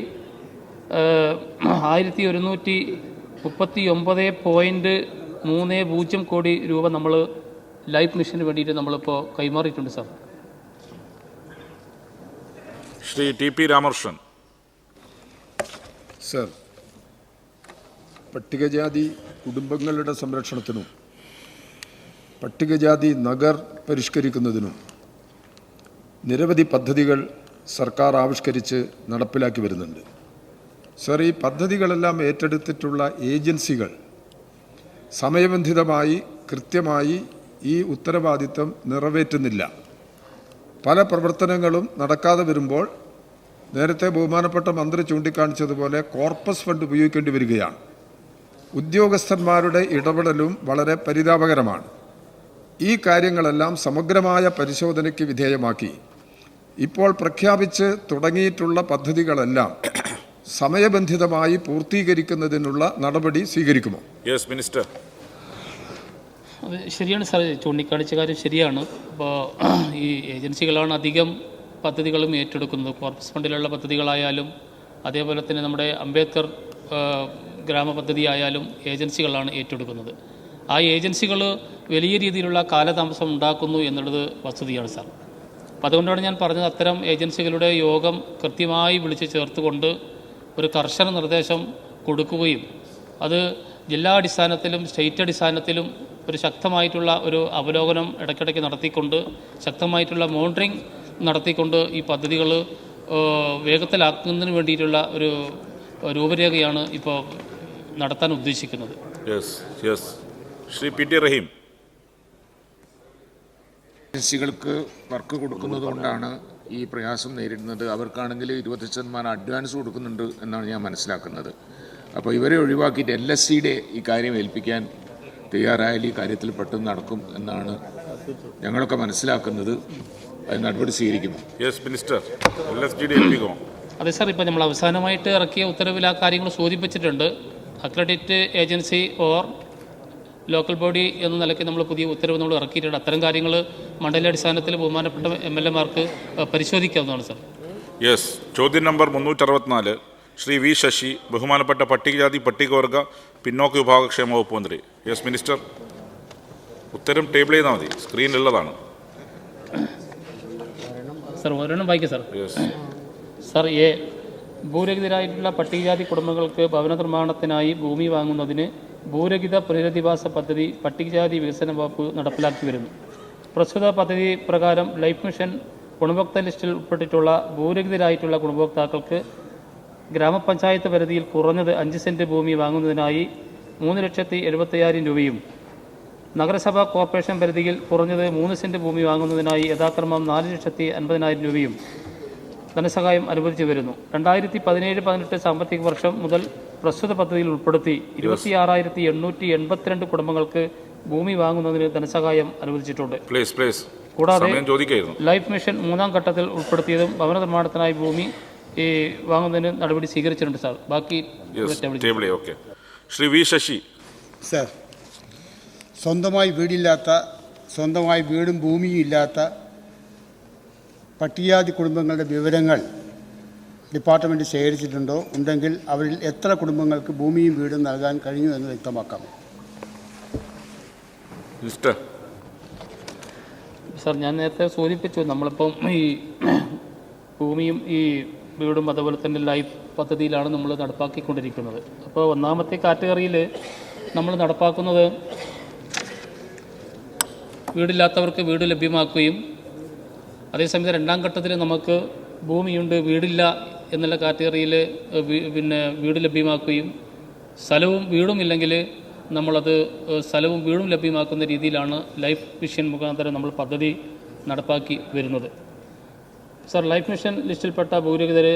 1,139.30 കോടി രൂപ നമ്മൾ ലൈഫ് മിഷന് വേണ്ടിയിട്ട് നമ്മളിപ്പോൾ കൈമാറിയിട്ടുണ്ട് sir. Shri TP Ramakrishnan. Sir, പട്ടികജാതി കുടുംബങ്ങളുടെ സംരക്ഷണത്തിനും പട്ടികജാതി നഗർ പരിഷ്കരിക്കുന്നതിനും നിരവധി പദ്ധതികൾ സർക്കാർ ആവിഷ്കരിച്ച് നടപ്പിലാക്കി വരുന്നുണ്ട്. സർ, ഈ പദ്ധതികളെല്ലാം ഏറ്റെടുത്തിട്ടുള്ള ഏജൻസികൾ സമയബന്ധിതമായി കൃത്യമായി ഈ ഉത്തരവാദിത്തം നിറവേറ്റുന്നില്ല. പല പ്രവർത്തനങ്ങളും നടക്കാതെ വരുമ്പോൾ നേരത്തെ ബഹുമാനപ്പെട്ട മന്ത്രി ചൂണ്ടിക്കാണിച്ചതുപോലെ കോർപ്പസ് ഫണ്ട് ഉപയോഗിക്കേണ്ടി വരികയാണ്. ഉദ്യോഗസ്ഥന്മാരുടെ ഇടപെടലും വളരെ പരിതാപകരമാണ്. ഈ കാര്യങ്ങളെല്ലാം സമഗ്രമായ പരിശോധനയ്ക്ക് വിധേയമാക്കി ഇപ്പോൾ പ്രഖ്യാപിച്ച് തുടങ്ങിയിട്ടുള്ള പദ്ധതികളെല്ലാം സമയബന്ധിതമായി പൂർത്തീകരിക്കുന്നതിനുള്ള നടപടി സ്വീകരിക്കുമോ? Yes minister. അത് ശരിയാണ് സാർ, ചൂണ്ടിക്കാണിച്ച കാര്യം ശരിയാണ്. അപ്പോൾ ഈ ഏജൻസികളാണ് അധികം പദ്ധതികളും ഏറ്റെടുക്കുന്നത്. കോർപ്പസ് ഫണ്ടിലുള്ള പദ്ധതികളായാലും അതേപോലെ തന്നെ നമ്മുടെ അംബേദ്കർ ഗ്രാമപദ്ധതി ആയാലും ഏജൻസികളാണ് ഏറ്റെടുക്കുന്നത്. ആ ഏജൻസികൾ വലിയ രീതിയിലുള്ള കാലതാമസം ഉണ്ടാക്കുന്നു എന്നുള്ളത് വസ്തുതയാണ് സാർ. അപ്പം അതുകൊണ്ടാണ് ഞാൻ പറഞ്ഞത്, അത്തരം ഏജൻസികളുടെ യോഗം കൃത്യമായി വിളിച്ച് ചേർത്തുകൊണ്ട് ഒരു കർശന നിർദ്ദേശം കൊടുക്കുകയും അത് ജില്ലാ അടിസ്ഥാനത്തിലും സ്റ്റേറ്റ് അടിസ്ഥാനത്തിലും ഒരു ശക്തമായിട്ടുള്ള ഒരു അവലോകനം ഇടയ്ക്കിടയ്ക്ക് നടത്തിക്കൊണ്ട് ശക്തമായിട്ടുള്ള മോണിറ്ററിംഗ് നടത്തിക്കൊണ്ട് ഈ പദ്ധതികൾ വേഗത്തിലാക്കുന്നതിന് വേണ്ടിയിട്ടുള്ള ഒരു രൂപരേഖയാണ് ഇപ്പോൾ നടത്താൻ ഉദ്ദേശിക്കുന്നത്. ശ്രീ പി ടി റഹീം. ഏജൻസികൾക്ക് വർക്ക് കൊടുക്കുന്നത് കൊണ്ടാണ് ഈ പ്രയാസം നേരിടുന്നത്. അവർക്കാണെങ്കിൽ 20% അഡ്വാൻസ് കൊടുക്കുന്നുണ്ട് എന്നാണ് ഞാൻ മനസ്സിലാക്കുന്നത്. അപ്പോൾ ഇവരെ ഒഴിവാക്കിയിട്ട് LSCയുടെ ഈ കാര്യം ഏൽപ്പിക്കാൻ തയ്യാറായാൽ ഈ കാര്യത്തിൽ പെട്ടെന്ന് നടക്കും എന്നാണ് ഞങ്ങളൊക്കെ മനസ്സിലാക്കുന്നത്. അത് നടപടി സ്വീകരിക്കുന്നു. അതെ സാർ, ഇപ്പോൾ നമ്മൾ അവസാനമായിട്ട് ഇറക്കിയ ഉത്തരവിൽ ആ കാര്യങ്ങൾ സൂചിപ്പിച്ചിട്ടുണ്ട്. Accredit agency or local body എന്ന നിലയ്ക്ക് നമ്മൾ പുതിയ ഉത്തരവ് നമ്മൾ ഇറക്കിയിട്ടുണ്ട്. അത്തരം കാര്യങ്ങൾ മണ്ഡലാടിസ്ഥാനത്തിൽ ബഹുമാനപ്പെട്ട MLA-മാർക്ക് പരിശോധിക്കാവുന്നതാണ് സാർ. യെസ്. ചോദ്യം നമ്പർ 364 ശ്രീ വി ശശി, ബഹുമാനപ്പെട്ട പട്ടികജാതി പട്ടികവർഗ പിന്നോക്ക വിഭാഗക്ഷേമ വകുപ്പ് മന്ത്രി. Yes minister. ഉത്തരം ടേബിൾ ചെയ്താൽ മതി, സ്ക്രീനിലുള്ളതാണ്. സാർ ഒരെണ്ണം വായിക്കാം സാർ. സാർ, എ, ഭൂരഹിതരായിട്ടുള്ള പട്ടികജാതി കുടുംബങ്ങൾക്ക് ഭവന നിർമ്മാണത്തിനായി ഭൂമി വാങ്ങുന്നതിന് ഭൂരഹിത പുനരധിവാസ പദ്ധതി പട്ടികജാതി വികസന വകുപ്പ് നടപ്പിലാക്കി വരുന്നു. പ്രസ്തുത പദ്ധതി പ്രകാരം ലൈഫ് മിഷൻ ഗുണഭോക്തൃ ലിസ്റ്റിൽ ഉൾപ്പെട്ടിട്ടുള്ള ഭൂരഹിതരായിട്ടുള്ള ഗുണഭോക്താക്കൾക്ക് ഗ്രാമപഞ്ചായത്ത് പരിധിയിൽ കുറഞ്ഞത് 5 സെൻറ്റ് ഭൂമി വാങ്ങുന്നതിനായി 3,75,000 രൂപയും നഗരസഭാ കോർപ്പറേഷൻ പരിധിയിൽ കുറഞ്ഞത് 3 സെൻറ്റ് ഭൂമി വാങ്ങുന്നതിനായി യഥാക്രമം 4,50,000 രൂപയും ധനസഹായം അനുവദിച്ചു വരുന്നു. 2017-18 സാമ്പത്തിക വർഷം മുതൽ പ്രസ്തുത പദ്ധതിയിൽ ഉൾപ്പെടുത്തി 26,882 കുടുംബങ്ങൾക്ക് ഭൂമി വാങ്ങുന്നതിന് ധനസഹായം അനുവദിച്ചിട്ടുണ്ട്. കൂടാതെ ലൈഫ് മിഷൻ 3ാം ഘട്ടത്തിൽ ഉൾപ്പെടുത്തിയതും ഭവന നിർമ്മാണത്തിനായി ഭൂമി വാങ്ങുന്നതിന് നടപടി സ്വീകരിച്ചിട്ടുണ്ട് സാർ. ബാക്കി ശ്രീ വി ശശി. സാർ, സ്വന്തമായി വീടും ഭൂമിയും ഇല്ലാത്ത പട്ടികജാതി കുടുംബങ്ങളുടെ വിവരങ്ങൾ ഡിപ്പാർട്ട്മെൻറ്റ് ശേഖരിച്ചിട്ടുണ്ടോ? ഉണ്ടെങ്കിൽ അവരിൽ എത്ര കുടുംബങ്ങൾക്ക് ഭൂമിയും വീടും നൽകാൻ കഴിഞ്ഞു എന്ന് വ്യക്തമാക്കാം. സാർ, ഞാൻ നേരത്തെ സൂചിപ്പിച്ചു, നമ്മളിപ്പം ഈ ഭൂമിയും ഈ വീടും അതുപോലെ തന്നെ ലൈഫ് പദ്ധതിയിലാണ് നമ്മൾ നടപ്പാക്കിക്കൊണ്ടിരിക്കുന്നത്. അപ്പോൾ ഒന്നാമത്തെ കാറ്റഗറിയിൽ നമ്മൾ നടപ്പാക്കുന്നത് വീടില്ലാത്തവർക്ക് വീട് ലഭ്യമാക്കുകയും അതേസമയത്ത് 2ാം ഘട്ടത്തിൽ നമുക്ക് ഭൂമിയുണ്ട് വീടില്ല എന്നുള്ള കാറ്റഗറിയിൽ വീട് ലഭ്യമാക്കുകയും സ്ഥലവും വീടും ഇല്ലെങ്കിൽ നമ്മളത് സ്ഥലവും വീടും ലഭ്യമാക്കുന്ന രീതിയിലാണ് ലൈഫ് മിഷൻ മുഖാന്തരം നമ്മൾ പദ്ധതി നടപ്പാക്കി വരുന്നത്. സാർ, ലൈഫ് മിഷൻ ലിസ്റ്റിൽപ്പെട്ട ഭൂരഹിതർ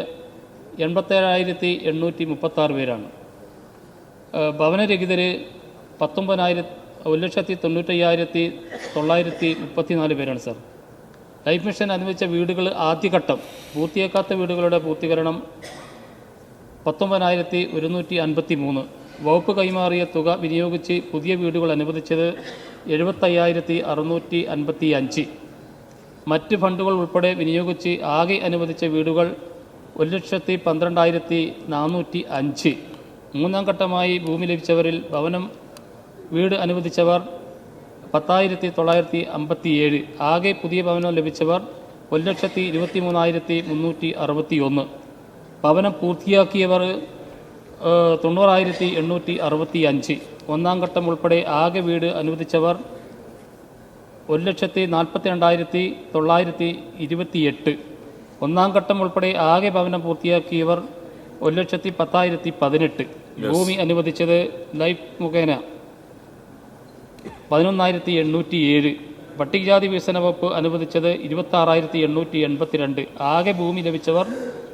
87,836 പേരാണ്. ഭവനരഹിതർ 1,95,934 പേരാണ് സാർ. ലൈഫ് മിഷൻ അനുവദിച്ച വീടുകൾ ആദ്യഘട്ടം പൂർത്തിയാക്കാത്ത വീടുകളുടെ പൂർത്തീകരണം 19,153. വകുപ്പ് കൈമാറിയ തുക വിനിയോഗിച്ച് പുതിയ വീടുകൾ അനുവദിച്ചത് 75,655. മറ്റ് ഫണ്ടുകൾ ഉൾപ്പെടെ വിനിയോഗിച്ച് ആകെ അനുവദിച്ച വീടുകൾ 1,12,405. 3ാം ഘട്ടമായി ഭൂമി ലഭിച്ചവരിൽ വീട് അനുവദിച്ചവർ 10,957. ആകെ പുതിയ ഭവനം ലഭിച്ചവർ 1,23,361. ഭവനം പൂർത്തിയാക്കിയവർ 90,865. 1ാം ഘട്ടം ഉൾപ്പെടെ ആകെ വീട് അനുവദിച്ചവർ 1,42,928. ഒന്നാം ഘട്ടം ഉൾപ്പെടെ ആകെ ഭവനം പൂർത്തിയാക്കിയവർ 1,10,18. ഭൂമി അനുവദിച്ചത് ലൈഫ് മുഖേന 11,807. പട്ടികജാതി വികസന വകുപ്പ് അനുവദിച്ചത് 26,882. ആകെ ഭൂമി ലഭിച്ചവർ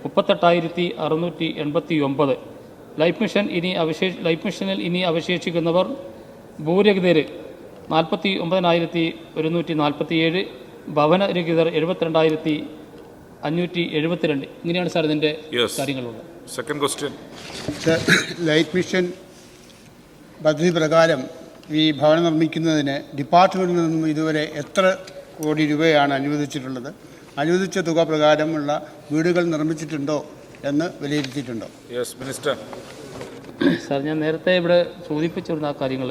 38,689. ലൈഫ് മിഷനിൽ ഇനി അവശേഷിക്കുന്നവർ ഭൂരഹിതർ 49,147. ഭവനരഹിതർ 72,572. ഇങ്ങനെയാണ് സാർ ഇതിൻ്റെ കാര്യങ്ങളുള്ളത്. Second question. ലൈഫ് മിഷൻ പദ്ധതി പ്രകാരം ഈ ഭവനം നിർമ്മിക്കുന്നതിന് ഡിപ്പാർട്ട്മെൻറ്റിൽ നിന്നും ഇതുവരെ എത്ര കോടി രൂപയാണ് അനുവദിച്ചിട്ടുള്ളത്? അനുവദിച്ച തുക പ്രകാരമുള്ള വീടുകൾ നിർമ്മിച്ചിട്ടുണ്ടോ എന്ന് വിലയിരുത്തിയിട്ടുണ്ടോ? Yes minister. സാർ, ഞാൻ നേരത്തെ ഇവിടെ സൂചിപ്പിച്ചിരുന്ന ആ കാര്യങ്ങൾ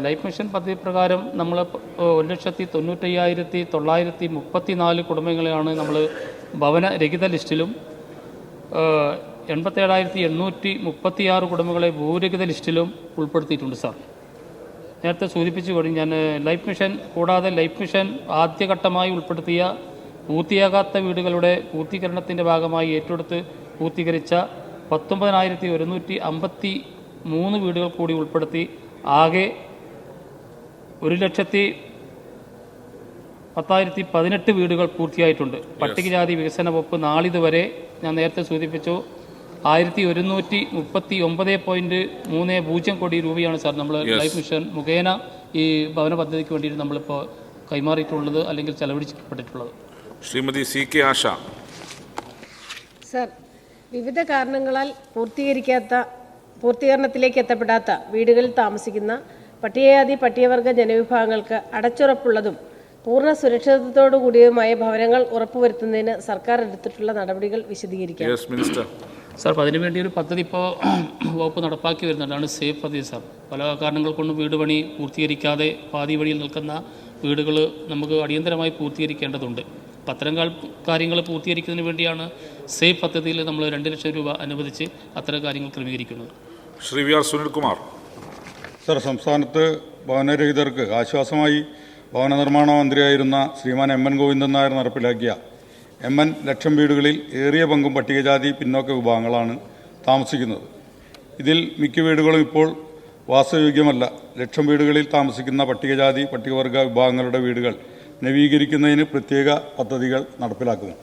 ലൈഫ് മിഷൻ പദ്ധതി പ്രകാരം നമ്മൾ 1,95,934 കുടുംബങ്ങളെയാണ് നമ്മൾ ഭവനരഹിത ലിസ്റ്റിലും 87,836 കുടുംബങ്ങളെ ഭൂരഹിത ലിസ്റ്റിലും ഉൾപ്പെടുത്തിയിട്ടുണ്ട് സാർ. നേരത്തെ സൂചിപ്പിച്ചു കഴിഞ്ഞ് ഞാൻ ലൈഫ് മിഷൻ കൂടാതെ ലൈഫ് മിഷൻ ആദ്യഘട്ടമായി ഉൾപ്പെടുത്തിയ പൂർത്തിയാകാത്ത വീടുകളുടെ പൂർത്തീകരണത്തിൻ്റെ ഭാഗമായി ഏറ്റെടുത്ത് പൂർത്തീകരിച്ച 19,153 വീടുകൾ കൂടി ഉൾപ്പെടുത്തി ആകെ 1,10,18 വീടുകൾ പൂർത്തിയായിട്ടുണ്ട്. പട്ടികജാതി വികസന വകുപ്പ് നാളിതുവരെ ഞാൻ നേരത്തെ സൂചിപ്പിച്ചു 1,139.30 കോടി രൂപയാണ് സാർ നമ്മൾ ലൈഫ് മിഷൻ മുഖേന ഈ ഭവന പദ്ധതിക്ക് വേണ്ടിയിട്ട് നമ്മളിപ്പോൾ കൈമാറിയിട്ടുള്ളത് അല്ലെങ്കിൽ ചെലവഴിക്കപ്പെട്ടിട്ടുള്ളത്. ശ്രീമതി CK ആശ. സർ, വിവിധ കാരണങ്ങളാൽ പൂർത്തീകരണത്തിലേക്ക് എത്തപ്പെടാത്ത വീടുകളിൽ താമസിക്കുന്ന പട്ടികജാതി പട്ടികവർഗ ജനവിഭാഗങ്ങൾക്ക് അടച്ചുറപ്പുള്ളതും പൂർണ്ണ സുരക്ഷിതത്വത്തോടു കൂടിയതുമായ ഭവനങ്ങൾ ഉറപ്പുവരുത്തുന്നതിന് സർക്കാർ എടുത്തിട്ടുള്ള നടപടികൾ വിശദീകരിക്കാം. സാർ, അതിനുവേണ്ടി ഒരു പദ്ധതി ഇപ്പോൾ വകുപ്പ് നടപ്പാക്കി വരുന്നുണ്ടാണ് സേഫ് പദ്ധതി സാർ. പല കാരണങ്ങൾ കൊണ്ടും വീട് പണി പൂർത്തീകരിക്കാതെ പാതി വഴിയിൽ നിൽക്കുന്ന വീടുകൾ നമുക്ക് അടിയന്തരമായി പൂർത്തീകരിക്കേണ്ടതുണ്ട്. അപ്പം അത്തരം കാര്യങ്ങൾ പൂർത്തീകരിക്കുന്നതിന് വേണ്ടിയാണ് സേഫ് പദ്ധതിയിൽ നമ്മൾ 2 ലക്ഷം രൂപ അനുവദിച്ച് അത്തരം കാര്യങ്ങൾ ക്രമീകരിക്കുന്നത്. Shri V R Sunilkumar. Sir, സംസ്ഥാനത്ത് ഭവനരഹിതർക്ക് ആശ്വാസമായി ഭവന നിർമ്മാണ മന്ത്രിയായിരുന്ന ശ്രീമാൻ MN ഗോവിന്ദൻ നായർ നടപ്പിലാക്കിയ MN ലക്ഷം വീടുകളിൽ ഏറിയ പങ്കും പട്ടികജാതി പിന്നോക്ക വിഭാഗങ്ങളാണ് താമസിക്കുന്നത്. ഇതിൽ മിക്ക വീടുകളും ഇപ്പോൾ വാസയോഗ്യമല്ല. ലക്ഷം വീടുകളിൽ താമസിക്കുന്ന പട്ടികജാതി പട്ടികവർഗ വിഭാഗങ്ങളുടെ വീടുകൾ നവീകരിക്കുന്നതിന് പ്രത്യേക പദ്ധതികൾ നടപ്പിലാക്കുന്നു.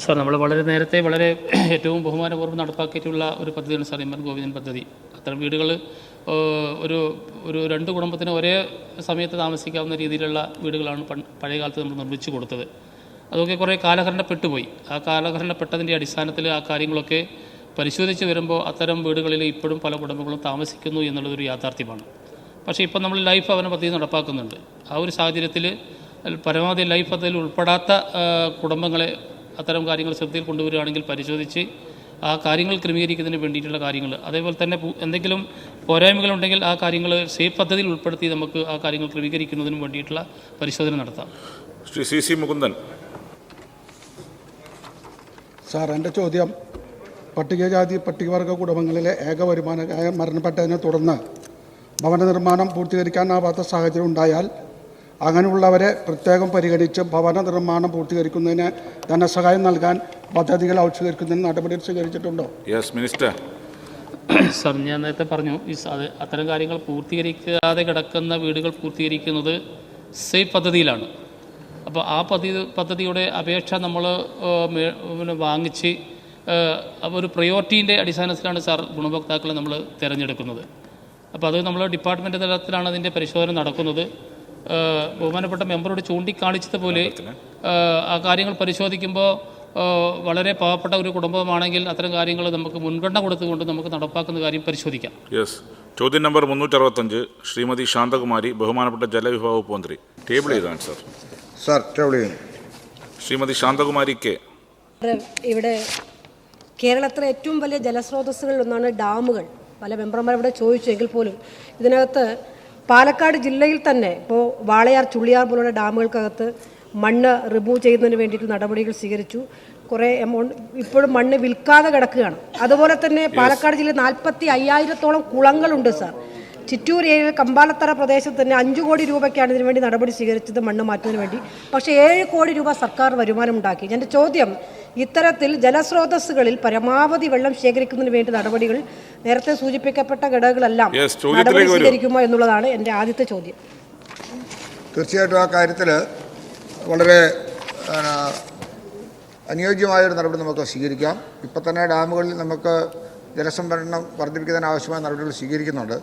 സാർ, നമ്മൾ വളരെ നേരത്തെ ഏറ്റവും ബഹുമാനപൂർവ്വം നടപ്പാക്കിയിട്ടുള്ള ഒരു പദ്ധതിയാണ് സാർ MN ഗോവിന്ദൻ പദ്ധതി. അത്തരം വീടുകൾ ഒരു 2 കുടുംബത്തിന് ഒരേ സമയത്ത് താമസിക്കാവുന്ന രീതിയിലുള്ള വീടുകളാണ് പഴയ കാലത്ത് നമ്മൾ നിർമ്മിച്ചു കൊടുത്തത്. അതൊക്കെ കുറേ കാലഹരണപ്പെട്ടുപോയി. ആ കാലഹരണപ്പെട്ടതിൻ്റെ അടിസ്ഥാനത്തിൽ ആ കാര്യങ്ങളൊക്കെ പരിശോധിച്ച് വരുമ്പോൾ അത്തരം വീടുകളിൽ ഇപ്പോഴും പല കുടുംബങ്ങളും താമസിക്കുന്നു എന്നുള്ളതൊരു യാഥാർത്ഥ്യമാണ്. പക്ഷേ ഇപ്പോൾ നമ്മൾ ലൈഫ് ഭവന പദ്ധതി നടപ്പാക്കുന്നുണ്ട്. ആ ഒരു സാഹചര്യത്തിൽ പരമാവധി ലൈഫ് പദ്ധതിയിൽ ഉൾപ്പെടാത്ത കുടുംബങ്ങളെ അത്തരം കാര്യങ്ങൾ ശ്രദ്ധയിൽ കൊണ്ടുവരികയാണെങ്കിൽ പരിശോധിച്ച് ആ കാര്യങ്ങൾ ക്രമീകരിക്കുന്നതിന് വേണ്ടിയിട്ടുള്ള കാര്യങ്ങൾ, അതേപോലെ തന്നെ എന്തെങ്കിലും പോരായ്മകളുണ്ടെങ്കിൽ ആ കാര്യങ്ങൾ സേഫ് പദ്ധതിയിൽ ഉൾപ്പെടുത്തി നമുക്ക് ആ കാര്യങ്ങൾ ക്രമീകരിക്കുന്നതിന് വേണ്ടിയിട്ടുള്ള പരിശോധന നടത്താം. ശ്രീ CC മുകുന്ദൻ. സാർ, എൻ്റെ ചോദ്യം പട്ടികജാതി പട്ടികവർഗ കുടുംബങ്ങളിലെ ഏക വരുമാനക്കാരൻ മരണപ്പെട്ടതിനെ തുടർന്ന് ഭവന നിർമ്മാണം പൂർത്തീകരിക്കാനാവാത്ത സാഹചര്യം ഉണ്ടായാൽ അങ്ങനെയുള്ളവരെ പ്രത്യേകം പരിഗണിച്ച് ഭവന നിർമ്മാണം പൂർത്തീകരിക്കുന്നതിന് ധനസഹായം നൽകാൻ പദ്ധതികൾ ആവിഷ്കരിക്കുന്നതിന് നടപടികൾ സ്വീകരിച്ചിട്ടുണ്ടോ? Yes minister. സാർ, ഞാൻ നേരത്തെ പറഞ്ഞു അത്തരം കാര്യങ്ങൾ പൂർത്തീകരിക്കാതെ കിടക്കുന്ന വീടുകൾ പൂർത്തീകരിക്കുന്നത് സേഫ് പദ്ധതിയിലാണ്. അപ്പോൾ ആ പദ്ധതിയുടെ അപേക്ഷ നമ്മൾ വാങ്ങിച്ച് ഒരു പ്രയോറിറ്റീൻ്റെ അടിസ്ഥാനത്തിലാണ് സാർ ഗുണഭോക്താക്കളെ നമ്മൾ തിരഞ്ഞെടുക്കുന്നത്. അപ്പോൾ അത് നമ്മൾ ഡിപ്പാർട്ട്മെൻറ്റ് തലത്തിലാണ് അതിൻ്റെ പരിശോധന നടക്കുന്നത്. ബഹുമാനപ്പെട്ട മെമ്പറോട് ചൂണ്ടിക്കാണിച്ചതുപോലെ ആ കാര്യങ്ങൾ പരിശോധിക്കുമ്പോൾ വളരെ പാവപ്പെട്ട ഒരു കുടുംബമാണെങ്കിൽ അത്തരം കാര്യങ്ങൾ നമുക്ക് മുൻഗണന കൊടുത്തുകൊണ്ട് നമുക്ക് നടപ്പാക്കുന്ന കാര്യം പരിശോധിക്കാം. യെസ്. ചോദ്യം നമ്പർ 365 ശ്രീമതി ശാന്തകുമാരി, ബഹുമാനപ്പെട്ട ജലവിഭവ വകുപ്പ് മന്ത്രി. ടേബിൾ ചെയ്താണ് സാർ. സാർ, ടേബിൾ ചെയ്യുന്നു. ശ്രീമതി ശാന്തകുമാരി കെ. ഇവിടെ കേരളത്തിലെ ഏറ്റവും വലിയ ജലസ്രോതസ്സുകളിൽ ഒന്നാണ് ഡാമുകൾ. പല മെമ്പർമാർ ഇവിടെ ചോദിച്ചെങ്കിൽ പോലും ഇതിനകത്ത് പാലക്കാട് ജില്ലയിൽ തന്നെ ഇപ്പോൾ വാളയാർ, ചുള്ളിയാർ പോലുള്ള ഡാമുകൾക്കകത്ത് മണ്ണ് റിമൂവ് ചെയ്യുന്നതിന് വേണ്ടിയിട്ട് നടപടികൾ സ്വീകരിച്ചു. കുറേ എമൗണ്ട് ഇപ്പോഴും മണ്ണ് വിൽക്കാതെ കിടക്കുകയാണ്. അതുപോലെ തന്നെ പാലക്കാട് ജില്ലയിൽ 45,000-ഓളം കുളങ്ങളുണ്ട് സാർ. ചിറ്റൂർ ഏരിയയിൽ കമ്പാലത്തറ പ്രദേശത്ത് തന്നെ 5 കോടി രൂപയ്ക്കാണ് ഇതിനു വേണ്ടി നടപടി സ്വീകരിച്ചത് മണ്ണ് മാറ്റുന്നതിന് വേണ്ടി. പക്ഷേ 7 കോടി രൂപ സർക്കാർ വരുമാനമുണ്ടാക്കി. എൻ്റെ ചോദ്യം, ഇത്തരത്തിൽ ജലസ്രോതസ്സുകളിൽ പരമാവധി വെള്ളം ശേഖരിക്കുന്നതിന് വേണ്ടി നടപടികൾ നേരത്തെ സൂചിപ്പിക്കപ്പെട്ട ഘടകങ്ങളെല്ലാം നടപടി സ്വീകരിക്കുമോ എന്നുള്ളതാണ് എൻ്റെ ആദ്യത്തെ ചോദ്യം. തീർച്ചയായിട്ടും ആ കാര്യത്തിൽ വളരെ അനുയോജ്യമായൊരു നടപടി നമുക്ക് സ്വീകരിക്കാം. ഇപ്പം തന്നെ ഡാമുകളിൽ നമുക്ക് ജലസംഭരണം വർദ്ധിപ്പിക്കുന്നതിന് ആവശ്യമായ നടപടികൾ സ്വീകരിക്കുന്നുണ്ട്.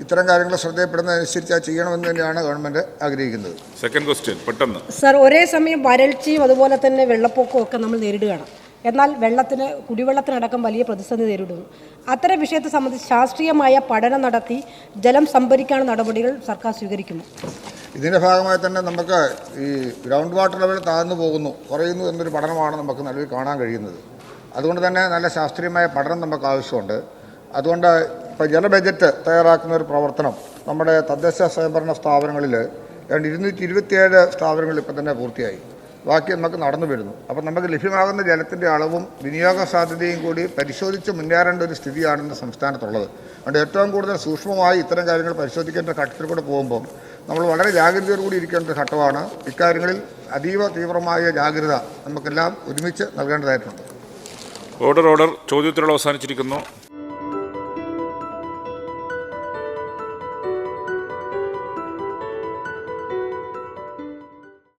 ഇത്തരം കാര്യങ്ങൾ ശ്രദ്ധയപ്പെടുന്നതനുസരിച്ച് അത് ചെയ്യണമെന്ന് തന്നെയാണ് ഗവൺമെൻറ് ആഗ്രഹിക്കുന്നത്. സെക്കൻഡ് ക്വസ്റ്റ്യൻ പെട്ടെന്ന്. സർ, ഒരേ സമയം വരൾച്ചയും അതുപോലെ തന്നെ വെള്ളപ്പൊക്കവും ഒക്കെ നമ്മൾ നേരിടുകയാണ്. എന്നാൽ കുടിവെള്ളത്തിനടക്കം വലിയ പ്രതിസന്ധി നേരിടുന്നു. അത്തരം വിഷയത്തെ സംബന്ധിച്ച് ശാസ്ത്രീയമായ പഠനം നടത്തി ജലം സംഭരിക്കാനുള്ള നടപടികൾ സർക്കാർ സ്വീകരിക്കുന്നു. ഇതിൻ്റെ ഭാഗമായി തന്നെ നമുക്ക് ഈ ഗ്രൗണ്ട് വാട്ടർ ലെവൽ താഴ്ന്നു പോകുന്നു, കുറയുന്നു എന്നൊരു പഠനമാണ് നമുക്ക് നിലവിൽ കാണാൻ കഴിയുന്നത്. അതുകൊണ്ട് തന്നെ നല്ല ശാസ്ത്രീയമായ പഠനം നമുക്ക് ആവശ്യമുണ്ട്. അതുകൊണ്ട് ഇപ്പോൾ ജല ബജറ്റ് തയ്യാറാക്കുന്ന ഒരു പ്രവർത്തനം നമ്മുടെ തദ്ദേശ സ്വയംഭരണ സ്ഥാപനങ്ങളിൽ 227 സ്ഥാപനങ്ങളിൽ ഇപ്പം തന്നെ പൂർത്തിയായി. ബാക്കി നമുക്ക് നടന്നു വരുന്നു. അപ്പം നമുക്ക് ലഭ്യമാകുന്ന ജലത്തിൻ്റെ അളവും വിനിയോഗ സാധ്യതയും കൂടി പരിശോധിച്ച് മുന്നേറേണ്ട ഒരു സ്ഥിതിയാണ് ഇന്ന് സംസ്ഥാനത്തുള്ളത്. അതുകൊണ്ട് ഏറ്റവും കൂടുതൽ സൂക്ഷ്മമായി ഇത്തരം കാര്യങ്ങൾ പരിശോധിക്കേണ്ട ഘട്ടത്തിൽ കൂടെ പോകുമ്പം നമ്മൾ വളരെ ജാഗ്രതയോടുകൂടി ഇരിക്കേണ്ട ഒരു ഘട്ടമാണ്. ഇക്കാര്യങ്ങളിൽ അതീവ തീവ്രമായ ജാഗ്രത നമുക്കെല്ലാം ഒരുമിച്ച് നൽകേണ്ടതായിട്ടുണ്ട്. ഓർഡർ ചോദ്യോത്തരങ്ങൾ അവസാനിച്ചിരിക്കുന്നു.